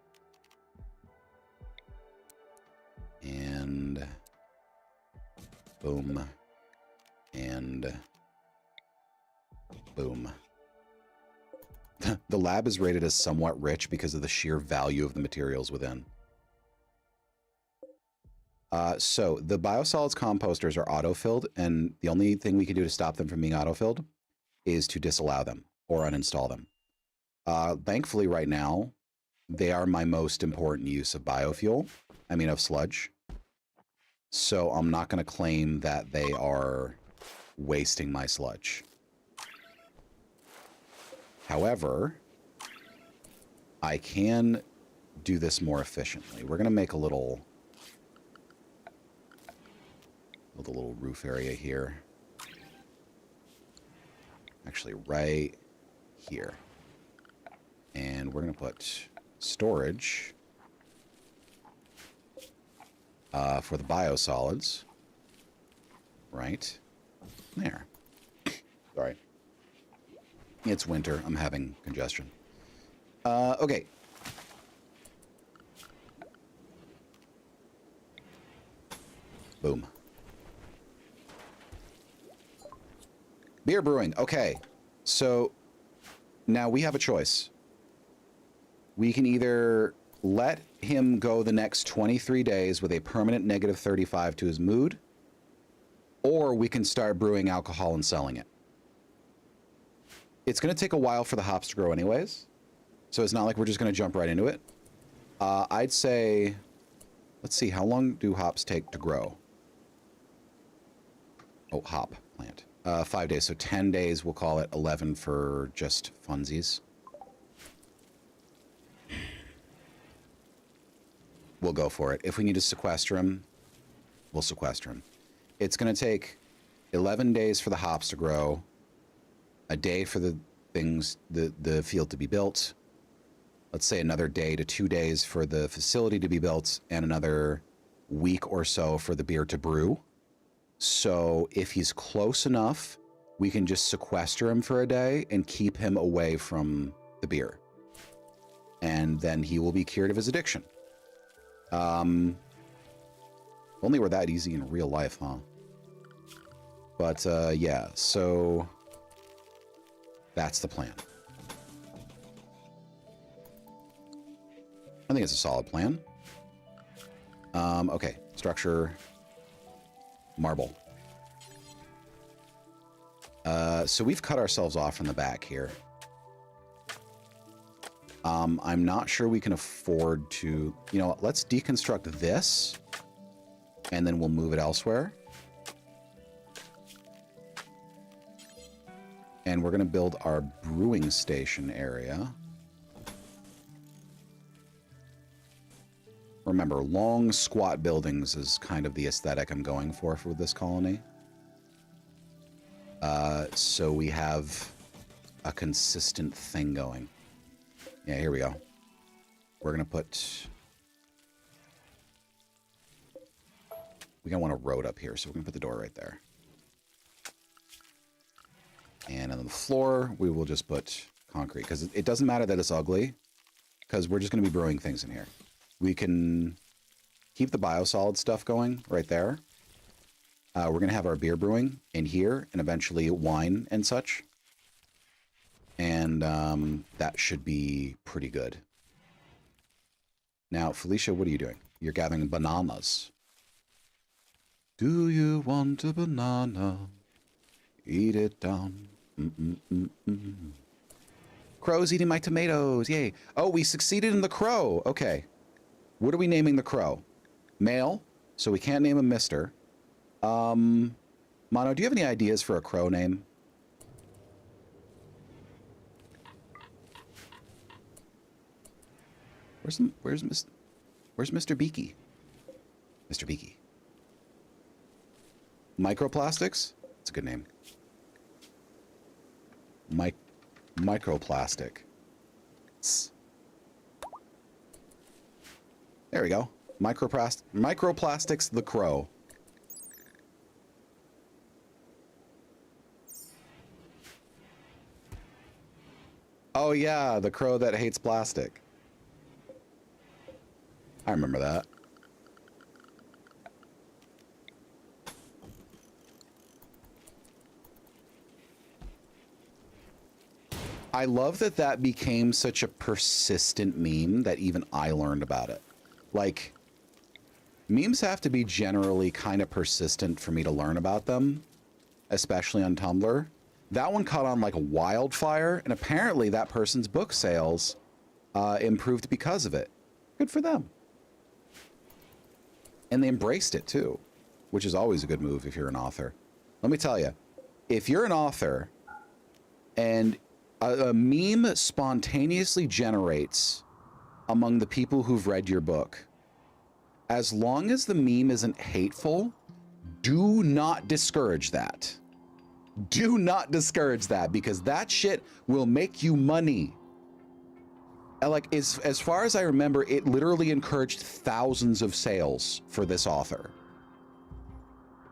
And boom. And boom. The lab is rated as somewhat rich because of the sheer value of the materials within. So the biosolids composters are autofilled, and the only thing we can do to stop them from being autofilled is to disallow them or uninstall them. Thankfully, right now, they are my most important use of biofuel. I mean, of sludge. So I'm not going to claim that they are wasting my sludge. However, I can do this more efficiently. We're going to make a little roof area here. actually right here. And we're going to put storage for the biosolids right there. Sorry. It's winter. I'm having congestion. Okay. Boom. Beer brewing. Okay. So now we have a choice. We can either let him go the next 23 days with a permanent negative 35 to his mood, or we can start brewing alcohol and selling it. It's going to take a while for the hops to grow anyways, so it's not like we're just going to jump right into it. I'd say, let's see, how long do hops take to grow? Oh, hop plant. 5 days, so 10 days, we'll call it 11 for just funsies. We'll go for it. If we need to sequester him, we'll sequester him. It's going to take 11 days for the hops to grow, a day for the things, the field to be built. Let's say another day to 2 days for the facility to be built, and another week or so for the beer to brew. So if he's close enough, we can just sequester him for a day and keep him away from the beer. And then he will be cured of his addiction. Only were that easy in real life, huh? But, yeah, so that's the plan. I think it's a solid plan. Okay, structure, marble. So we've cut ourselves off from the back here. I'm not sure we can afford to, you know, let's deconstruct this and then we'll move it elsewhere. And we're going to build our brewing station area. Remember, long, squat buildings is kind of the aesthetic I'm going for this colony. So we have a consistent thing going. Yeah, here we go. We're going to put... We're going to want a road up here, so we're going to put the door right there. And on the floor, we will just put concrete, because it doesn't matter that it's ugly, because we're just going to be brewing things in here. We can keep the biosolid stuff going right there. We're going to have our beer brewing in here, and eventually wine and such. And that should be pretty good. Now, Felicia, what are you doing? You're gathering bananas. Do you want a banana? Eat it down. Crow's eating my tomatoes. Yay. Oh, we succeeded in the crow. Okay. What are we naming the crow? Male, so we can't name him Mister. Mono, do you have any ideas for a crow name? Where's Mr. Beaky? Mr. Beaky. Microplastics? That's a good name. Microplastic. There we go. Microplastics the crow. Oh yeah, the crow that hates plastic. I remember that. I love that that became such a persistent meme that even I learned about it. Like, memes have to be generally kind of persistent for me to learn about them, especially on Tumblr. That one caught on like a wildfire, and apparently that person's book sales improved because of it. Good for them. And they embraced it too, which is always a good move if you're an author. Let me tell you, if you're an author and a meme spontaneously generates among the people who've read your book, as long as the meme isn't hateful, do not discourage that. Do not discourage that, because that shit will make you money. And like, as far as I remember, it literally encouraged thousands of sales for this author.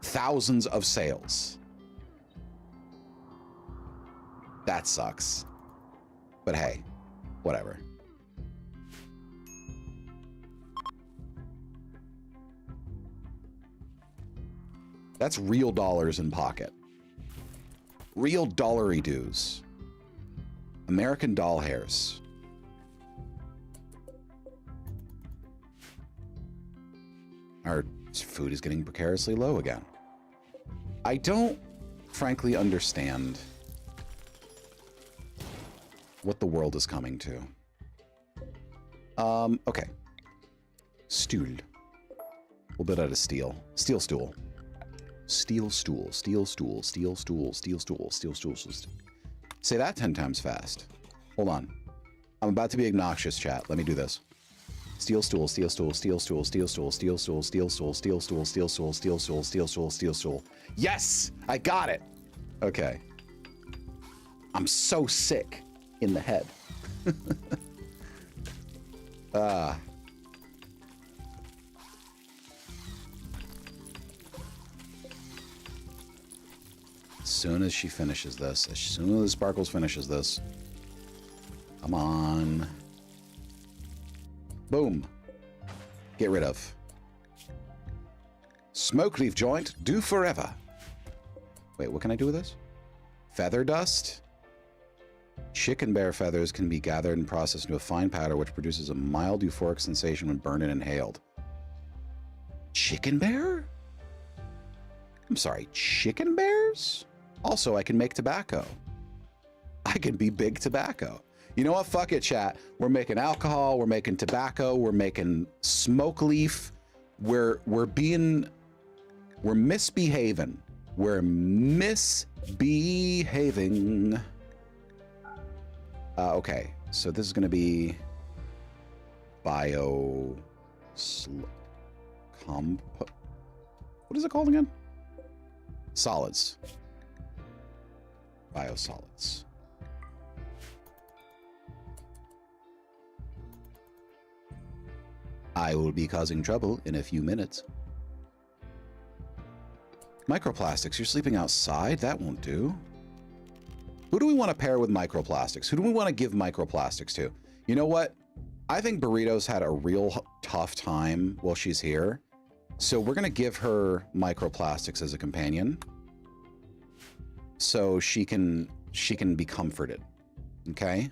Thousands of sales. That sucks. But hey, whatever. That's real dollars in pocket. Real dollary dues. American doll hairs. Our food is getting precariously low again. I don't frankly understand what the world is coming to. Okay. Stool. We'll bit out of steel. Steel stool. Steel stool. Steel stool. Steel stool. Steel stool. Steel stool. Say that 10 times fast. Hold on. I'm about to be obnoxious, chat. Let me do this. Steel stool, steel stool, steel stool, steel stool, steel stool, steel stool, steel stool, steel stool, steel stool, steel stool, steel stool. Yes! I got it! Okay. I'm so sick in the head. As soon as she finishes this, as soon as Sparkles finishes this, come on. Boom. Get rid of. Smoke leaf joint, do forever. Wait, what can I do with this? Feather dust? Chicken bear feathers can be gathered and processed into a fine powder which produces a mild euphoric sensation when burned and inhaled. Chicken bear? I'm sorry, chicken bears? Also, I can make tobacco. I can be big tobacco. You know what? Fuck it, chat. We're making alcohol. We're making tobacco. We're making smoke leaf. We're misbehaving. We're misbehaving. Okay, so this is going to be what is it called again? Solids. Biosolids. I will be causing trouble in a few minutes. Microplastics, you're sleeping outside? That won't do. Who do we want to pair with microplastics? Who do we want to give microplastics to? You know what? I think Burritos had a real tough time while she's here. So we're going to give her microplastics as a companion. So she can be comforted. Okay?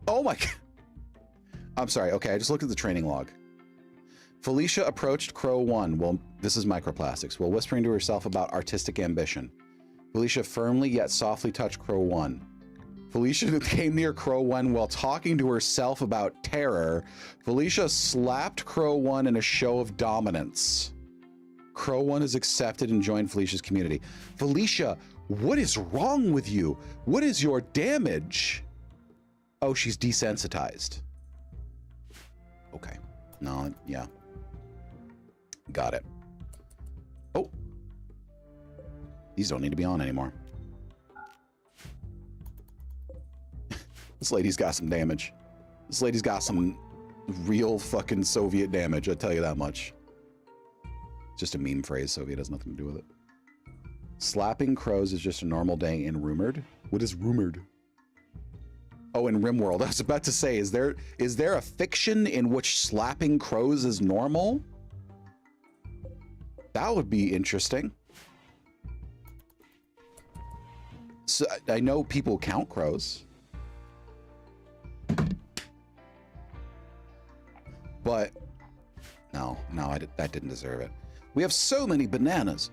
Oh my God. I'm sorry. Okay, I just looked at the training log. Felicia approached Crow 1. Well, this is microplastics. While whispering to herself about artistic ambition. Felicia firmly yet softly touched Crow 1. Felicia came near Crow 1 while talking to herself about terror. Felicia slapped Crow 1 in a show of dominance. Crow 1 is accepted and joined Felicia's community. Felicia, what is wrong with you? What is your damage? Oh, she's desensitized. Okay. No, yeah. Got it. Oh. These don't need to be on anymore. This lady's got some damage. This lady's got some real fucking Soviet damage, I'll tell you that much. Just a meme phrase. Soviet has nothing to do with it. Slapping crows is just a normal day in Rumored. What is Rumored? Oh, in RimWorld. I was about to say, is there a fiction in which slapping crows is normal? That would be interesting. So I know people count crows. But no, that didn't deserve it. We have so many bananas.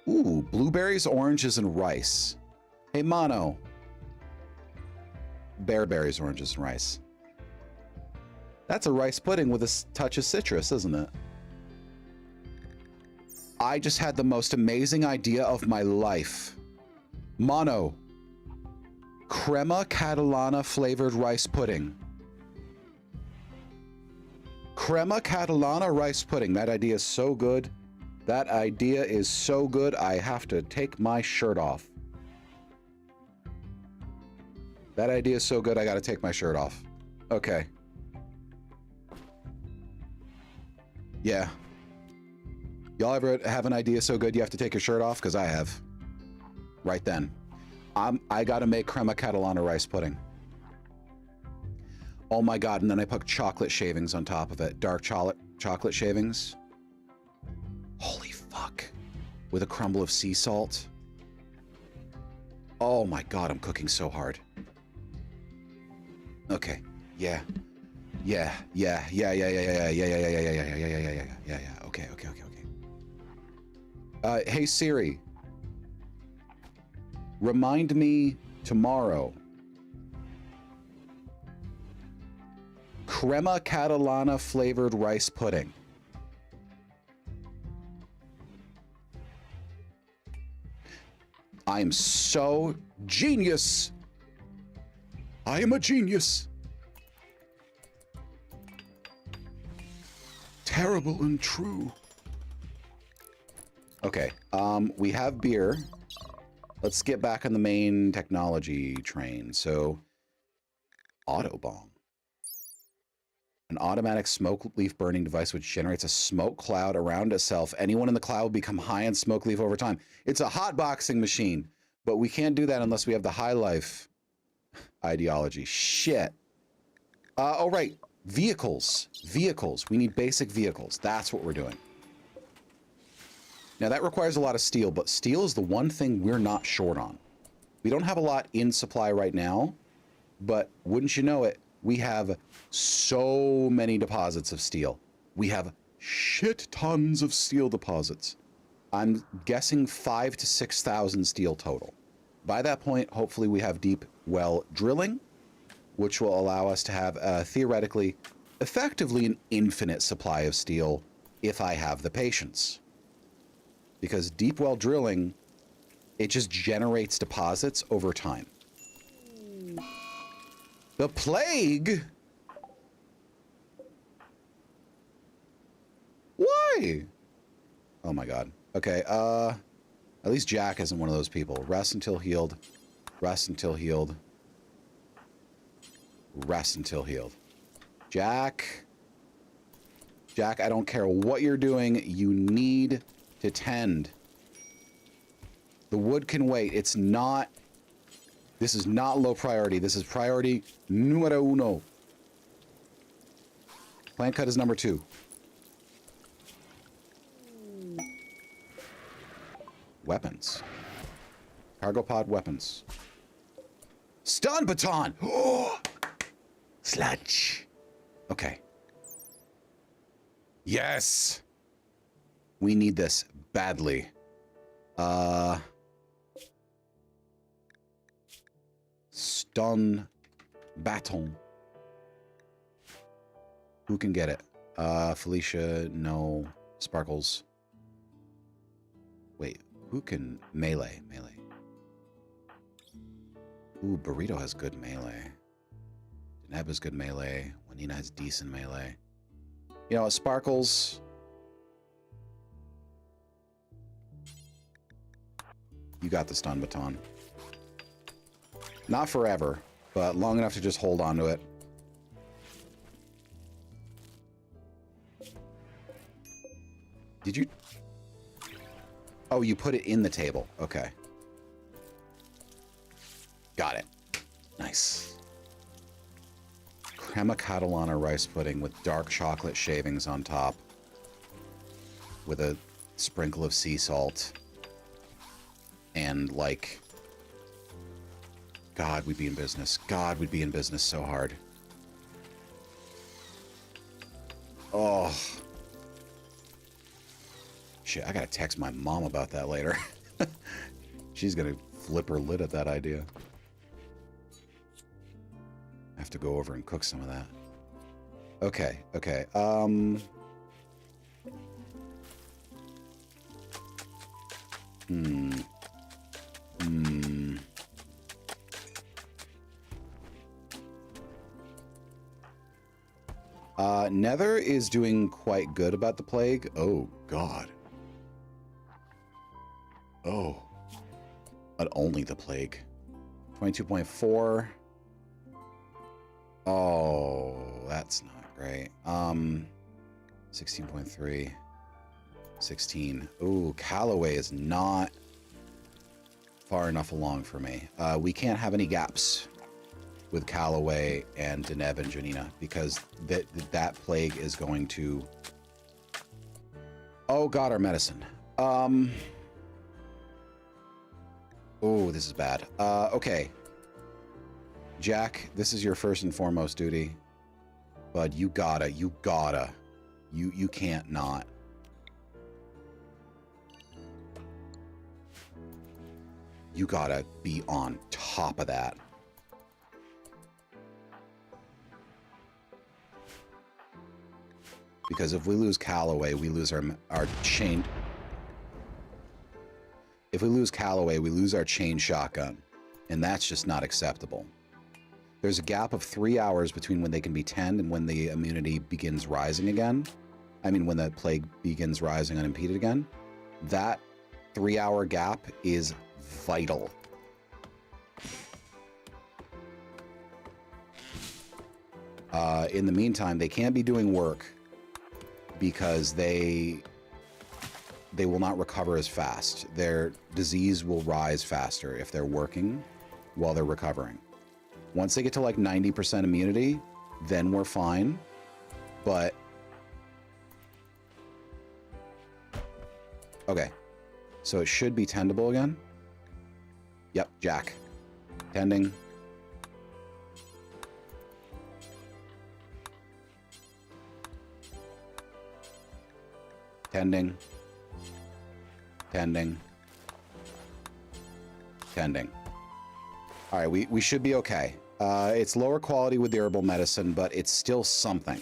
Ooh, blueberries, oranges, and rice. Hey, Mono. Bearberries, oranges, and rice. That's a rice pudding with a touch of citrus, isn't it? I just had the most amazing idea of my life. Mono. Crema Catalana flavored rice pudding. Crema Catalana rice pudding. That idea is so good. That idea is so good, I have to take my shirt off. That idea is so good, I gotta take my shirt off. Okay. Yeah. Y'all ever have an idea so good you have to take your shirt off? Because I have. Right then. I gotta make crema catalana rice pudding. Oh my god, and then I put chocolate shavings on top of it. Dark chocolate shavings. Holy fuck. With a crumble of sea salt. Oh my god, I'm cooking so hard. Okay. Yeah. Yeah. Okay. Hey Siri. Remind me tomorrow. Crema Catalana flavored rice pudding. I am so genius. I am a genius. Terrible and true. Okay, we have beer. Let's get back on the main technology train. So, Autobomb. An automatic smoke leaf burning device which generates a smoke cloud around itself. Anyone in the cloud will become high on smoke leaf over time. It's a hotboxing machine, but we can't do that unless we have the high life ideology. Shit. Oh, right. Vehicles. Vehicles. We need basic vehicles. That's what we're doing. Now, that requires a lot of steel, but steel is the one thing we're not short on. We don't have a lot in supply right now, but wouldn't you know it, we have so many deposits of steel. We have shit tons of steel deposits. I'm guessing 5,000 to 6,000 steel total. By that point, hopefully we have deep well drilling, which will allow us to have theoretically, effectively an infinite supply of steel if I have the patience. Because deep well drilling, it just generates deposits over time. The plague? Why? Oh my god. Okay, at least Jack isn't one of those people. Rest until healed. Rest until healed. Rest until healed. Jack. Jack, I don't care what you're doing. You need to tend. The wood can wait. It's not... This is not low priority. This is priority numero uno. Plant cut is number 2. Weapons. Cargo pod weapons. Stun baton! Oh! Sludge. Okay. Yes! We need this badly. Stun baton. Who can get it? Felicia, no. Sparkles. Wait, who can melee? Melee. Ooh, Burrito has good melee. Deneb has good melee. Juanina has decent melee. You know what, Sparkles? You got the stun baton. Not forever, but long enough to just hold on to it. Did you... Oh, you put it in the table. Okay. Got it. Nice. Crema Catalana rice pudding with dark chocolate shavings on top. With a sprinkle of sea salt. And, like... God, we'd be in business. God, we'd be in business so hard. Oh. Shit, I gotta text my mom about that later. She's gonna flip her lid at that idea. I have to go over and cook some of that. Okay, okay. Nether is doing quite good about the plague. Oh, God. Oh. But only the plague. 22.4. Oh, that's not great. 16.3. 16. Ooh, Callaway is not far enough along for me. We can't have any gaps with Callaway and Deneb and Janina because that plague is going to... Oh, God, our medicine. Oh, this is bad. Okay. Jack, this is your first and foremost duty. Bud, you gotta. You can't not. You gotta be on top of that. Because if we lose Callaway, we lose our chain. If we lose Callaway, we lose our chain shotgun. And that's just not acceptable. There's a gap of 3 hours between when they can be tend and when the immunity begins rising again. I mean, when the plague begins rising unimpeded again. That 3 hour gap is vital. In the meantime, they can't be doing work because they will not recover as fast. Their disease will rise faster if they're working while they're recovering. Once they get to like 90% immunity, then we're fine. But okay, so it should be tendable again. Yep, Jack. Tending. Tending. Tending. Tending. All right, we should be okay. It's lower quality with the herbal medicine, but it's still something.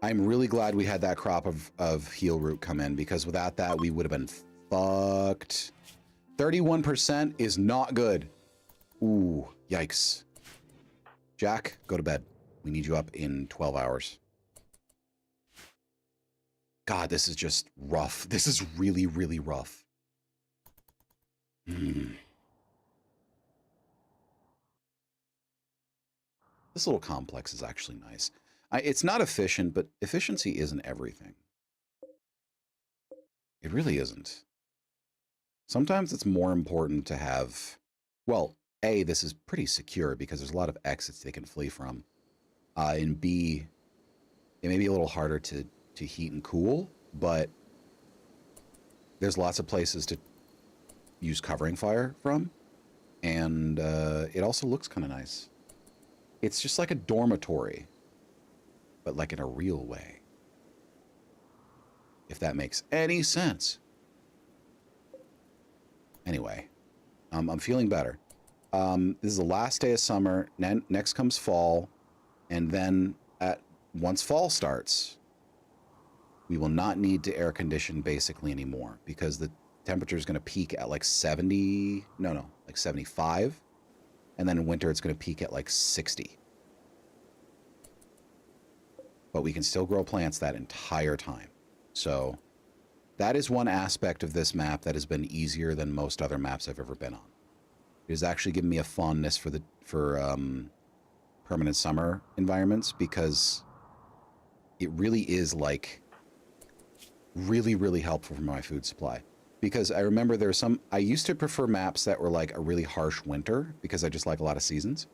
I'm really glad we had that crop of heal root come in, because without that, we would have been fucked. 31% is not good. Ooh, yikes. Jack, go to bed. We need you up in 12 hours. God, this is just rough. This is really, really rough. This little complex is actually nice. It's not efficient, but efficiency isn't everything. It really isn't. Sometimes it's more important to have... Well, A, this is pretty secure because there's a lot of exits they can flee from. And B, it may be a little harder to heat and cool, but there's lots of places to use covering fire from, and it also looks kind of nice. It's just like a dormitory, but like in a real way, if that makes any sense. Anyway, I'm feeling better. This is the last day of summer. Next comes fall, and then once fall starts, we will not need to air condition basically anymore, because the temperature is going to peak at like 70, like 75. And then in winter, it's going to peak at like 60. But we can still grow plants that entire time. So that is one aspect of this map that has been easier than most other maps I've ever been on. It has actually given me a fondness for permanent summer environments, because it really is like really, really helpful for my food supply. Because I remember I used to prefer maps that were like a really harsh winter, because I just like a lot of seasons.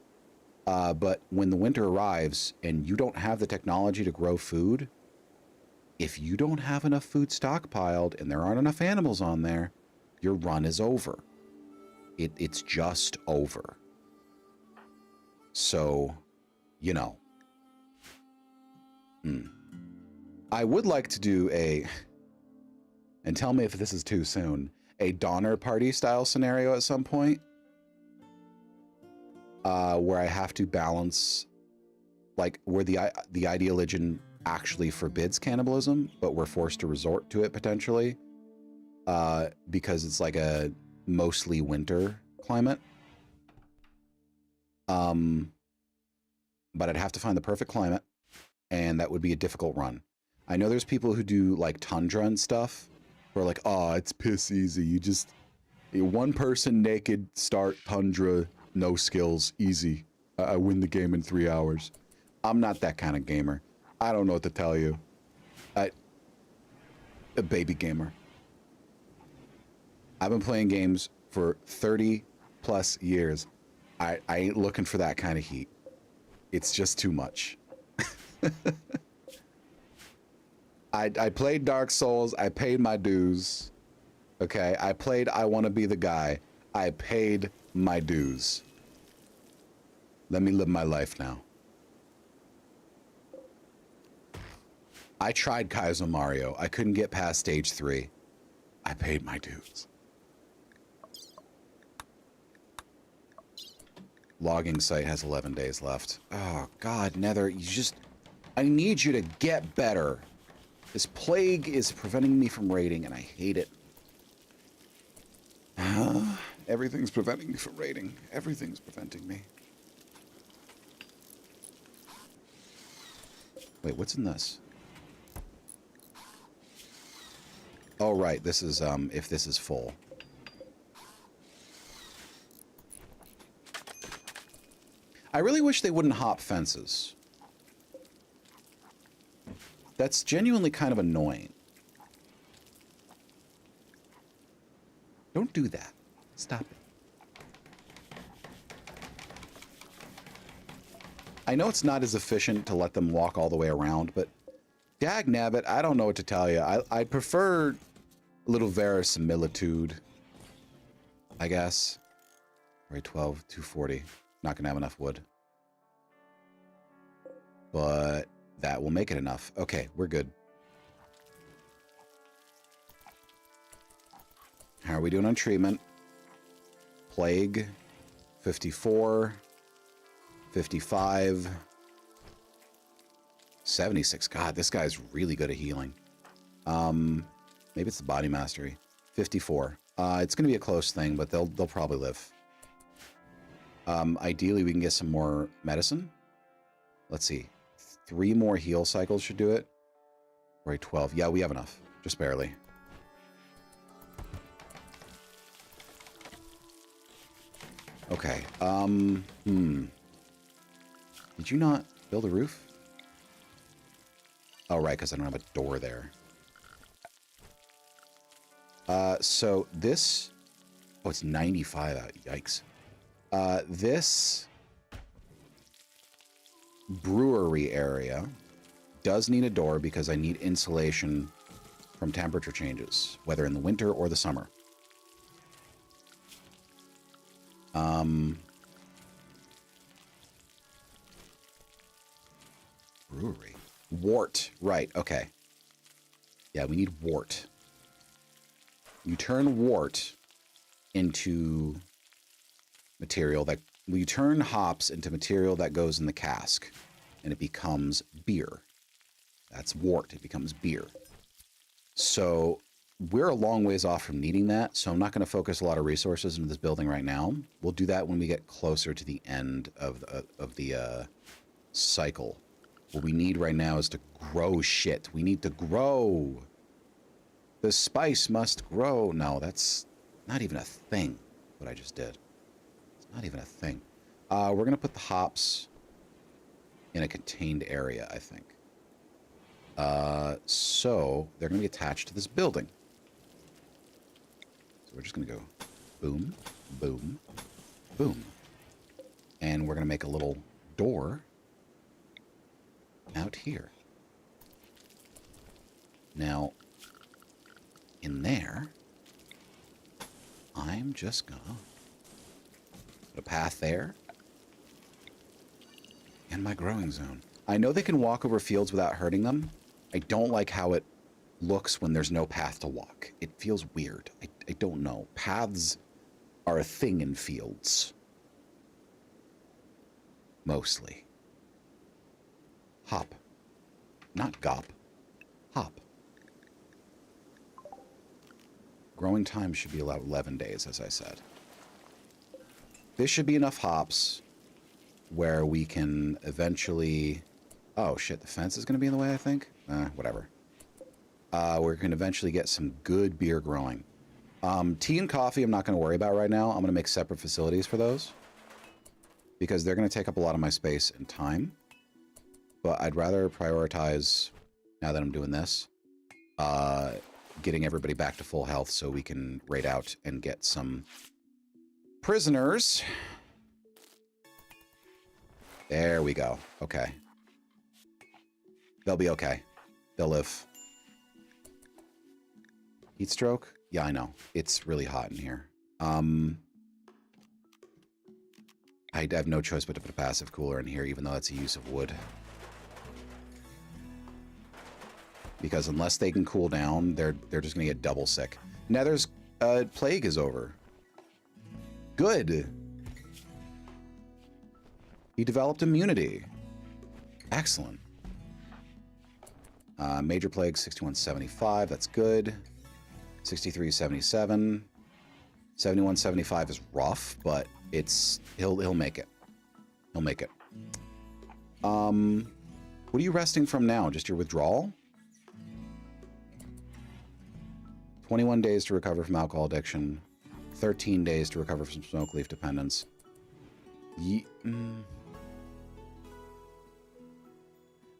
But when the winter arrives and you don't have the technology to grow food, if you don't have enough food stockpiled and there aren't enough animals on there, your run is over. It's just over. So, you know. I would like to do and tell me if this is too soon, a Donner Party style scenario at some point, where I have to balance, like, where the ideologian actually forbids cannibalism, but we're forced to resort to it potentially, because it's like a mostly winter climate. but I'd have to find the perfect climate, and that would be a difficult run. I know there's people who do like tundra and stuff, who are like, oh, it's piss easy. One person naked, start tundra, no skills, easy. I win the game in 3 hours. I'm not that kind of gamer. I don't know what to tell you. A baby gamer. I've been playing games for 30 plus years. I ain't looking for that kind of heat. It's just too much. I played Dark Souls. I paid my dues. Okay, I played I Want to Be the Guy. I paid my dues. Let me live my life now. I tried Kaizo Mario. I couldn't get past stage 3. I paid my dues. Logging site has 11 days left. Oh, God, Nether, I need you to get better. This plague is preventing me from raiding, and I hate it. Everything's preventing me from raiding. Everything's preventing me. Wait, what's in this? Oh, right, this is, if this is full. I really wish they wouldn't hop fences. That's genuinely kind of annoying. Don't do that. Stop it. I know it's not as efficient to let them walk all the way around, but dag nabbit, I don't know what to tell you. I prefer a little verisimilitude, I guess. Right, 12, 240. Not gonna have enough wood. But that will make it enough. Okay, we're good. How are we doing on treatment? Plague, 54, 55, 76. God, this guy's really good at healing. Maybe it's the body mastery. 54. It's gonna be a close thing, but they'll probably live. Ideally, we can get some more medicine. Let's see. 3 more heal cycles should do it. Right, 12. Yeah, we have enough. Just barely. Okay. Did you not build a roof? Oh, right, because I don't have a door there. So this... Oh, it's 95 out. Yikes. This brewery area does need a door because I need insulation from temperature changes, whether in the winter or the summer. Brewery. Wart. Right, okay. Yeah, we need wart. You turn wart into material that... We turn hops into material that goes in the cask, and it becomes beer. That's wort. It becomes beer. So we're a long ways off from needing that, so I'm not going to focus a lot of resources into this building right now. We'll do that when we get closer to the end of the cycle. What we need right now is to grow shit. We need to grow. The spice must grow. No, that's not even a thing, what I just did. It's not even a thing. We're going to put the hops in a contained area, I think. So they're going to be attached to this building. So we're just going to go boom, boom, boom. And we're going to make a little door out here. Now, in there, I'm just gonna put a path there and my growing zone. I know they can walk over fields without hurting them. I don't like how it looks when there's no path to walk. It feels weird. I don't know. Paths are a thing in fields. Mostly. Hop. Not gop. Hop. Growing time should be allowed 11 days, as I said. This should be enough hops where we can eventually... Oh, shit, the fence is going to be in the way, I think? Whatever. We can eventually get some good beer growing. Tea and coffee I'm not going to worry about right now. I'm going to make separate facilities for those, because they're going to take up a lot of my space and time. But I'd rather prioritize, now that I'm doing this, getting everybody back to full health so we can raid out and get some prisoners. There we go. Okay. They'll be okay. They'll live. Heat stroke? Yeah, I know. It's really hot in here. I have no choice but to put a passive cooler in here, even though that's a use of wood. Because unless they can cool down, they're just gonna get double sick. Nether's plague is over. Good. He developed immunity. Excellent. Major plague 6175. That's good. 6377. 7175 is rough, but he'll make it. He'll make it. What are you resting from now? Just your withdrawal? 21 days to recover from alcohol addiction. 13 days to recover from smoke leaf dependence.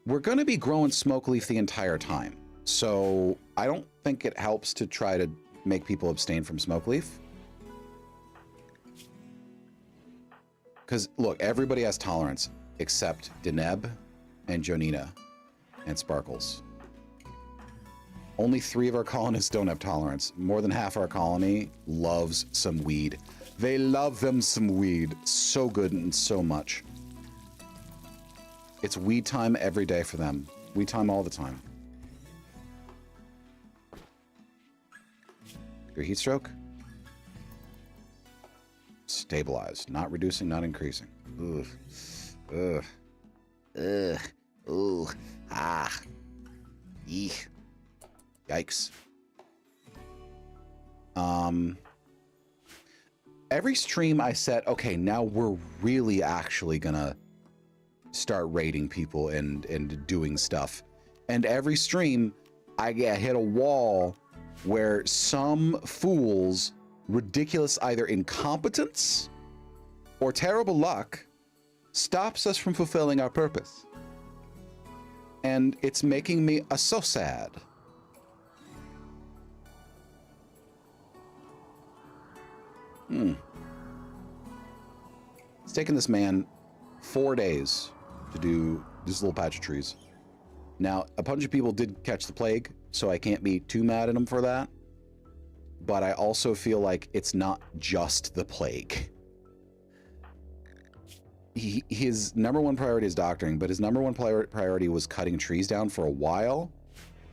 We're going to be growing smoke leaf the entire time. So I don't think it helps to try to make people abstain from smoke leaf. Because, look, everybody has tolerance except Deneb and Jonina and Sparkles. Only 3 of our colonists don't have tolerance. More than half our colony loves some weed. They love them some weed. So good and so much. It's weed time every day for them. Weed time all the time. Your heat stroke? Stabilized. Not reducing, not increasing. Ugh. Ugh. Ugh. Ooh. Ah. Eek. Yikes. Every stream I said, okay, now we're really actually gonna start raiding people and doing stuff. And every stream, I get hit a wall where some fool's ridiculous either incompetence or terrible luck stops us from fulfilling our purpose. And it's making me so sad. It's taken this man 4 days to do this little patch of trees. Now, a bunch of people did catch the plague, so I can't be too mad at him for that. But I also feel like it's not just the plague. His number one priority is doctoring, but his number one priority was cutting trees down for a while.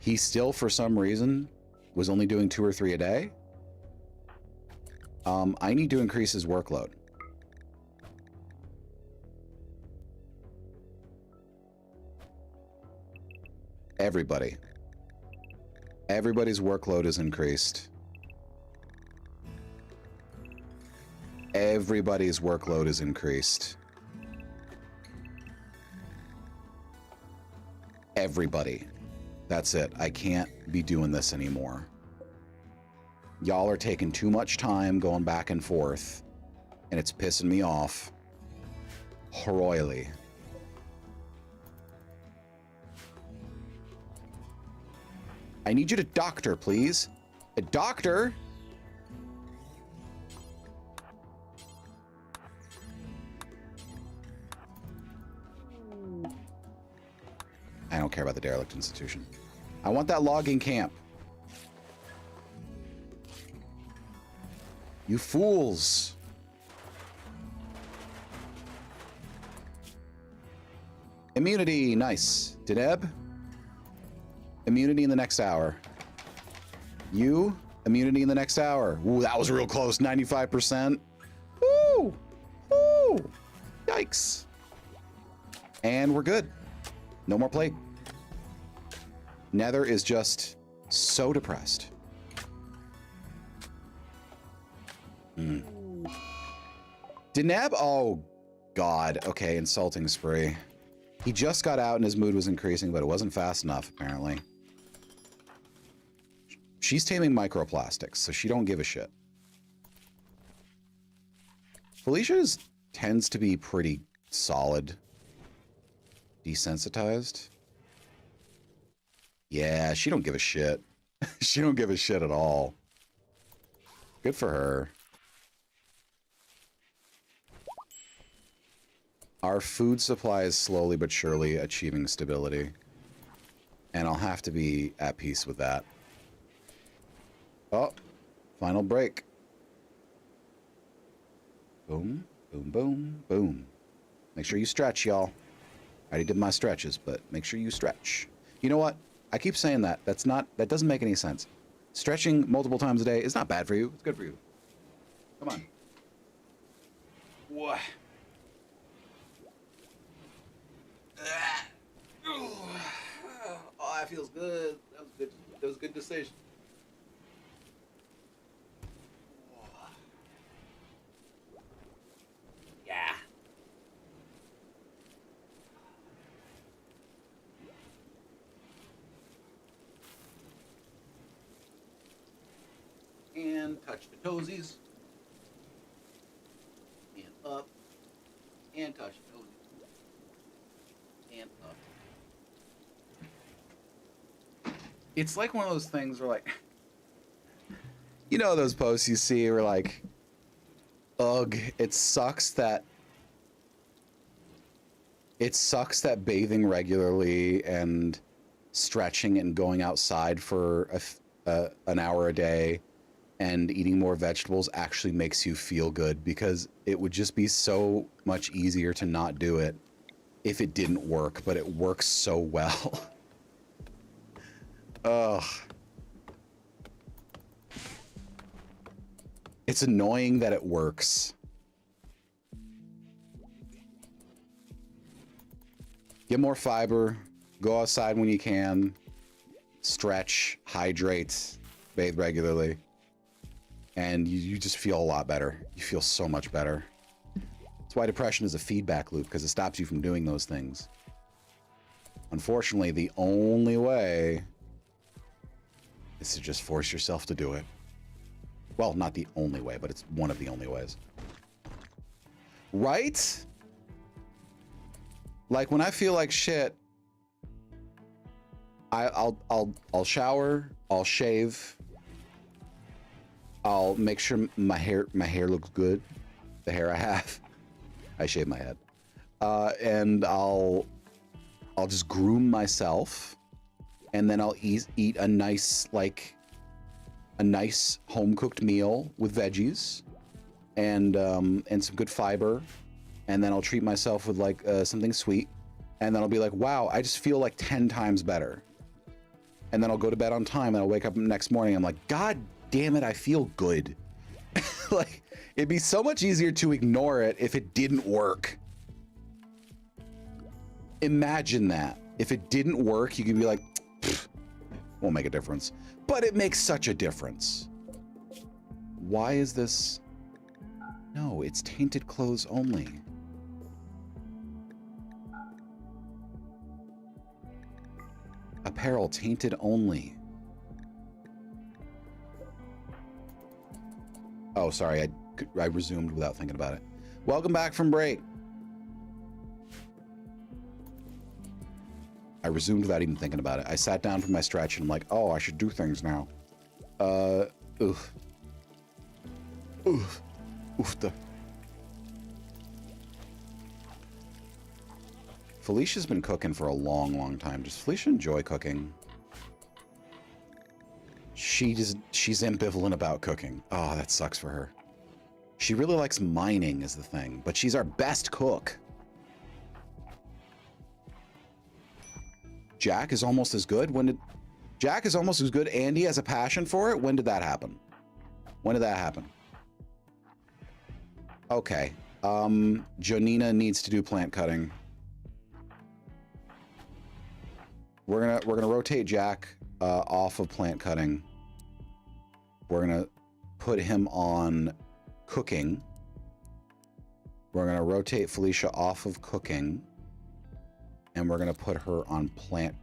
He still, for some reason, was only doing 2 or 3 a day. I need to increase his workload. Everybody. Everybody's workload is increased. Everybody's workload is increased. Everybody. That's it. I can't be doing this anymore. Y'all are taking too much time going back and forth, and it's pissing me off royally. I need you to doctor, please. A doctor? I don't care about the derelict institution. I want that logging camp. You fools. Immunity, nice. Deneb? Immunity in the next hour. You? Immunity in the next hour. Ooh, that was real close. 95%. Woo! Woo! Yikes. And we're good. No more plague. Nether is just so depressed. Deneb? Oh, God. Okay, insulting spree. He just got out and his mood was increasing, but it wasn't fast enough, apparently. She's taming microplastics, so she don't give a shit. Felicia's tends to be pretty solid. Desensitized. Yeah, she don't give a shit. She don't give a shit at all. Good for her. Our food supply is slowly but surely achieving stability. And I'll have to be at peace with that. Oh, final break. Boom, boom, boom, boom. Make sure you stretch, y'all. I already did my stretches, but make sure you stretch. You know what? I keep saying that. That doesn't make any sense. Stretching multiple times a day is not bad for you. It's good for you. Come on. What? Oh, that feels good. That was good. That was a good decision. Yeah. And touch the toesies. And up. And touch the toesies. And up. It's like one of those things where, like, you know, those posts you see where, like, ugh, it sucks that bathing regularly and stretching and going outside for an hour a day and eating more vegetables actually makes you feel good, because it would just be so much easier to not do it if it didn't work, but it works so well. Ugh. It's annoying that it works. Get more fiber, go outside when you can, stretch, hydrate, bathe regularly, and you just feel a lot better. You feel so much better. That's why depression is a feedback loop, because it stops you from doing those things. Unfortunately, the only way is to just force yourself to do it. Well, not the only way, but it's one of the only ways. Right? Like, when I feel like shit, I'll shower, I'll shave, I'll make sure my hair looks good, the hair I have. I shave my head. And I'll just groom myself, and then I'll eat a nice, like, a nice home-cooked meal with veggies and some good fiber, and then I'll treat myself with, like, something sweet, and then I'll be like, wow, I just feel like 10 times better. And then I'll go to bed on time, and I'll wake up next morning, I'm like, God damn it, I feel good. Like, it'd be so much easier to ignore it if it didn't work. Imagine that. If it didn't work, you could be like, won't make a difference. But it makes such a difference. Why is this? No, it's tainted clothes only. Apparel tainted only. Oh, sorry, I resumed without thinking about it. Welcome back from break. I resumed without even thinking about it. I sat down for my stretch and I'm like, oh, I should do things now. Oof. Oof. Oof. Felicia's been cooking for a long, long time. Does Felicia enjoy cooking? She's ambivalent about cooking. Oh, that sucks for her. She really likes mining is the thing, but she's our best cook. Jack is almost as good. Jack is almost as good and he has a passion for it? When did that happen? When did that happen? Okay. Jonina needs to do plant cutting. We're gonna rotate Jack off of plant cutting. We're gonna put him on cooking. We're going to rotate Felicia off of cooking. And we're going to put her on plant.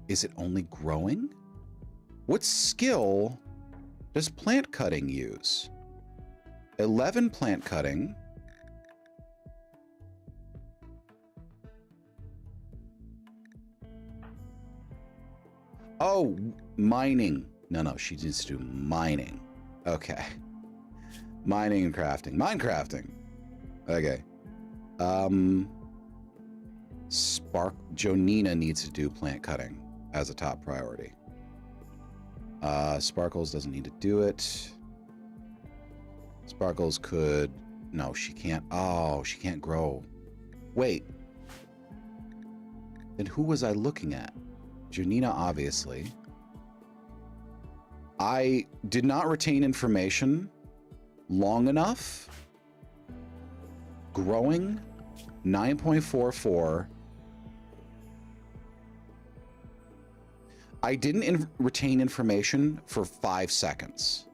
Is it only growing? What skill does plant cutting use? 11 plant cutting. Oh, mining. No, she needs to do mining. Okay. Mining and crafting. Minecrafting. Okay. Jonina needs to do plant cutting as a top priority. Sparkles doesn't need to do it. Sparkles could... No, she can't. Oh, she can't grow. Wait. Then who was I looking at? Janina, obviously. I did not retain information long enough. Growing 9.44. I didn't retain information for 5 seconds.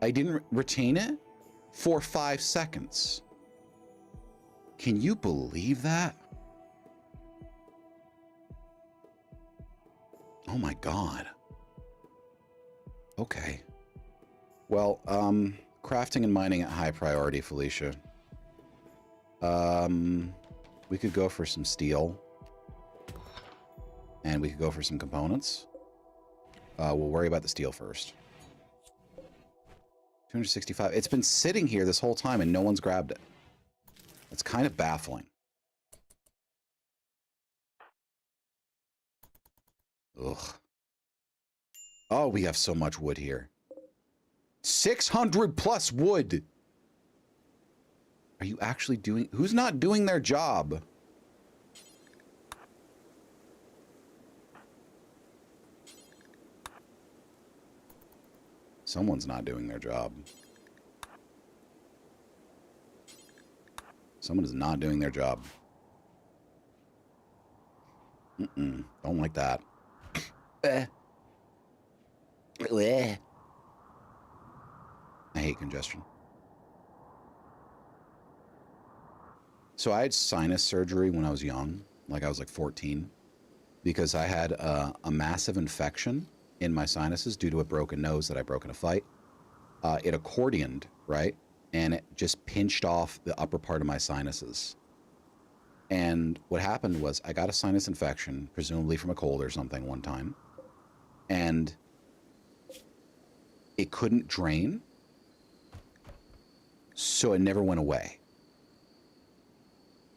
I didn't retain it for 5 seconds. Can you believe that? Oh my God. Okay. Well, crafting and mining at high priority, Felicia. We could go for some steel. And we could go for some components. We'll worry about the steel first. 265. It's been sitting here this whole time and no one's grabbed it. It's kind of baffling. Ugh. Oh, we have so much wood here. 600 plus wood. Are you actually doing... Who's not doing their job? Someone's not doing their job. Someone is not doing their job. Don't like that. I hate congestion. So I had sinus surgery when I was young, like I was like 14, because I had a massive infection in my sinuses due to a broken nose that I broke in a fight. It accordioned, right? And it just pinched off the upper part of my sinuses. And what happened was I got a sinus infection, presumably from a cold or something one time. And it couldn't drain. So it never went away.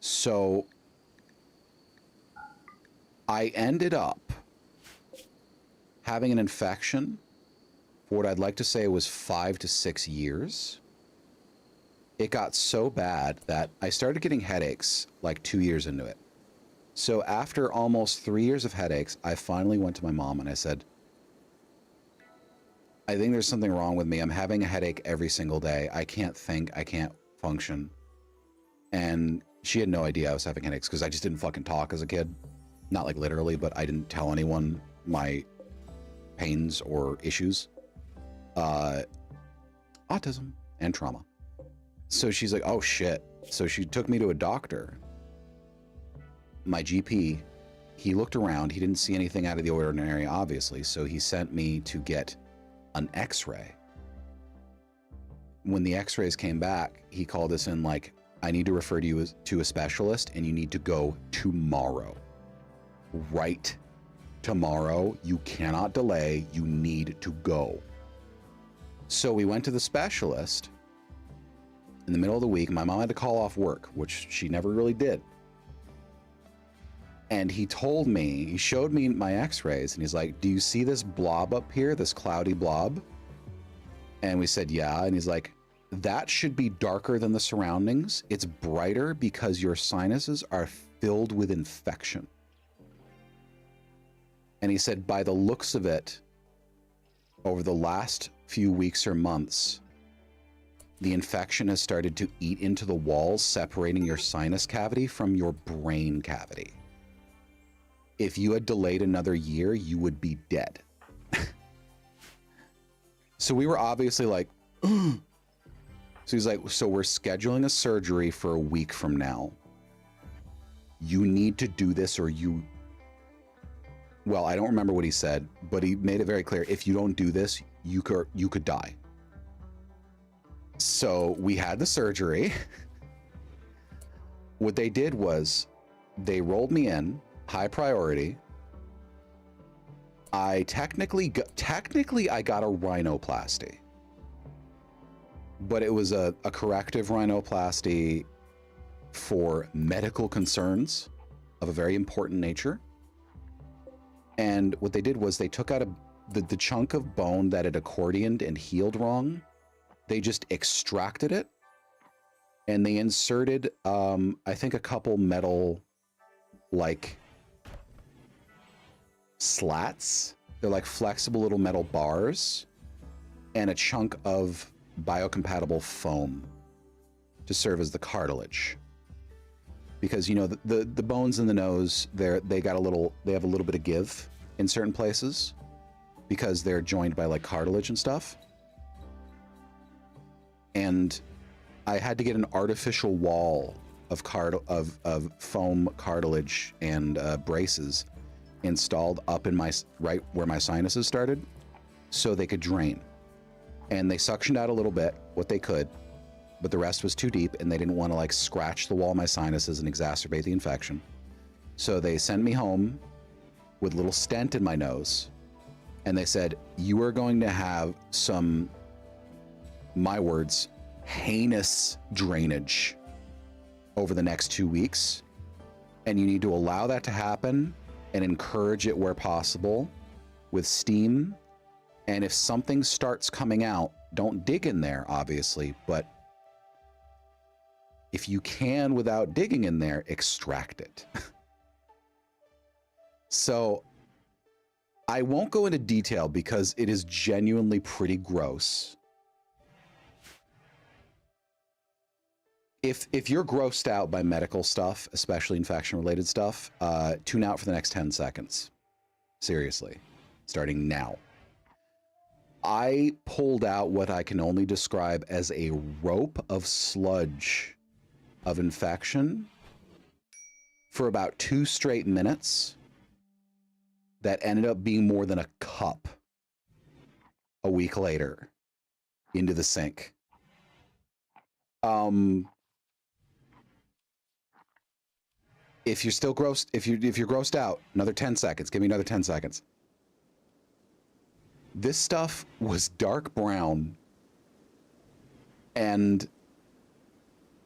So I ended up having an infection for what I'd like to say was 5 to 6 years. It got so bad that I started getting headaches like 2 years into it. So after almost 3 years of headaches, I finally went to my mom and I said, I think there's something wrong with me. I'm having a headache every single day. I can't think. I can't function. And she had no idea I was having headaches because I just didn't fucking talk as a kid. Not like literally, but I didn't tell anyone my pains or issues. Autism and trauma. So she's like, oh shit. So she took me to a doctor. My GP, he looked around. He didn't see anything out of the ordinary, obviously. So he sent me to get an x-ray. When the x-rays came back, he called us in like, I need to refer to you to a specialist and you need to go tomorrow. Right tomorrow. You cannot delay. You need to go. So we went to the specialist in the middle of the week. My mom had to call off work, which she never really did. And he told me, he showed me my x-rays and he's like, do you see this blob up here, this cloudy blob? And we said, yeah. And he's like, that should be darker than the surroundings. It's brighter because your sinuses are filled with infection. And he said, by the looks of it, over the last few weeks or months, the infection has started to eat into the walls, separating your sinus cavity from your brain cavity. If you had delayed another year, you would be dead. So we were obviously like, So he's like, so we're scheduling a surgery for a week from now. You need to do this or you... Well, I don't remember what he said, but he made it very clear. If you don't do this, you could die. So we had the surgery. What they did was they rolled me in, high priority. I technically I got a rhinoplasty, but it was a corrective rhinoplasty for medical concerns of a very important nature. And what they did was they took out the chunk of bone that had accordioned and healed wrong. They just extracted it and they inserted, I think, a couple metal, like, slats. They're like flexible little metal bars and a chunk of biocompatible foam to serve as the cartilage. Because, you know, the bones in the nose, they have a little bit of give in certain places because they're joined by like cartilage and stuff. And I had to get an artificial wall of foam cartilage and braces installed up in right where my sinuses started so they could drain. And they suctioned out a little bit, what they could, but the rest was too deep and they didn't want to like scratch the wall of my sinuses and exacerbate the infection. So they sent me home with a little stent in my nose and they said, you are going to have some, my words, heinous drainage over the next 2 weeks. And you need to allow that to happen and encourage it where possible with steam. And if something starts coming out, don't dig in there, obviously, but if you can, without digging in there, extract it. So I won't go into detail because it is genuinely pretty gross. If you're grossed out by medical stuff, especially infection-related stuff, tune out for the next 10 seconds. Seriously, starting now. I pulled out what I can only describe as a rope of sludge of infection for about 2 straight minutes that ended up being more than a cup a week later into the sink. If you're still grossed, if you're grossed out, another 10 seconds. Give me another 10 seconds. This stuff was dark brown, and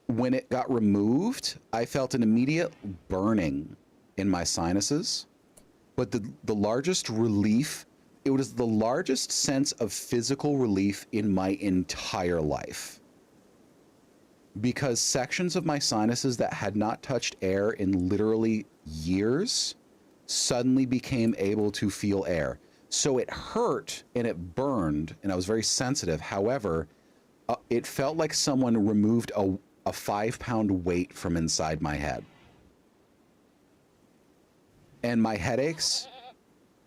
when it got removed, I felt an immediate burning in my sinuses. But the largest relief, it was the largest sense of physical relief in my entire life. Because sections of my sinuses that had not touched air in literally years suddenly became able to feel air. So it hurt and it burned and I was very sensitive. However, it felt like someone removed a 5-pound weight from inside my head. And my headaches,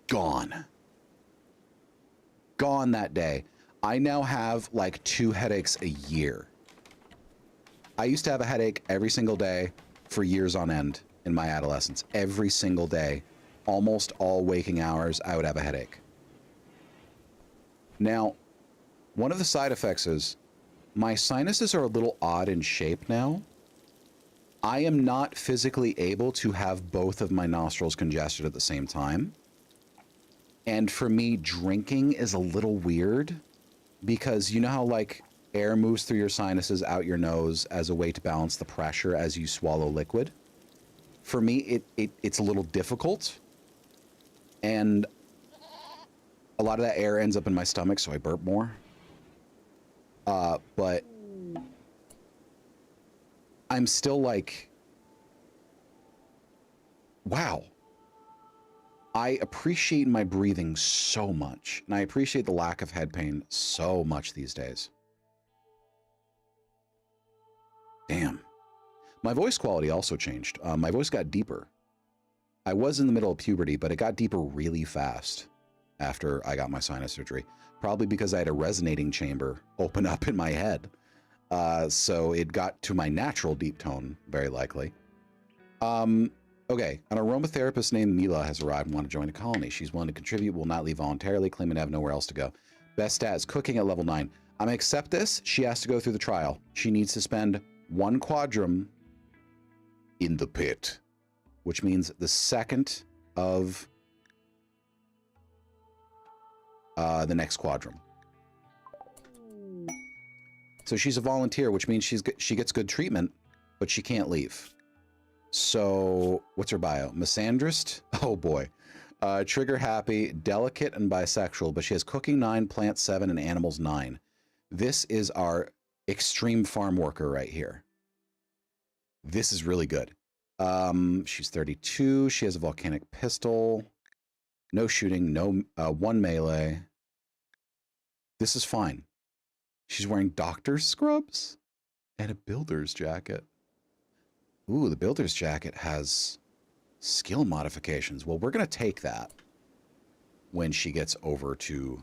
gone. Gone that day. I now have like 2 headaches a year. I used to have a headache every single day for years on end in my adolescence. Every single day, almost all waking hours, I would have a headache. Now, one of the side effects is my sinuses are a little odd in shape now. I am not physically able to have both of my nostrils congested at the same time. And for me, drinking is a little weird because you know how like air moves through your sinuses out your nose as a way to balance the pressure as you swallow liquid. For me, it's a little difficult. And a lot of that air ends up in my stomach, so I burp more. But I'm still like, wow. I appreciate my breathing so much. And I appreciate the lack of head pain so much these days. Damn. My voice quality also changed. My voice got deeper. I was in the middle of puberty, but it got deeper really fast after I got my sinus surgery. Probably because I had a resonating chamber open up in my head. So it got to my natural deep tone, very likely. Okay, an aromatherapist named Mila has arrived and want to join the colony. She's willing to contribute, will not leave voluntarily, claiming to have nowhere else to go. Best stats, cooking at level 9. I'm gonna accept this. She has to go through the trial. She needs to spend 1 quadrum in the pit, which means the second of the next quadrum. So she's a volunteer, which means she gets good treatment, but she can't leave. So what's her bio? Misandrist? Oh boy. Trigger happy, delicate, and bisexual, but she has cooking 9, plant 7, and animals 9. This is our extreme farm worker right here. This is really good. She's 32. She has a volcanic pistol. No shooting, no 1 melee. This is fine. She's wearing doctor's scrubs and a builder's jacket. Ooh, the builder's jacket has skill modifications. Well, we're going to take that when she gets over to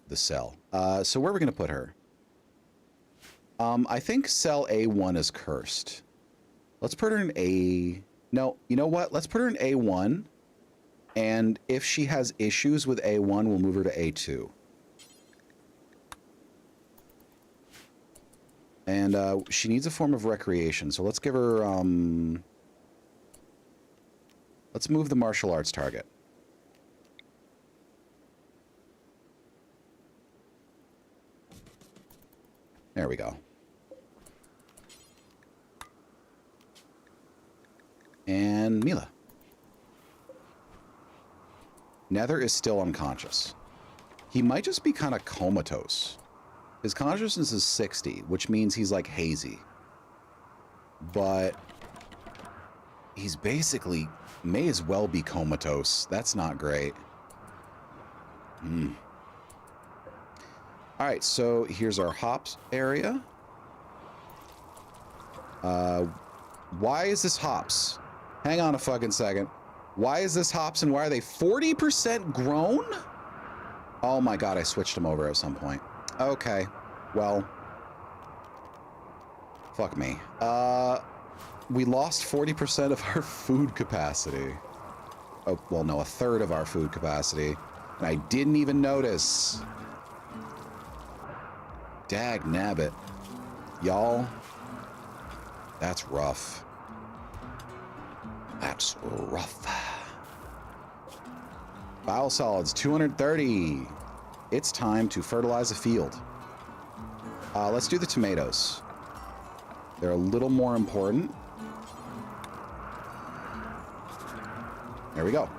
the cell. So where are we going to put her? I think cell A1 is cursed. Let's put her in A... No, you know what? Let's put her in A1. And if she has issues with A1, we'll move her to A2. And she needs a form of recreation. So let's give her... let's move the martial arts target. There we go. And Mila. Nether is still unconscious. He might just be kind of comatose. His consciousness is 60, which means he's like hazy. But he's basically may as well be comatose. That's not great. All right, so here's our hops area. Why is this hops? Hang on a fucking second. Why is this hops and why are they 40% grown? Oh my god, I switched them over at some point. Okay, well, fuck me. We lost 40% of our food capacity. Oh, well, no, 1/3 of our food capacity. And I didn't even notice. Dag nabbit. Y'all, that's rough. That's rough. Biosolids, 230. It's time to fertilize a field. Let's do the tomatoes. They're a little more important. There we go.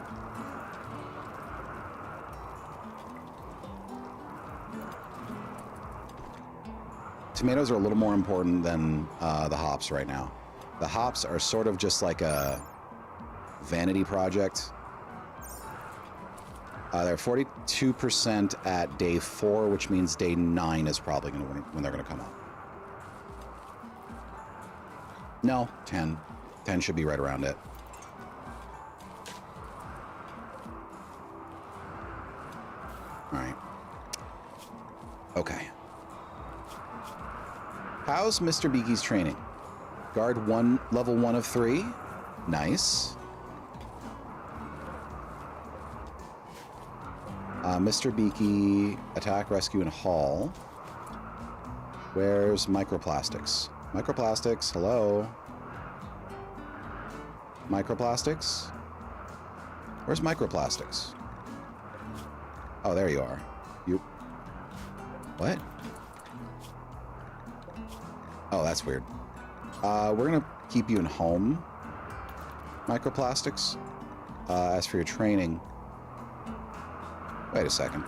Tomatoes are a little more important than the hops right now. The hops are sort of just like a vanity project. They're 42% at day 4, which means day 9 is probably when they're going to come up. No, 10. 10 should be right around it. All right. Okay. How's Mr. Beaky's training? Guard 1, level 1 of 3. Nice. Mr. Beaky, attack, rescue, and haul. Where's microplastics? Microplastics, hello? Microplastics? Where's microplastics? Oh, there you are. You... What? Oh, that's weird. We're gonna keep you in home. Microplastics. As for your training... Wait a second.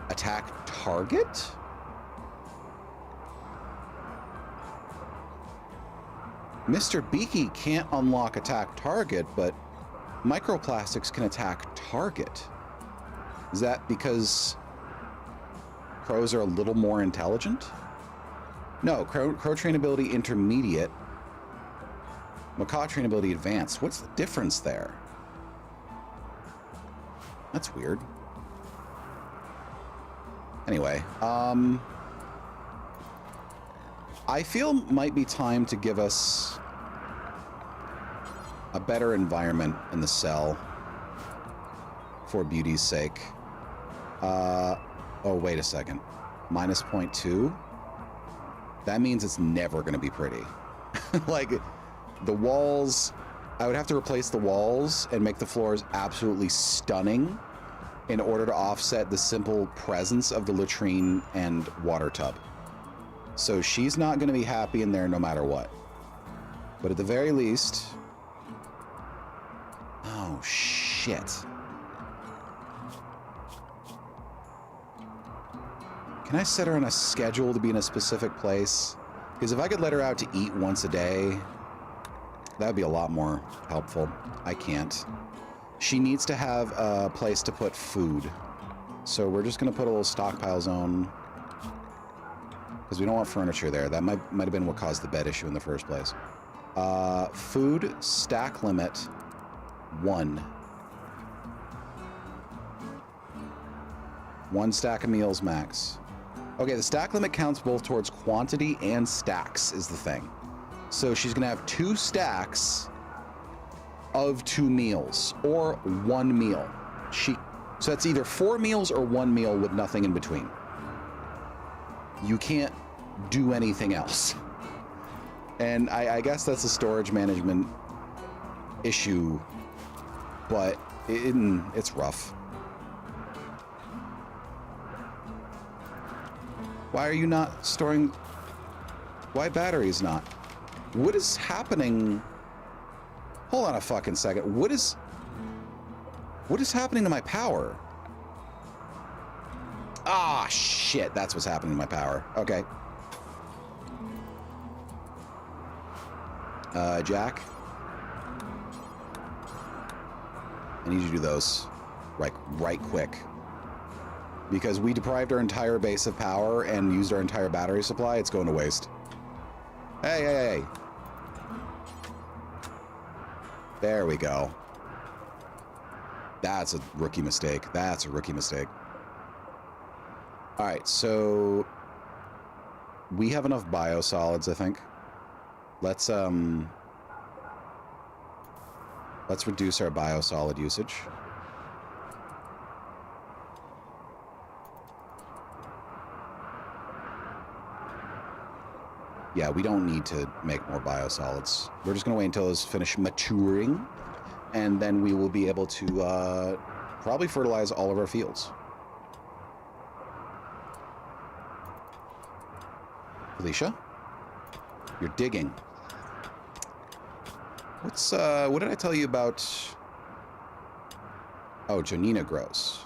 Attack target? Mr. Beaky can't unlock attack target, but microplastics can attack target. Is that because crows are a little more intelligent? No, crow trainability intermediate. Macaw trainability advanced. What's the difference there? That's weird. Anyway, I feel might be time to give us a better environment in the cell for beauty's sake. Oh, wait a second. Minus 0.2? That means it's never going to be pretty. Like, the walls... I would have to replace the walls and make the floors absolutely stunning in order to offset the simple presence of the latrine and water tub. So she's not going to be happy in there no matter what. But at the very least... Oh, shit. Can I set her on a schedule to be in a specific place? Because if I could let her out to eat once a day, that would be a lot more helpful. I can't. She needs to have a place to put food. So we're just going to put a little stockpile zone. Because we don't want furniture there. That might have been what caused the bed issue in the first place. Food stack limit 1. 1 stack of meals max. Okay, the stack limit counts both towards quantity and stacks is the thing. So she's gonna have 2 stacks of 2 meals or 1 meal. So that's either 4 meals or 1 meal with nothing in between. You can't do anything else. And I guess that's a storage management issue, but it's rough. Why are you not storing? Why batteries not? What is happening? Hold on a fucking second. What is happening to my power? Ah, shit. That's what's happening to my power. Okay. Jack. I need you to do those right quick. Because we deprived our entire base of power and used our entire battery supply, it's going to waste. Hey. There we go. That's a rookie mistake. That's a rookie mistake. All right, so we have enough biosolids, I think. Let's reduce our biosolid usage. Yeah, we don't need to make more biosolids. We're just going to wait until those finish maturing, and then we will be able to probably fertilize all of our fields. Felicia? You're digging. What did I tell you about? Oh, Janina grows.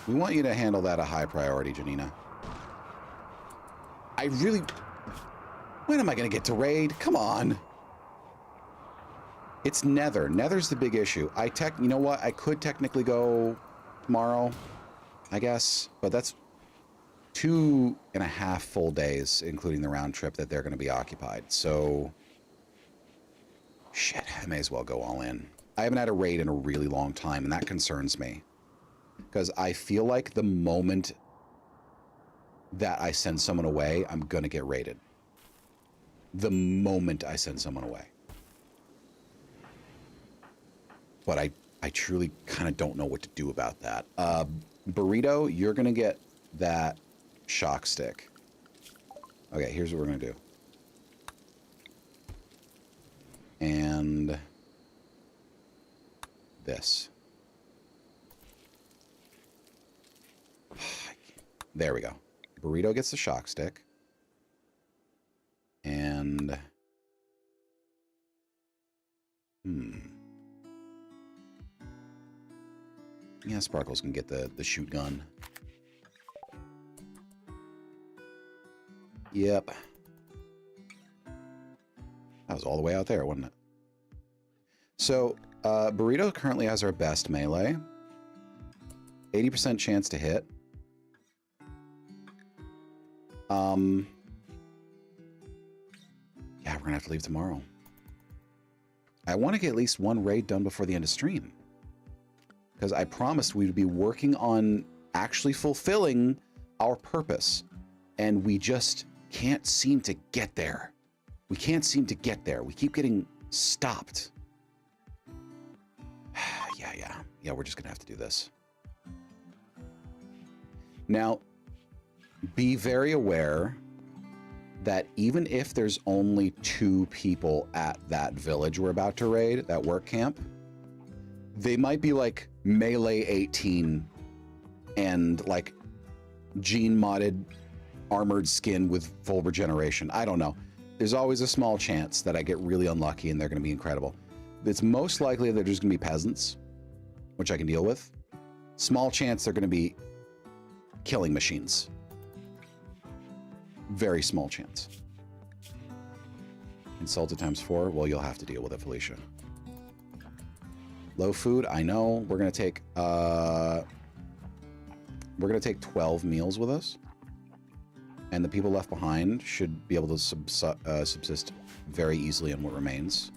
We want you to handle that a high priority, Janina. When am I going to get to raid? Come on. It's Nether. Nether's the big issue. You know what? I could technically go tomorrow, I guess, but that's 2.5 full days, including the round trip that they're going to be occupied. So, shit, I may as well go all in. I haven't had a raid in a really long time, and that concerns me. Because I feel like the moment that I send someone away, I'm going to get raided. The moment I send someone away. But I truly kind of don't know what to do about that. Burrito, you're going to get that shock stick. Okay, here's what we're going to do. And this. There we go. Burrito gets the shock stick. And... Yeah, Sparkles can get the shoot gun. Yep. That was all the way out there, wasn't it? So, Burrito currently has our best melee. 80% chance to hit. Yeah, we're gonna have to leave tomorrow. I want to get at least one raid done before the end of stream. Because I promised we'd be working on actually fulfilling our purpose, and we just can't seem to get there. We can't seem to get there. We keep getting stopped. Yeah, we're just gonna have to do this. Now, be very aware that even if there's only 2 people at that village we're about to raid, that work camp, they might be like melee 18 and like gene modded armored skin with full regeneration. I don't know. There's always a small chance that I get really unlucky and they're going to be incredible. It's most likely they're just going to be peasants, which I can deal with. Small chance they're going to be killing machines. Very small chance. Insulted times 4. Well, you'll have to deal with it, Felicia. Low food. I know. We're gonna take 12 meals with us, and the people left behind should be able to subsist very easily on what remains.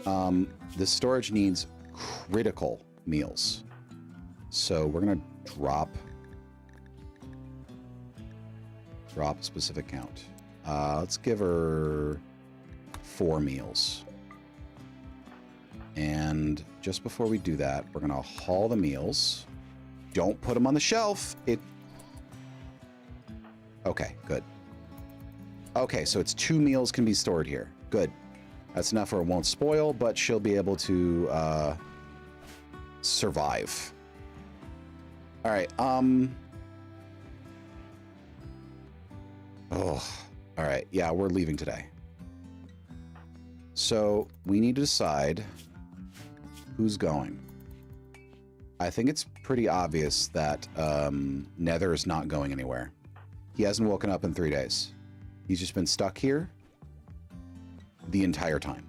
The storage needs critical meals, so we're gonna drop a specific count. Let's give her 4 meals. And just before we do that, we're gonna haul the meals. Don't put them on the shelf. Okay, good. Okay, so it's 2 meals can be stored here. Good. That's enough where it won't spoil, but she'll be able to survive. All right, oh, all right. Yeah, we're leaving today. So we need to decide who's going. I think it's pretty obvious that Nether is not going anywhere. He hasn't woken up in 3 days. He's just been stuck here the entire time.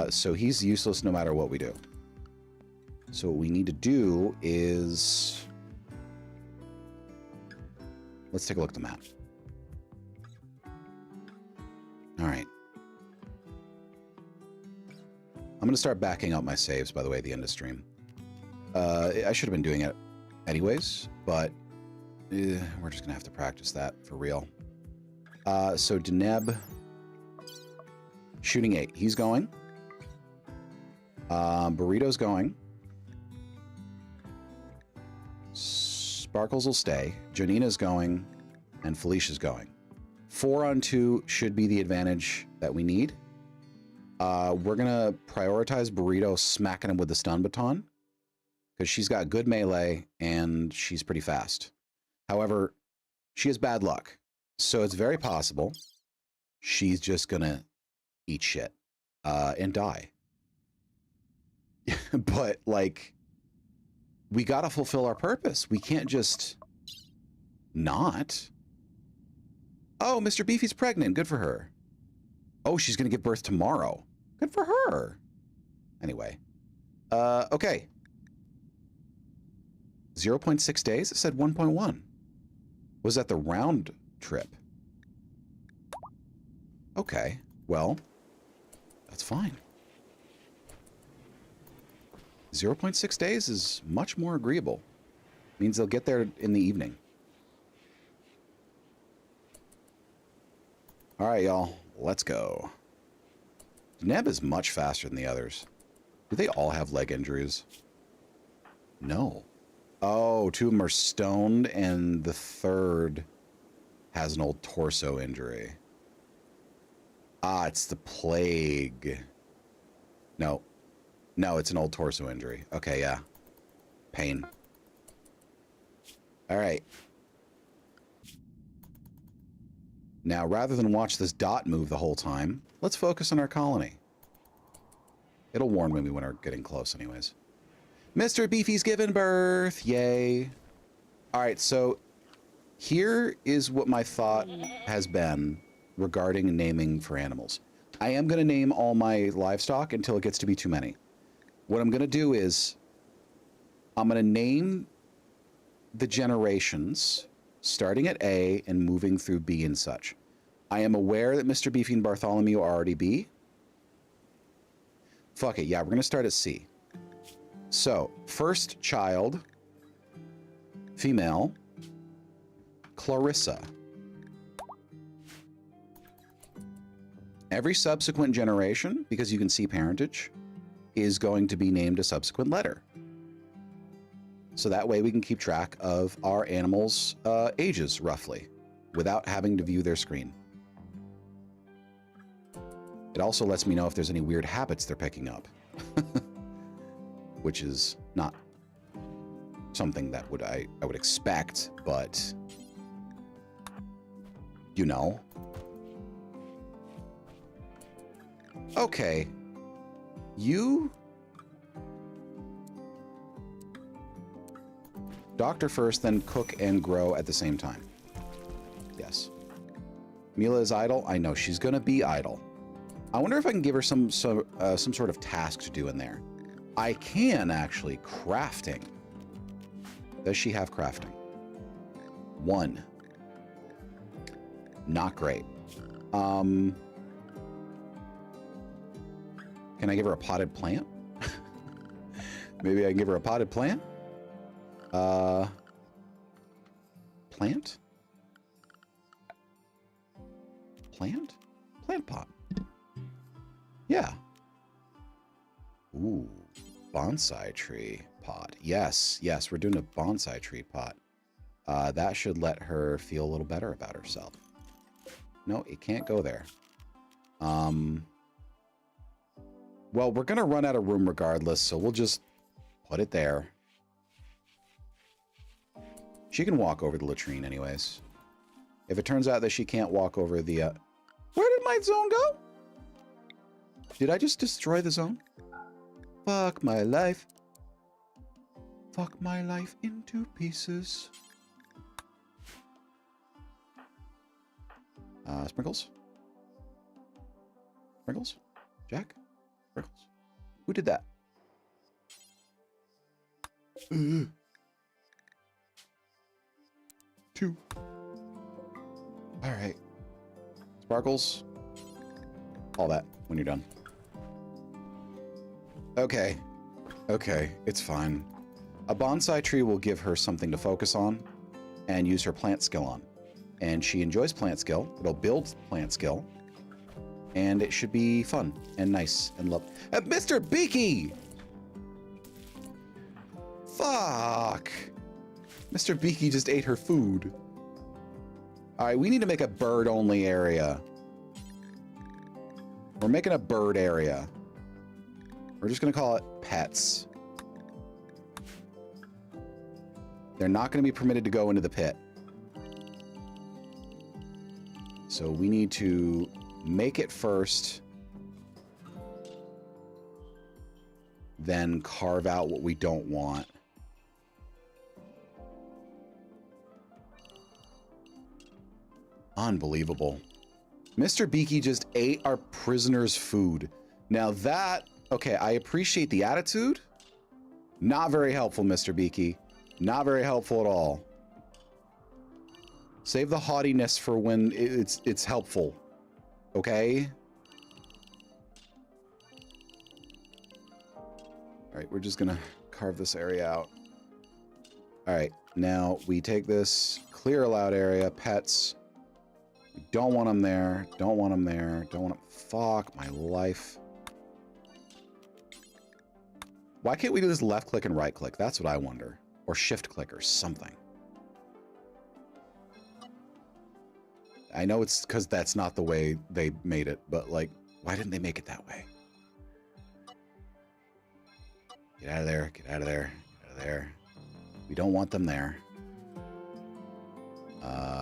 So he's useless no matter what we do. So what we need to do is... let's take a look at the map. All right. I'm going to start backing up my saves, by the way, at the end of stream. I should have been doing it anyways, but we're just going to have to practice that for real. So Deneb, shooting 8. He's going. Burrito's going. Sparkles will stay. Janina's going. And Felicia's going. 4 on 2 should be the advantage that we need. We're going to prioritize Burrito smacking him with the stun baton, because she's got good melee and she's pretty fast. However, she has bad luck. So it's very possible she's just going to eat shit and die. But, like, we got to fulfill our purpose. We can't just not. Oh, Mr. Beefy's pregnant. Good for her. Oh, she's going to give birth tomorrow. Good for her. Anyway. Okay. 0.6 days? It said 1.1. Was that the round trip? Okay. Well, that's fine. 0.6 days is much more agreeable. Means they'll get there in the evening. All right, y'all. Let's go. Neb is much faster than the others. Do they all have leg injuries? No. Oh, 2 of them are stoned, and the third has an old torso injury. Ah, it's the plague. No. No, it's an old torso injury. Okay, yeah. Pain. All right. Now, rather than watch this dot move the whole time, let's focus on our colony. It'll warn me when we're getting close anyways. Mr. Beefy's given birth. Yay. All right, so here is what my thought has been regarding naming for animals. I am going to name all my livestock until it gets to be too many. What I'm going to do is I'm going to name the generations starting at A and moving through B and such. I am aware that Mr. Beefy and Bartholomew are already B. Fuck it, yeah, we're going to start at C. So, first child Female, Clarissa. Every subsequent generation, because you can see parentage, is going to be named a subsequent letter. So that way we can keep track of our animals' ages, roughly, without having to view their screen. It also lets me know if there's any weird habits they're picking up, which is not something that I would expect, but you know. Okay, you doctor first, then cook and grow at the same time. Yes. Mila is idle. I know she's gonna be idle. I wonder if I can give her some sort of task to do in there. I can actually. Crafting. Does she have crafting? 1. Not great. Can I give her a potted plant? Maybe I can give her a potted plant? Plant? Plant? Plant pot. Yeah. Ooh, bonsai tree pot. Yes, yes, we're doing a bonsai tree pot. That should let her feel a little better about herself. No, it can't go there. Well, we're gonna run out of room regardless, so we'll just put it there. She can walk over the latrine anyways. If it turns out that she can't walk over the... Where did my zone go? Did I just destroy the zone? Fuck my life. Fuck my life into pieces. Sprinkles? Sprinkles? Jack? Sprinkles. Who did that? 2. All right. Sparkles. All that when you're done. Okay. Okay, it's fine. A bonsai tree will give her something to focus on and use her plant skill on. And she enjoys plant skill. It'll build plant skill. And it should be fun and nice and lovely. Mr. Beaky! Fuck! Mr. Beaky just ate her food. All right, we need to make a bird-only area. We're making a bird area. We're just gonna call it pets. They're not gonna be permitted to go into the pit. So we need to make it first, then carve out what we don't want. Unbelievable. Mr. Beaky just ate our prisoner's food. Now that, okay, I appreciate the attitude. Not very helpful, Mr. Beaky. Not very helpful at all. Save the haughtiness for when it's helpful. Okay? All right, we're just gonna carve this area out. All right, now we take this clear allowed area, pets. We don't want them there. Don't want them there. Don't want them. Fuck my life. Why can't we do this left click and right click? That's what I wonder. Or shift click or something. I know it's because that's not the way they made it, but like, why didn't they make it that way? Get out of there. Get out of there. Get out of there. We don't want them there.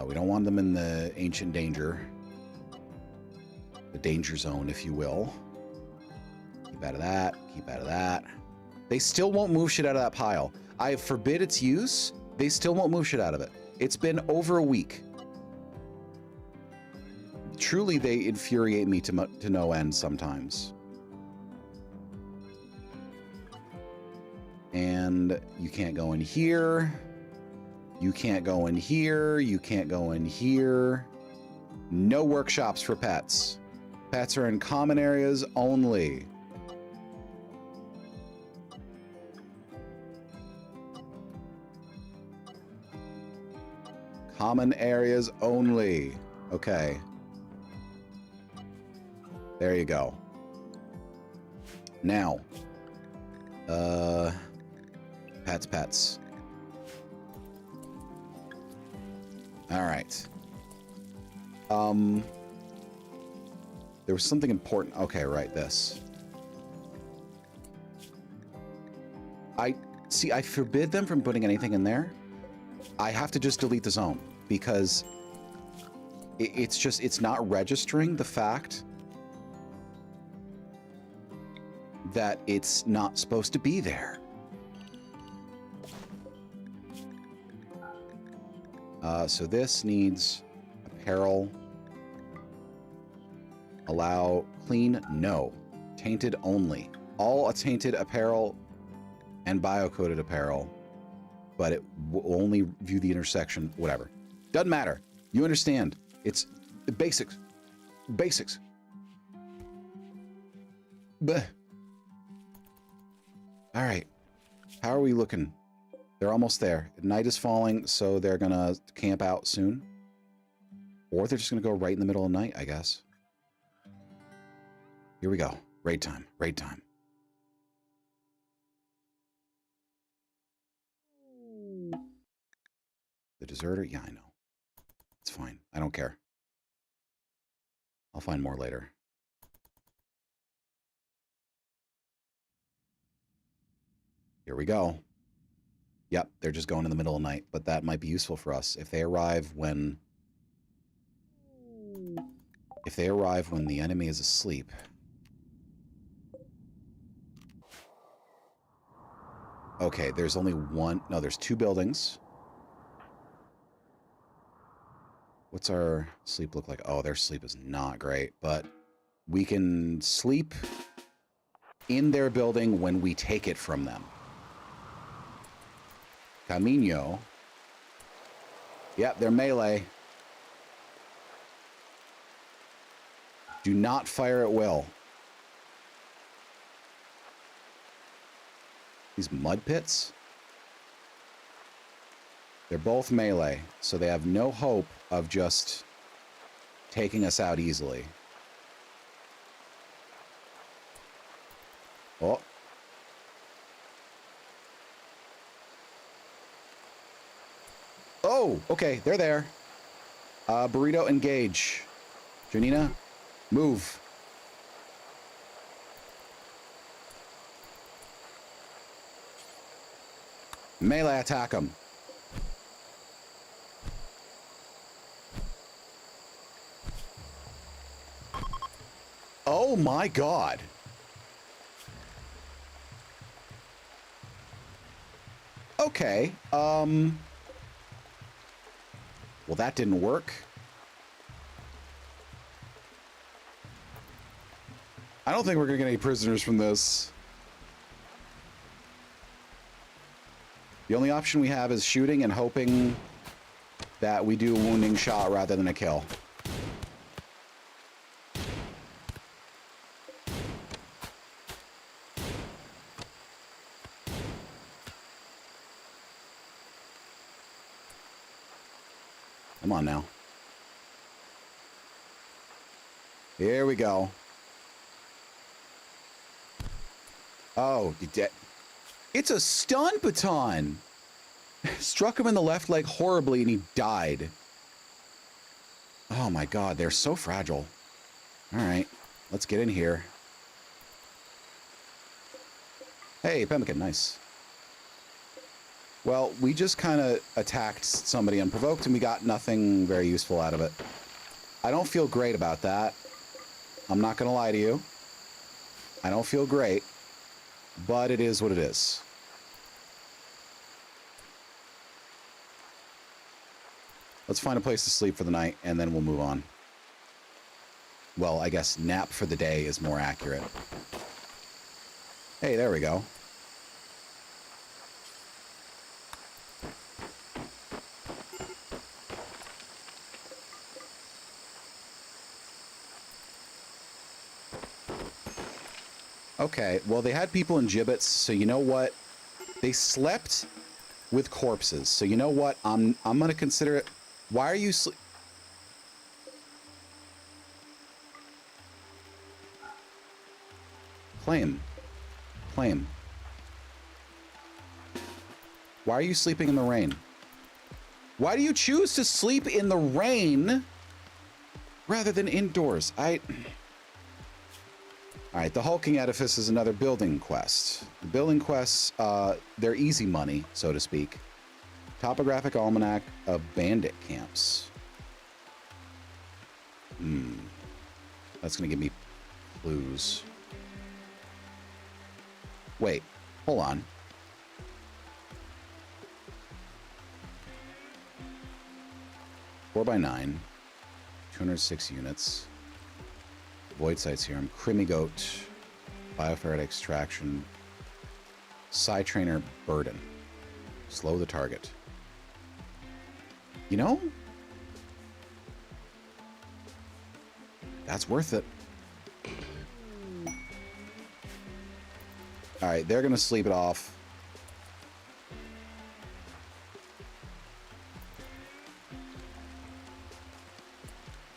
We don't want them in the ancient danger. The danger zone, if you will. Keep out of that. Keep out of that. They still won't move shit out of that pile. I forbid its use. They still won't move shit out of it. It's been over a week. Truly, they infuriate me to no end sometimes. And you can't go in here. You can't go in here. You can't go in here. No workshops for pets. Pets are in common areas only. Common areas only. Okay. There you go. Now. Pets. Alright. There was something important. Okay, right, this. I forbid them from putting anything in there. I have to just delete the zone because it's not registering the fact that it's not supposed to be there. So this needs apparel. Allow clean, no. Tainted only. All tainted apparel and bio-coded apparel, but it will only view the intersection, whatever. Doesn't matter. You understand. It's the basics. Basics. Bleh. All right. How are we looking? They're almost there. Night is falling, so they're gonna camp out soon. Or they're just gonna go right in the middle of the night, I guess. Here we go. Raid time. Raid time. The deserter? Yeah, I know. It's fine. I don't care. I'll find more later. Here we go. Yep, they're just going in the middle of the night, but that might be useful for us. If they arrive when the enemy is asleep. Okay, there's only one. No, there's two buildings. What's our sleep look like? Oh, their sleep is not great, but we can sleep in their building when we take it from them. Camino. Yep, they're melee. Do not fire at will. These mud pits? They're both melee, so they have no hope of just taking us out easily. Oh. Oh, okay, they're there. Burrito, engage. Janina, move. Melee attack them. Oh my god. Okay, well, that didn't work. I don't think we're gonna get any prisoners from this. The only option we have is shooting and hoping that we do a wounding shot rather than a kill. Come on now. Here we go. Oh, you dead. It's a stun baton. Struck him in the left leg horribly and he died. Oh my god, they're so fragile. All right, let's get in here. Hey, pemmican, nice. Well, we just kind of attacked somebody unprovoked and we got nothing very useful out of it. I don't feel great about that. I'm not going to lie to you. I don't feel great, but it is what it is. Let's find a place to sleep for the night and then we'll move on. Well, I guess nap for the day is more accurate. Hey, there we go. Okay, well, they had people in gibbets, so you know what? They slept with corpses, so you know what? I'm going to consider it Why are you Claim. Claim. Why are you sleeping in the rain? Why do you choose to sleep in the rain rather than indoors? All right, the hulking edifice is another building quest. The building quests, they're easy money, so to speak. Topographic almanac of bandit camps. That's gonna give me clues. Wait, hold on. Four by 9, 206 units. Void Sight Serum, Crimmy Goat, Bioferret Extraction, Psy Trainer Burden. Slow the target. You know? That's worth it. All right, they're gonna sleep it off.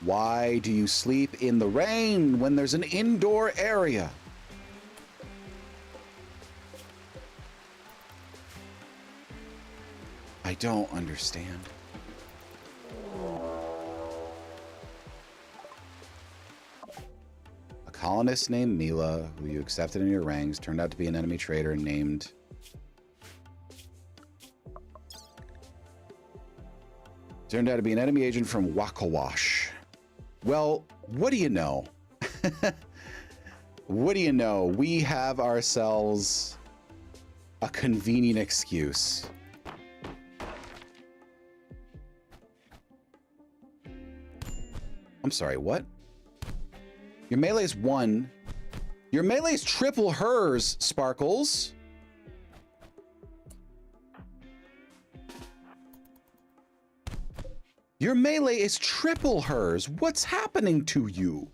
Why do you sleep in the rain when there's an indoor area? I don't understand. A colonist named Mila, who you accepted in your ranks, turned out to be an enemy traitor named... Turned out to be an enemy agent from Wakawash. Well, what do you know? What do you know? We have ourselves a convenient excuse. I'm sorry, what? Your melee's 1. Your melee's triple hers, Sparkles. Your melee is triple hers. What's happening to you?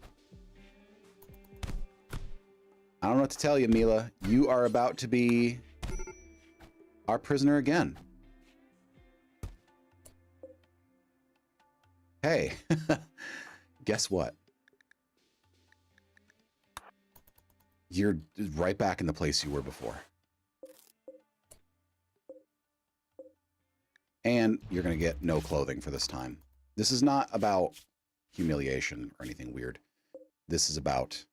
I don't know what to tell you, Mila. You are about to be our prisoner again. Hey, guess what? You're right back in the place you were before. And you're going to get no clothing for this time. This is not about humiliation or anything weird. This is about...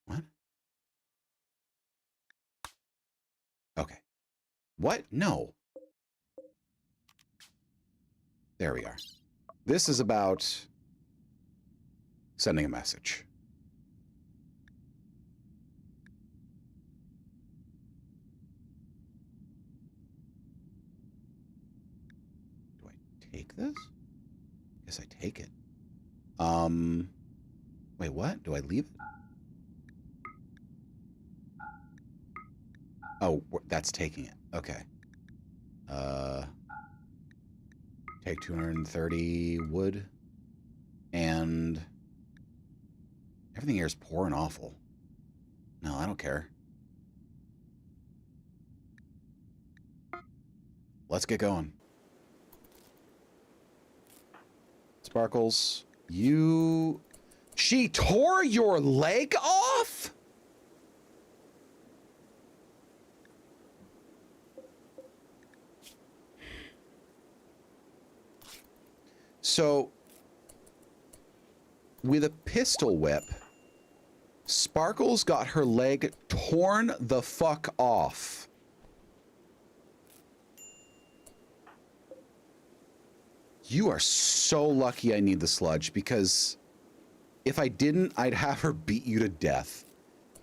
What? Okay. What? No. There we are. This is about sending a message. Take this? Guess I take it. Wait, what? Do I leave it? Oh, that's taking it. Okay. Take 230 wood. And everything here is poor and awful. No, I don't care. Let's get going. Sparkles, you... She tore your leg off? So, with a pistol whip, Sparkles got her leg torn the fuck off. You are so lucky I need the sludge, because if I didn't, I'd have her beat you to death.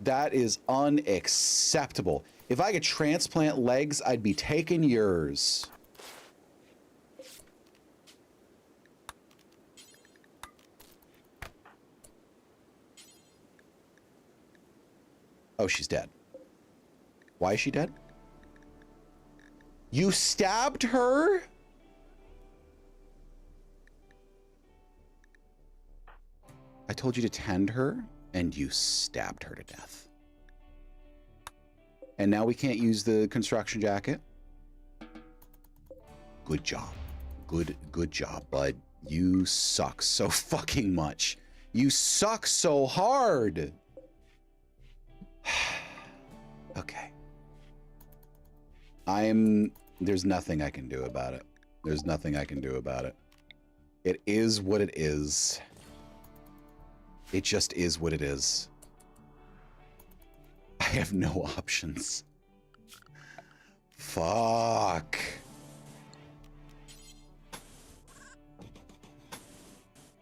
That is unacceptable. If I could transplant legs, I'd be taking yours. Oh, she's dead. Why is she dead? You stabbed her? I told you to tend her, and you stabbed her to death. And now we can't use the construction jacket. Good job. Good job, bud. You suck so fucking much. You suck so hard. Okay. There's nothing I can do about it. There's nothing I can do about it. It is what it is. It just is what it is. I have no options. Fuck.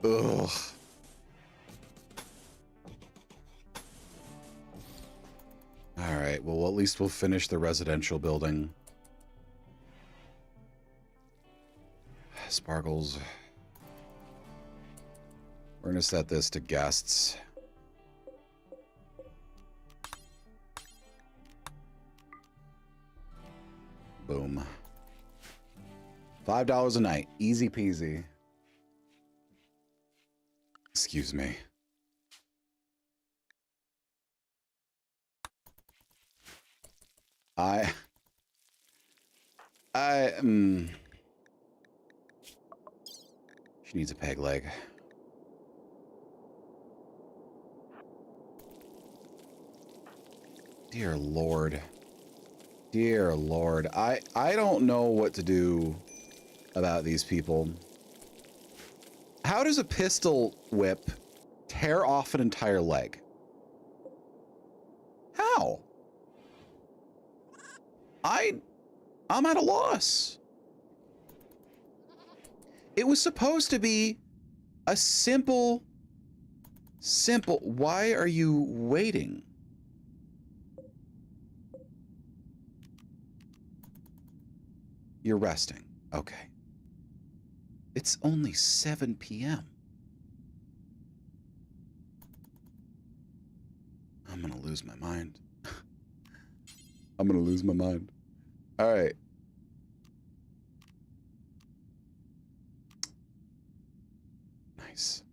Ugh. Alright, well, at least we'll finish the residential building. Sparkles. We're gonna set this to guests. Boom. $5 a night. Easy peasy. Excuse me. She needs a peg leg. Dear Lord. Dear Lord. I don't know what to do about these people. How does a pistol whip tear off an entire leg? How? I'm at a loss. It was supposed to be a simple, why are you waiting? You're resting. Okay. It's only 7 p.m. I'm gonna lose my mind. I'm gonna lose my mind. All right. Nice.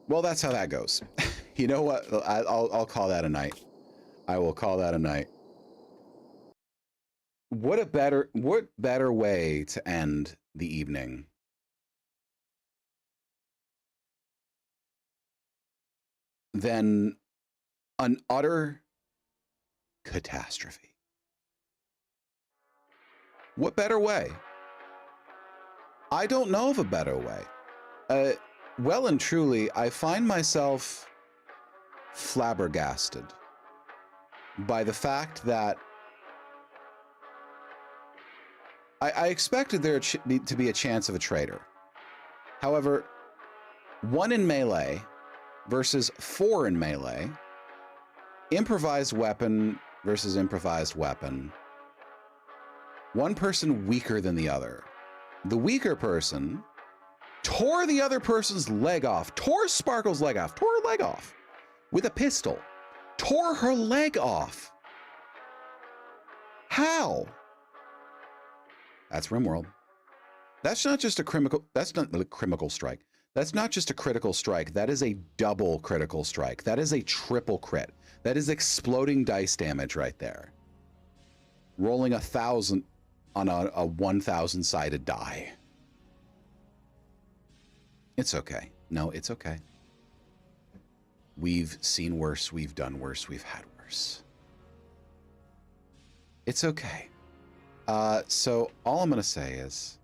Well, that's how that goes. You know what? I'll call that a night. I will call that a night. What better way to end the evening than an utter catastrophe? What better way? I don't know of a better way. Well and truly, I find myself flabbergasted by the fact that I expected there to be a chance of a traitor. However, 1 in melee versus 4 in melee, improvised weapon versus improvised weapon, one person weaker than the other. The weaker person tore the other person's leg off, tore Sparkle's leg off, tore her leg off with a pistol, tore her leg off. How? That's RimWorld. That's not just a critical, that's not a critical strike. That's not just a critical strike. That is a double critical strike. That is a triple crit. That is exploding dice damage right there. Rolling 1,000 on a 1,000 sided die. It's okay. No, it's okay. We've seen worse. We've done worse. We've had worse. It's okay. So all I'm going to say is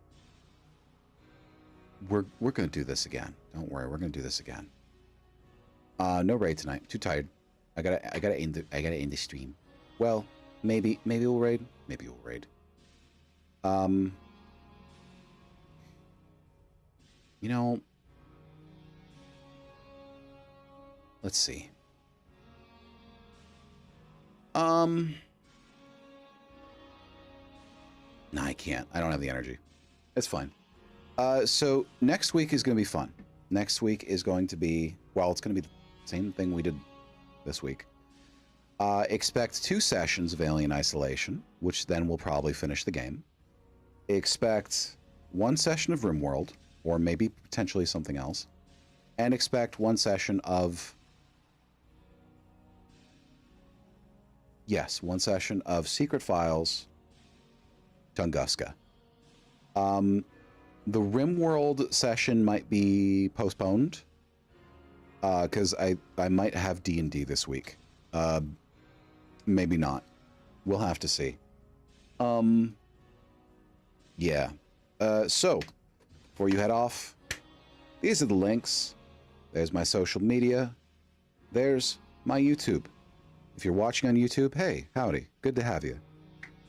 we're going to do this again. Don't worry. We're going to do this again. No raid tonight. I'm too tired. I gotta end the stream. Well, maybe we'll raid. Maybe we'll raid. You know, let's see. No, I can't. I don't have the energy. It's fine. So next week is going to be fun. Next week is going to be, well, it's going to be the same thing we did this week. Expect 2 sessions of Alien Isolation, which then will probably finish the game. Expect 1 session of RimWorld, or maybe potentially something else. And expect 1 session of Yes, one session of Secret Files Tunguska. The RimWorld session might be postponed because I might have D&D this week. Maybe not. We'll have to see. Yeah. So, before you head off, these are the links. There's my social media. There's my YouTube. If you're watching on YouTube, hey, howdy. Good to have you.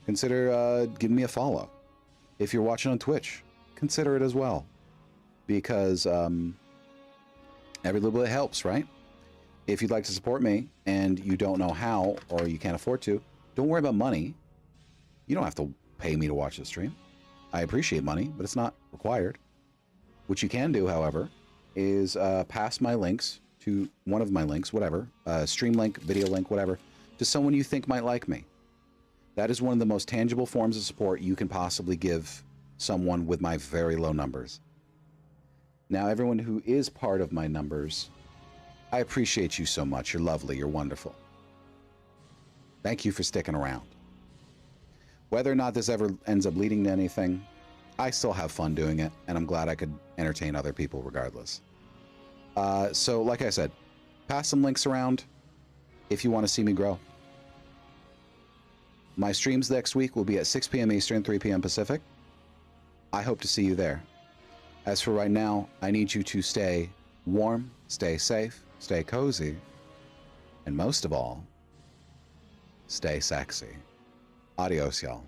Consider giving me a follow. If you're watching on Twitch, consider it as well. Because every little bit helps, right? If you'd like to support me and you don't know how or you can't afford to, don't worry about money. You don't have to pay me to watch the stream. I appreciate money, but it's not required. What you can do, however, is pass my links to one of my links, whatever, stream link, video link, whatever, to someone you think might like me. That is one of the most tangible forms of support you can possibly give someone with my very low numbers. Now, everyone who is part of my numbers, I appreciate you so much. You're lovely. You're wonderful. Thank you for sticking around. Whether or not this ever ends up leading to anything, I still have fun doing it, and I'm glad I could entertain other people regardless. So, like I said, pass some links around if you want to see me grow. My streams next week will be at 6 p.m. Eastern, 3 p.m. Pacific. I hope to see you there. As for right now, I need you to stay warm, stay safe, stay cozy, and most of all, stay sexy. Adios, y'all.